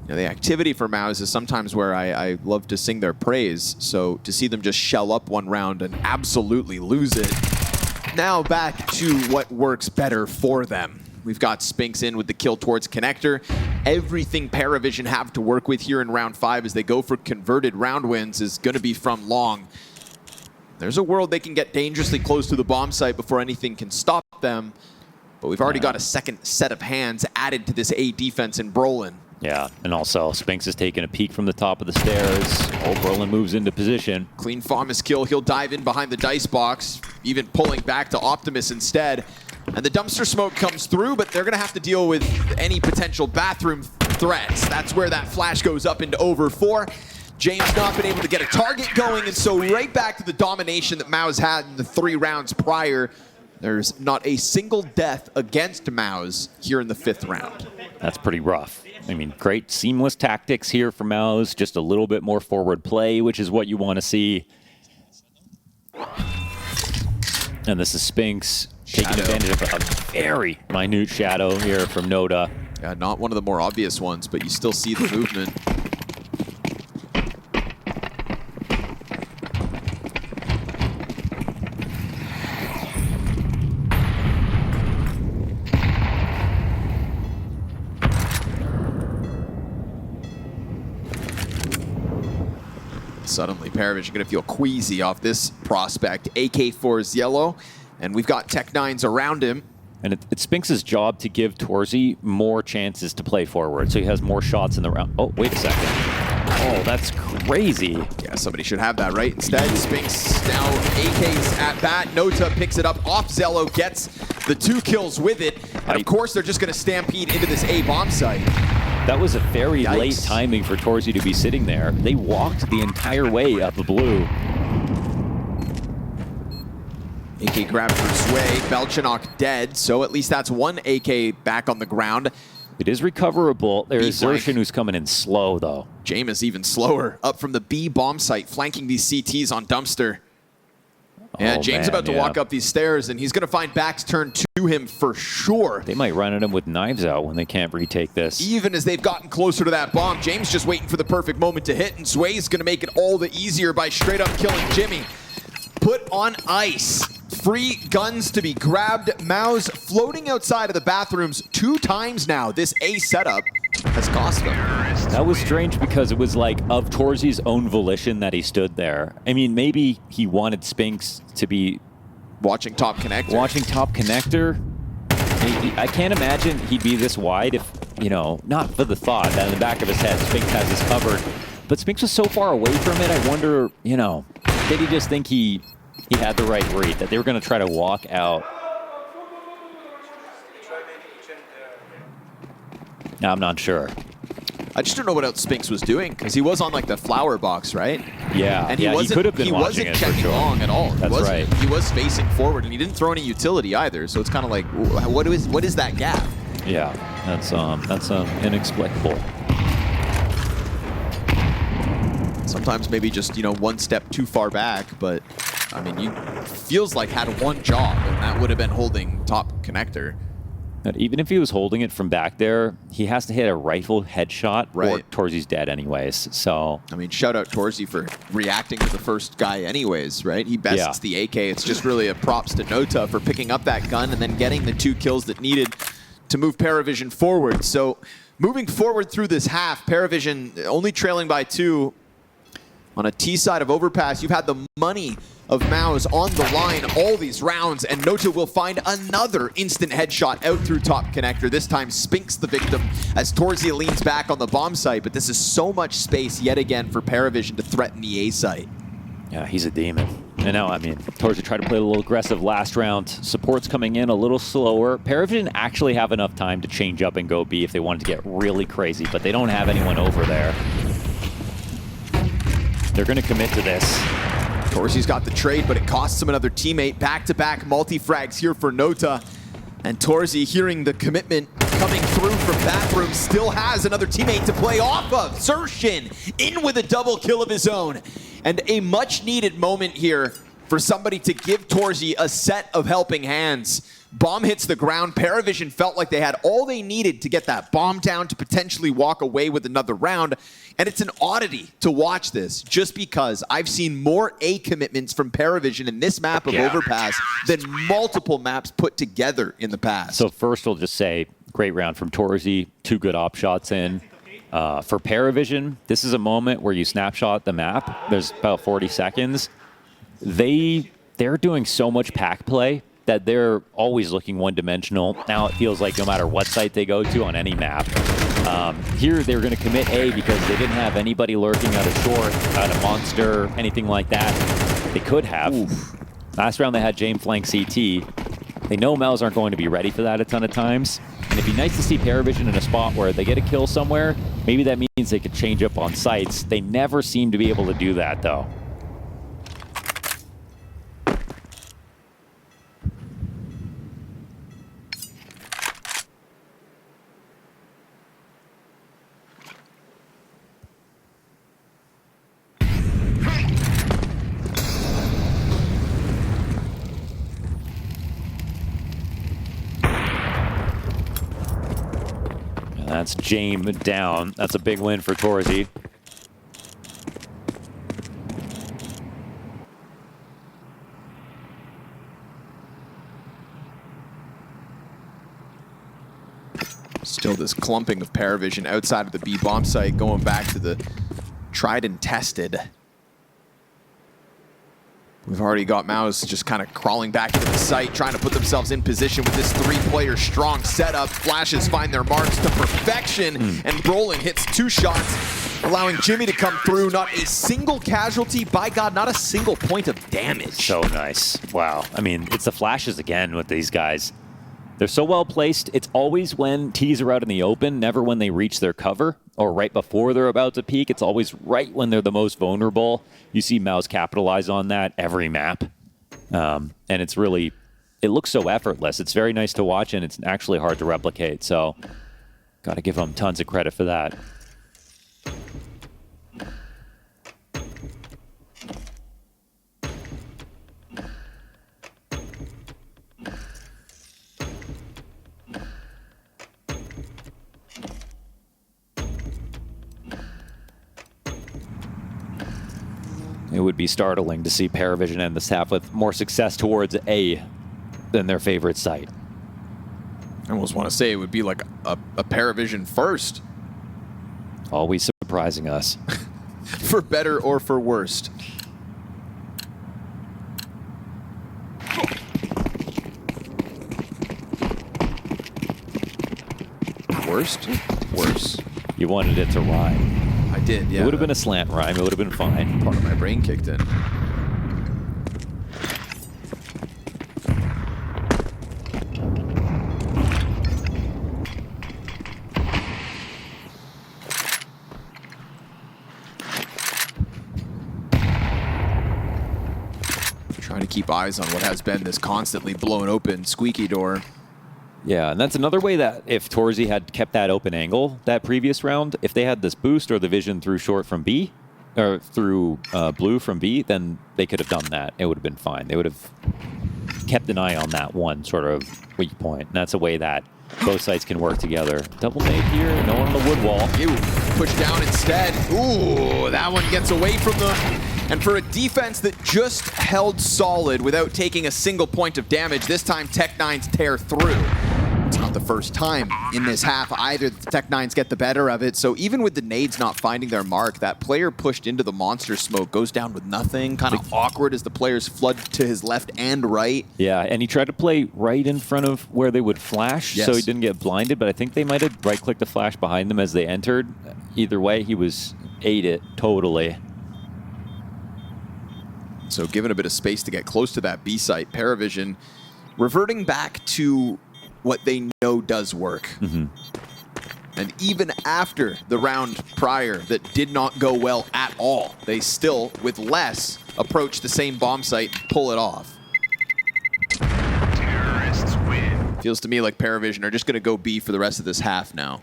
You know, the activity for MOUZ is sometimes where I love to sing their praise. So to see them just shell up one round and absolutely lose it. Now back to what works better for them. We've got Spinks in with the kill towards connector. Everything PARIVISION have to work with here in round 5 as they go for converted round wins is going to be from long. There's a world they can get dangerously close to the bomb site before anything can stop them. But we've already got a second set of hands added to this A defense in Brollan. Yeah, and also Spinks is taking a peek from the top of the stairs. Oh, Brollan moves into position. Clean Farmus kill. He'll dive in behind the dice box, even pulling back to Optimus instead. And the dumpster smoke comes through, but they're going to have to deal with any potential bathroom threats. That's where that flash goes up into over 4. James not been able to get a target going, and so right back to the domination that MOUZ had in the 3 rounds prior. There's not a single death against MOUZ here in the 5th round. That's pretty rough. I mean, great seamless tactics here for MOUZ, just a little bit more forward play, which is what you want to see. And this is Spinks taking Shadow. advantage of a very minute shadow here from Noda. Yeah, not one of the more obvious ones, but you still see the movement. Suddenly, PARIVISION going to feel queasy off this prospect. AK-4's yellow, and we've got Tech-9s around him. And it's Spinks' job to give torzsi more chances to play forward, so he has more shots in the round. Oh, wait a second. Oh, that's crazy. Yeah, somebody should have that, right? Instead, Spinks now AK's at bat. Nota picks it up off Zello, gets the 2 kills with it. And of course, they're just going to stampede into this A bomb site. That was a very Yikes. late timing for torzsi to be sitting there. They walked the entire way up the blue. AK grabbed for Sway, Belchanok dead, so at least that's one AK back on the ground. It is recoverable. There's flank. Zershin who's coming in slow, though. Jame is even slower, up from the B bomb site, flanking these CTs on Dumpster. Yeah, Oh, James man, about to yeah. walk up these stairs, and he's going to find backs turned to him for sure. They might run at him with knives out when they can't retake this. Even as they've gotten closer to that bomb, James just waiting for the perfect moment to hit, and Sway's going to make it all the easier by straight up killing Jimmy. Put on ice. Free guns to be grabbed. MOUZ floating outside of the bathrooms 2 times now. This A setup has cost them. That was strange because it was like of torzsi's own volition that he stood there. I mean, maybe he wanted Spinks to be Watching top connector. watching top connector. I can't imagine he'd be this wide if, you know, not for the thought that in the back of his head, Spinks has this covered. But Spinks was so far away from it, I wonder, you know, did he just think he had the right read, that they were going to try to walk out? No, I'm not sure. I just don't know what else Spinks was doing, because he was on like the flower box, right? Yeah, And he could have been watching it for checking sure. long at all. That's he right. He was facing forward, and he didn't throw any utility either. So it's kind of like, what is that gap? Yeah, that's inexplicable. Sometimes maybe just, you know, one step too far back, but I mean, you feels like had one job, and that would have been holding top connector. But even if he was holding it from back there, he has to hit a rifle headshot, or Right. torzsi's dead anyways. So I mean, shout out torzsi for reacting to the first guy anyways, right? He bests Yeah. the AK. It's just really a props to Nota for picking up that gun and then getting the 2 kills that needed to move PARIVISION forward. So moving forward through this half, PARIVISION only trailing by 2. On a T side of Overpass, you've had the money of MOUZ on the line all these rounds, and Nota will find another instant headshot out through top connector. This time Spinks the victim as torzsi leans back on the bomb site, but this is so much space yet again for PARIVISION to threaten the A site. yeah, he's a demon. And now, I mean, torzsi tried to play a little aggressive last round. Support's coming in a little slower. PARIVISION actually have enough time to change up and go B if they wanted to get really crazy, but they don't have anyone over there. They're going to commit to this. torzsi's got the trade, but it costs him another teammate. Back-to-back multi-frags here for Nota. And torzsi, hearing the commitment coming through from bathroom, still has another teammate to play off of. Zershin in with a double kill of his own. And a much-needed moment here for somebody to give torzsi a set of helping hands. Bomb hits the ground. PARIVISION felt like they had all they needed to get that bomb down to potentially walk away with another round. And it's an oddity to watch this, just because I've seen more A commitments from PARIVISION in this map of Overpass than multiple maps put together in the past. So first, we'll just say, great round from torzsi. 2 good op shots in. For PARIVISION, this is a moment where you snapshot the map. There's about 40 seconds. They're doing so much pack play that they're always looking one-dimensional. Now it feels like no matter what site they go to on any map. Here they're going to commit A because they didn't have anybody lurking out of short, out of monster, anything like that. They could have. Oof. Last round they had Jame flank CT. They know MOUZ aren't going to be ready for that a ton of times. And it'd be nice to see PARIVISION in a spot where they get a kill somewhere. Maybe that means they could change up on sites. They never seem to be able to do that, though. That's Jame down. That's a big win for torzsi. Still this clumping of PARIVISION outside of the B bomb site, going back to the tried and tested. We've already got MOUZ just kind of crawling back into the site, trying to put themselves in position with this three-player strong setup. Flashes find their marks to perfection, and Brollan hits 2 shots, allowing Jimmy to come through. Not a single casualty, by God, not a single point of damage. So nice. Wow. I mean, it's the flashes again with these guys. They're so well placed. It's always when T's are out in the open, never when they reach their cover or right before they're about to peak. It's always right when they're the most vulnerable. You see MOUZ capitalize on that every map. And it's really, it looks so effortless. It's very nice to watch, and it's actually hard to replicate. So got to give them tons of credit for that. It would be startling to see PARIVISION end this half with more success towards A than their favorite site. I almost want to say it would be like a PARIVISION first. Always surprising us. For better or for worst. Worst? Worse. You wanted it to rhyme. I did, yeah. It would have been a slant rhyme. It would have been fine. Part of my brain kicked in. Trying to keep eyes on what has been this constantly blown open squeaky door. Yeah, and that's another way that if torzsi had kept that open angle that previous round, if they had this boost or the vision through short from B, or through blue from B, then they could have done that. It would have been fine. They would have kept an eye on that one sort of weak point. And that's a way that both sides can work together. Double nade here, no one on the wood wall. Ew, push down instead. Ooh, that one gets away from them. And for a defense that just held solid without taking a single point of damage, this time Tech9's tear through. It's not the first time in this half either that the Tech9s get the better of it. So even with the nades not finding their mark, that player pushed into the monster smoke goes down with nothing. Kind of awkward as the players flood to his left and right. Yeah, and he tried to play right in front of where they would flash, so he didn't get blinded. But I think they might have right-clicked the flash behind them as they entered. Either way, he was ate it totally. So given a bit of space to get close to that B site, PARIVISION reverting back to what they know does work. And even after the round prior that did not go well at all, they still, with less, approach the same bomb site and pull it off. Terrorists win. Feels to me like PARIVISION are just going to go B for the rest of this half now.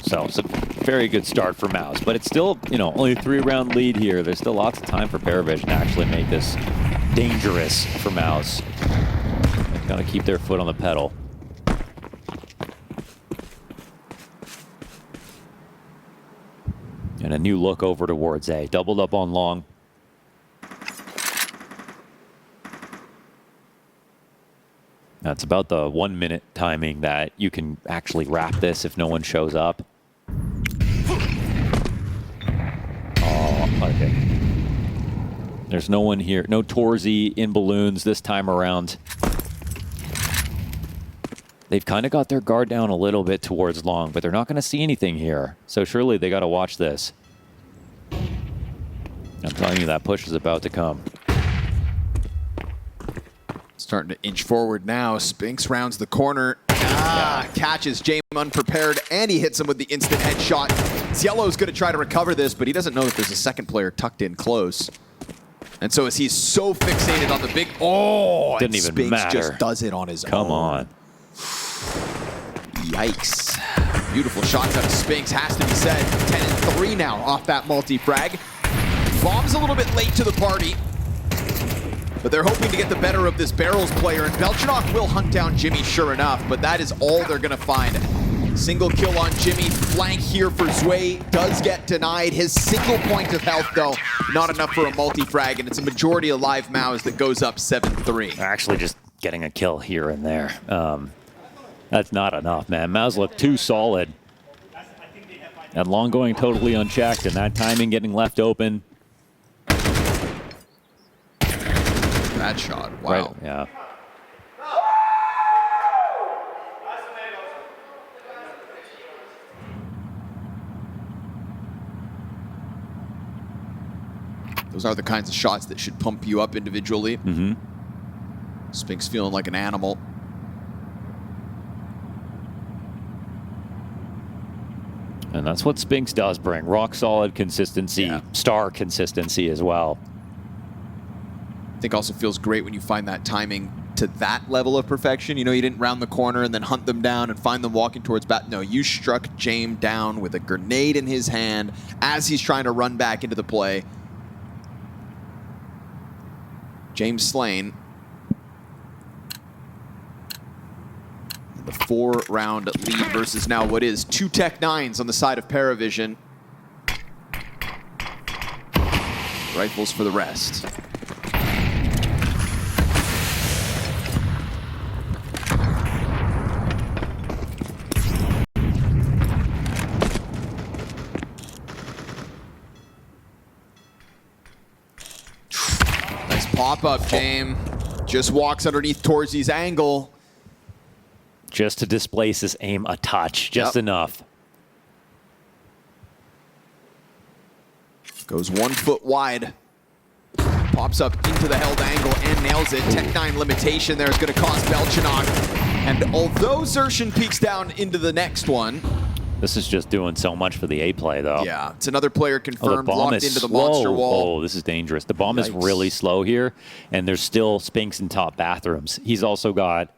So it's a very good start for MOUZ, but it's still, you know, only a 3-round lead here. There's still lots of time for PARIVISION to actually make this dangerous for MOUZ. They've got to keep their foot on the pedal. And a new look over towards A. Doubled up on long. That's about the 1 minute timing that you can actually wrap this if no one shows up. Oh, okay. There's no one here. No torzsi in balloons this time around. They've kind of got their guard down a little bit towards long, but they're not going to see anything here. So surely they got to watch this. I'm telling you, that push is about to come. Starting to inch forward now. Spinks rounds the corner. Catches Jame unprepared, and he hits him with the instant headshot. Yellow's going to try to recover this, but he doesn't know that there's a second player tucked in close. And so as he's so fixated on the big, oh, Didn't and even Spinks matter. just does it on his own. Come on. Yikes. Beautiful shots out of Spinks, has to be said. 10-3 now off that multi-frag. Bomb's a little bit late to the party, but they're hoping to get the better of this Barrels player, and Belchanok will hunt down Jimmy sure enough, but that is all they're gonna find. Single kill on Jimmy, flank here for Zwei, does get denied. His single point of health though, not enough for a multi-frag, and it's a majority of live MOUZ that goes up 7-3. Actually just getting a kill here and there. That's not enough, man. MOUZ looked too solid. And long going totally unchecked, and that timing getting left open. Bad shot, wow. Right, yeah. Those are the kinds of shots that should pump you up individually. Mm-hmm. Spinks feeling like an animal. And that's what Spinks does bring. Rock solid consistency, Yeah. star consistency as well. I think also feels great when you find that timing to that level of perfection. You know, you didn't round the corner and then hunt them down and find them walking towards bat. No, you struck Jame down with a grenade in his hand as he's trying to run back into the play. James slain. The 4-round lead versus now what is 2 Tech-9s on the side of PARIVISION. Rifles for the rest. Nice pop-up, Jame. Just walks underneath Torzi's angle. Just to displace his aim a touch, just enough. Goes 1 foot wide. Pops up into the held angle and nails it. Tech-9 limitation there is going to cost Belchanok. And although Xerxin peeks down into the next one. This is just doing so much for the A play, though. Yeah, it's another player Oh, the confirmed, bomb locked is into the slow. monster wall. Oh, this is dangerous. The bomb is Yikes. really slow here, and there's still Spinks in top bathrooms. He's also got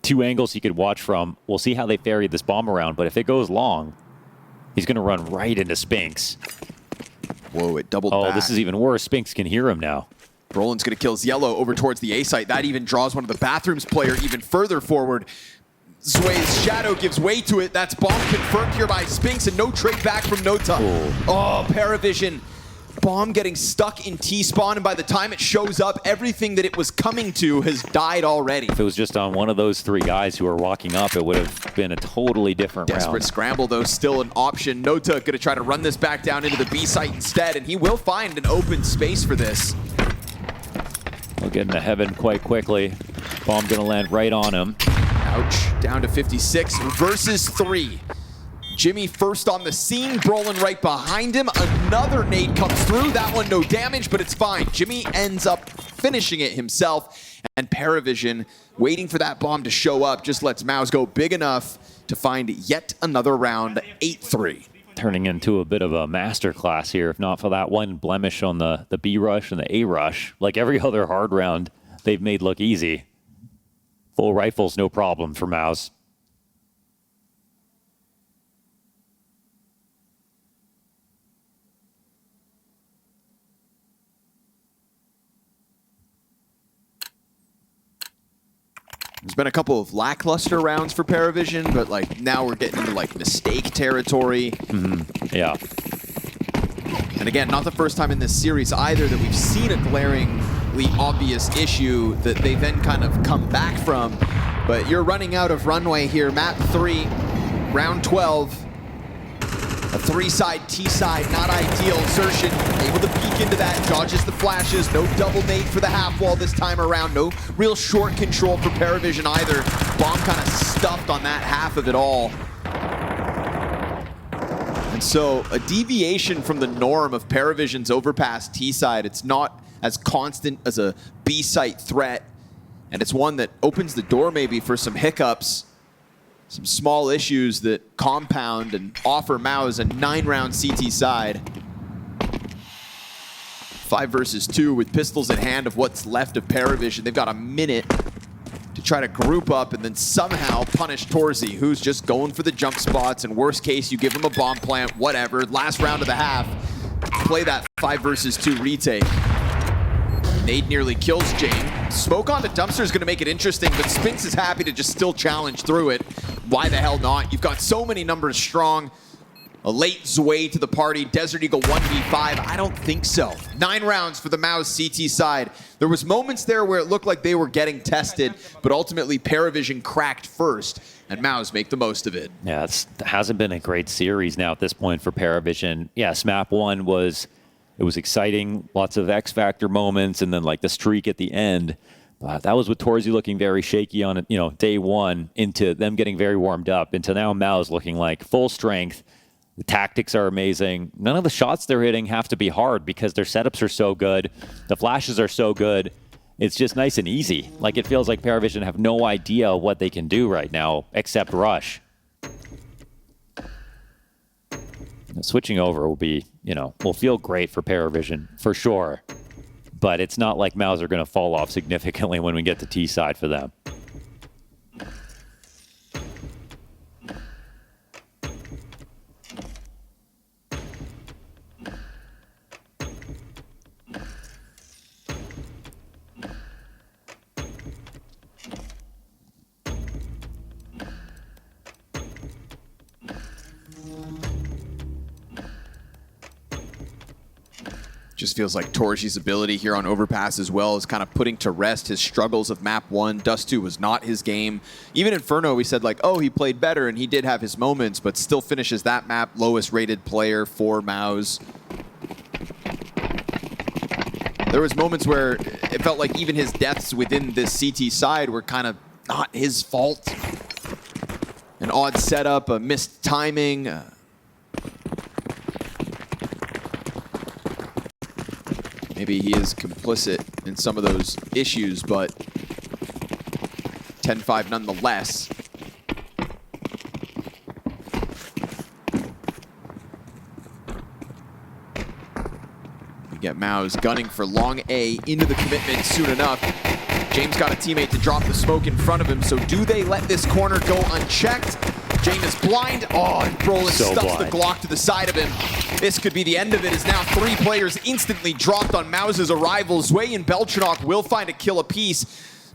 2 angles he could watch from. We'll see how they ferry this bomb around, but if it goes long, he's going to run right into Spinks. Whoa, it doubled Oh, back. this is even worse. Spinks can hear him now. Brollan's going to kill Yellow over towards the A site. That even draws one of the bathrooms player even further forward. Zwei's shadow gives way to it. That's bomb confirmed here by Spinks, and no trade back from Nota. Oh, PARIVISION. Bomb getting stuck in T-spawn, and by the time it shows up, everything that it was coming to has died already. If it was just on one of those 3 guys who are walking up, it would have been a totally different Desperate round. scramble, though, still an option. Nota going to try to run this back down into the B site instead, and he will find an open space for this. We'll get into heaven quite quickly. Bomb going to land right on him. Ouch. Down to 56 versus 3. Jimmy first on the scene. Brollan right behind him. Another nade comes through. That one no damage, but it's fine. Jimmy ends up finishing it himself. And PARIVISION, waiting for that bomb to show up, just lets MOUZ go big enough to find yet another round. 8-3. Turning into a bit of a masterclass here, if not for that one blemish on the B rush and the A rush. Like every other hard round, they've made look easy. Full rifles, no problem for MOUZ. There's been a couple of lackluster rounds for PARIVISION, but like now we're getting into like mistake territory. Yeah. And again, not the first time in this series either that we've seen a glaringly obvious issue that they then kind of come back from. But you're running out of runway here. Map 3, round 12. A 3-side T-side, not ideal. Xerxin able to peek into that, dodges the flashes. No double nade for the half wall this time around. No real short control for PARIVISION either. Bomb kind of stuffed on that half of it all. And so a deviation from the norm of PARIVISION's Overpass T-side. It's not as constant as a B-site threat. And it's one that opens the door maybe for some hiccups. Some small issues that compound and offer MOUZ a 9-round CT side. 5 versus 2 with pistols in hand of what's left of PARIVISION. They've got a minute to try to group up and then somehow punish torzsi, who's just going for the jump spots. And worst case, you give him a bomb plant, whatever. Last round of the half, play that 5 versus 2 retake. Nade nearly kills Jame. Smoke onto Dumpster is going to make it interesting, but Spinks is happy to just still challenge through it. Why the hell not? You've got so many numbers strong. A late Zwei to the party. Desert Eagle 1v5. I don't think so. 9 rounds for the MOUZ CT side. There was moments there where it looked like they were getting tested, but ultimately PARIVISION cracked first, and MOUZ make the most of it. Yeah, it hasn't been a great series now at this point for PARIVISION. Yes, map 1 was exciting, lots of X Factor moments, and then like the streak at the end. But that was with torzsi looking very shaky on day 1 into them getting very warmed up into now MOUZ looking like full strength. The tactics are amazing. None of the shots they're hitting have to be hard because their setups are so good. The flashes are so good. It's just nice and easy. Like it feels like PARIVISION have no idea what they can do right now except rush. Switching over will be, will feel great for PARIVISION for sure. But it's not like MOUZ are going to fall off significantly when we get to T side for them. Just feels like torzsi's ability here on Overpass as well is kind of putting to rest his struggles of map 1. Dust2 was not his game. Even Inferno, we said like, oh, he played better, and he did have his moments, but still finishes that map lowest rated player for MOUZ. There was moments where it felt like even his deaths within this CT side were kind of not his fault. An odd setup, a missed timing. Maybe he is complicit in some of those issues, but 10-5 nonetheless. We get MOUZ gunning for long A into the commitment soon enough. James got a teammate to drop the smoke in front of him, so do they let this corner go unchecked? Jame is blind. Oh, and Brollan stuffs the Glock to the side of him. This could be the end of it, as now 3 players instantly dropped on MOUZ's arrival. Zwei and Beltranok will find a kill apiece,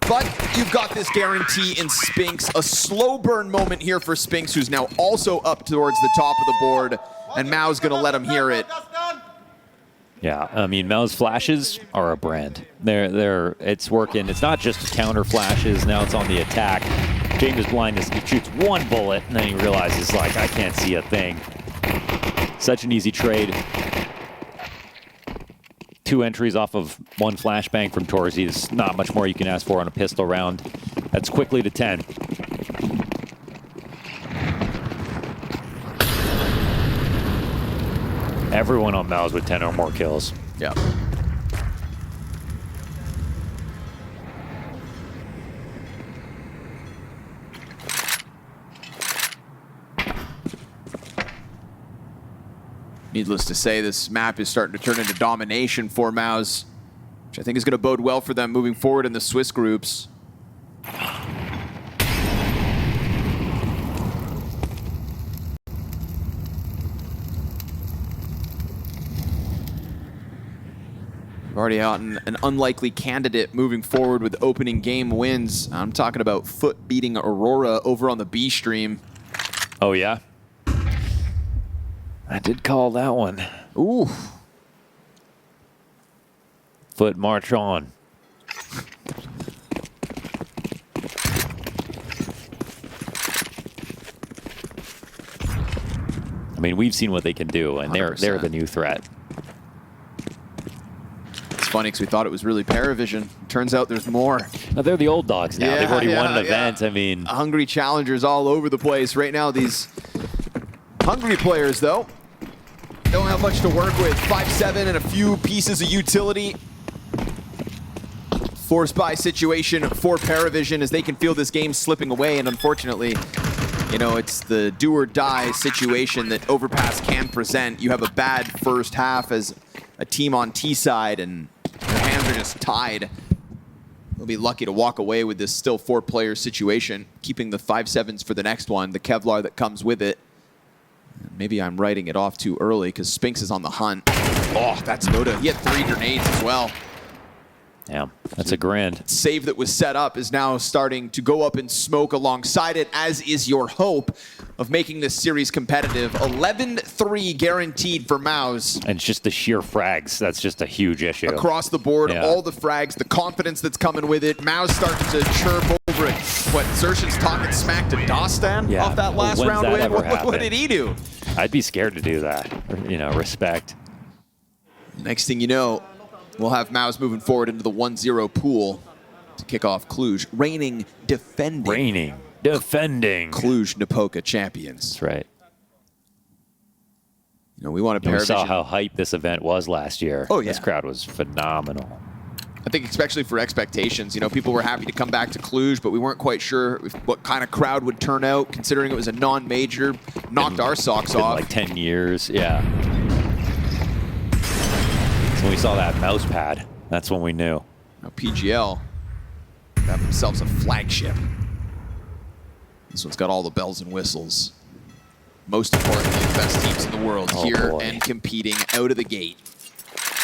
but you've got this guarantee in Spinks. A slow burn moment here for Spinks, who's now also up towards the top of the board, and MOUZ gonna let him hear it. Yeah, I mean, MOUZ flashes are a brand. It's working. It's not just counter flashes. Now it's on the attack. James' blindness, he shoots 1 bullet, and then he realizes, like, I can't see a thing. Such an easy trade. 2 entries off of 1 flashbang from torzsi. There's not much more you can ask for on a pistol round. That's quickly to 10. Everyone on MOUZ with 10 or more kills. Yeah. Needless to say, this map is starting to turn into domination for MOUZ, which I think is going to bode well for them moving forward in the Swiss groups. We've already gotten an unlikely candidate moving forward with opening game wins. I'm talking about FUT beating Aurora over on the B stream. Oh, yeah? I did call that one. Ooh. FUT march on. I mean, we've seen what they can do, and they're the new threat. It's funny because we thought it was really PARIVISION. Turns out there's more. No, they're the old dogs now. They've already won an event. I mean, hungry challengers all over the place right now. These hungry players, though, don't have much to work with. 5-7 and a few pieces of utility. Forced by situation for PARIVISION as they can feel this game slipping away, and unfortunately, you know, it's the do or die situation that Overpass can present. You have a bad first half as a team on T side and their hands are just tied. They'll be lucky to walk away with this still 4-player situation, keeping the 5-7s for the next one, the Kevlar that comes with it. Maybe I'm writing it off too early because Spinks is on the hunt. Oh, that's Nota. He had 3 grenades as well. Yeah, that's a grand. Save that was set up is now starting to go up in smoke alongside it, as is your hope of making this series competitive. 11-3 guaranteed for MOUZ. And it's just the sheer frags. That's just a huge issue. Across the board, Yeah. all the frags, the confidence that's coming with it. MOUZ starting to chirp over it. What, Xerxion's talking smack to Dust2 Yeah. off that last When's round that win? ever What happen? did he do? I'd be scared to do that. You know, respect. Next thing you know, we'll have MOUZ moving forward into the 1-0 pool to kick off Cluj. Reigning, defending Cluj-Napoca champions. That's right. You know, we want to And we saw PARIVISION. how hype this event was last year. Oh, yeah. This crowd was phenomenal. I think especially for expectations, you know, people were happy to come back to Cluj, but we weren't quite sure what kind of crowd would turn out, considering it was a non-major. Knocked our socks Been off. like 10 years, yeah. So when we saw that mouse pad, that's when we knew. Now PGL got themselves a flagship. This one's got all the bells and whistles. Most importantly, the best teams in the world Oh, here boy. and competing out of the gate.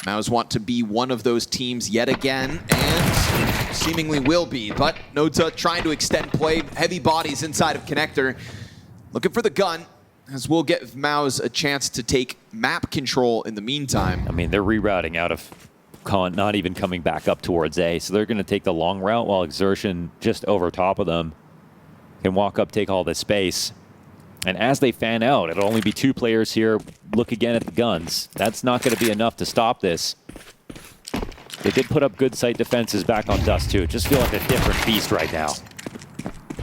MOUZ want to be one of those teams yet again, and seemingly will be. But Nota trying to extend play, heavy bodies inside of Connector. Looking for the gun, as we'll give MOUZ a chance to take map control in the meantime. I mean, they're rerouting out of Con, not even coming back up towards A. So they're going to take the long route while Exertion just over top of them can walk up, take all this space. And as they fan out, it'll only be 2 players here. Look again at the guns. That's not going to be enough to stop this. They did put up good site defenses back on Dust2. It just feels like a different beast right now.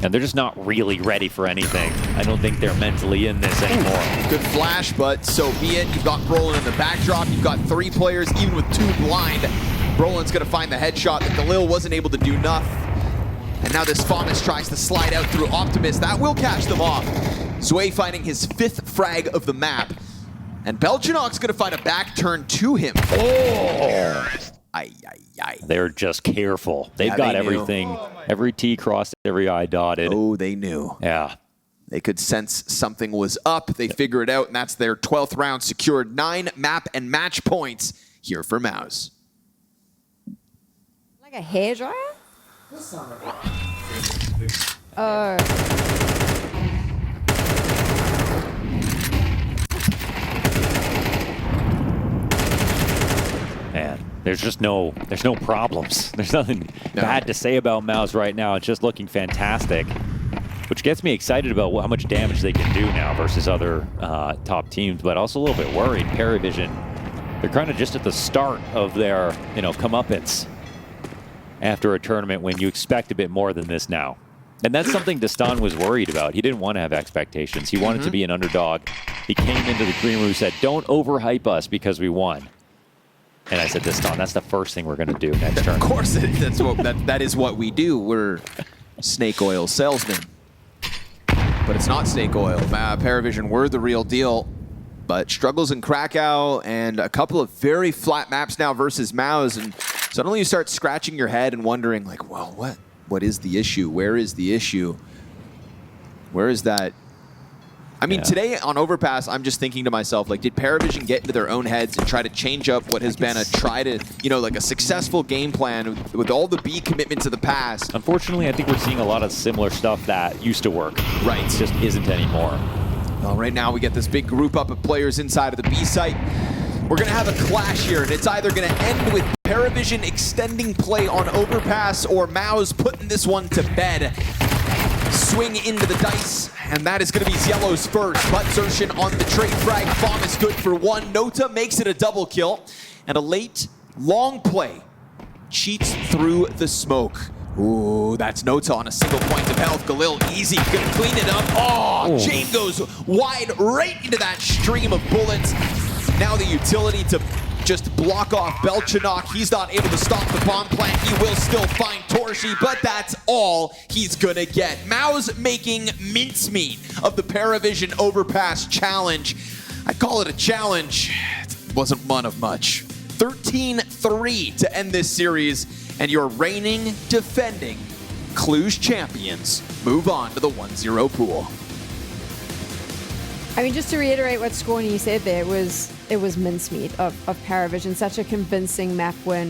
And they're just not really ready for anything. I don't think they're mentally in this anymore. Good flash, but so be it. You've got Brollan in the backdrop. You've got 3 players, even with 2 blind. Brollan's going to find the headshot that Galil wasn't able to do enough. And now this FAMAS tries to slide out through Optimus. That will catch them off. Zway finding his 5th frag of the map. And Belchinok's going to find a back turn to him. Oh! Ay, ay, ay. They're just careful. They've Yeah, got they knew. everything. Every T crossed, every I dotted. Oh, they knew. Yeah. They could sense something was up. They figure it out, and that's their 12th round secured. 9 map and match points here for MOUZ. Like a hairdryer? Oh. Man, there's no problems. There's nothing bad to say about MOUZ right now. It's just looking fantastic, which gets me excited about how much damage they can do now versus other top teams, but also a little bit worried. PARIVISION, they're kind of just at the start of their, comeuppance after a tournament when you expect a bit more than this now. And that's something Dust2 was worried about. He didn't want to have expectations. He wanted to be an underdog. He came into the green room and said, don't overhype us because we won. And I said, Dust2, that's the first thing we're going to do next turn. Of course, that is what we do. We're snake oil salesmen. But it's not snake oil. PARIVISION were the real deal. But struggles in Krakow and a couple of very flat maps now versus MOUZ. And suddenly you start scratching your head and wondering, like, well, what is the issue? Where is the issue? Where is that? I mean, today on Overpass, I'm just thinking to myself, like, did PARIVISION get into their own heads and try to change up what has been a successful game plan with all the B commitments of the past? Unfortunately, I think we're seeing a lot of similar stuff that used to work. Right. It just isn't anymore. Well, right now we get this big group up of players inside of the B site. We're going to have a clash here, and it's either going to end with PARIVISION extending play on Overpass or MOUZ putting this one to bed. Swing into the dice, and that is going to be Yellow's first. But Xerxion on the trade frag. FAMAS good for 1. Nota makes it a double kill, and a late, long play cheats through the smoke. Ooh, that's Nota on a single point of health. Galil easy, gonna clean it up. Oh, Jame goes wide right into that stream of bullets. Now the utility to just block off Belchinok. He's not able to stop the bomb plant. He will still find torzsi, but that's all he's gonna get. MOUZ making mincemeat of the PARIVISION Overpass challenge. I call it a challenge. It wasn't one of much. 13-3 to end this series, and your reigning, defending Cluj champions move on to the 1-0 pool. I mean, just to reiterate what Scorny said there, it was mincemeat of PARIVISION. Such a convincing map win.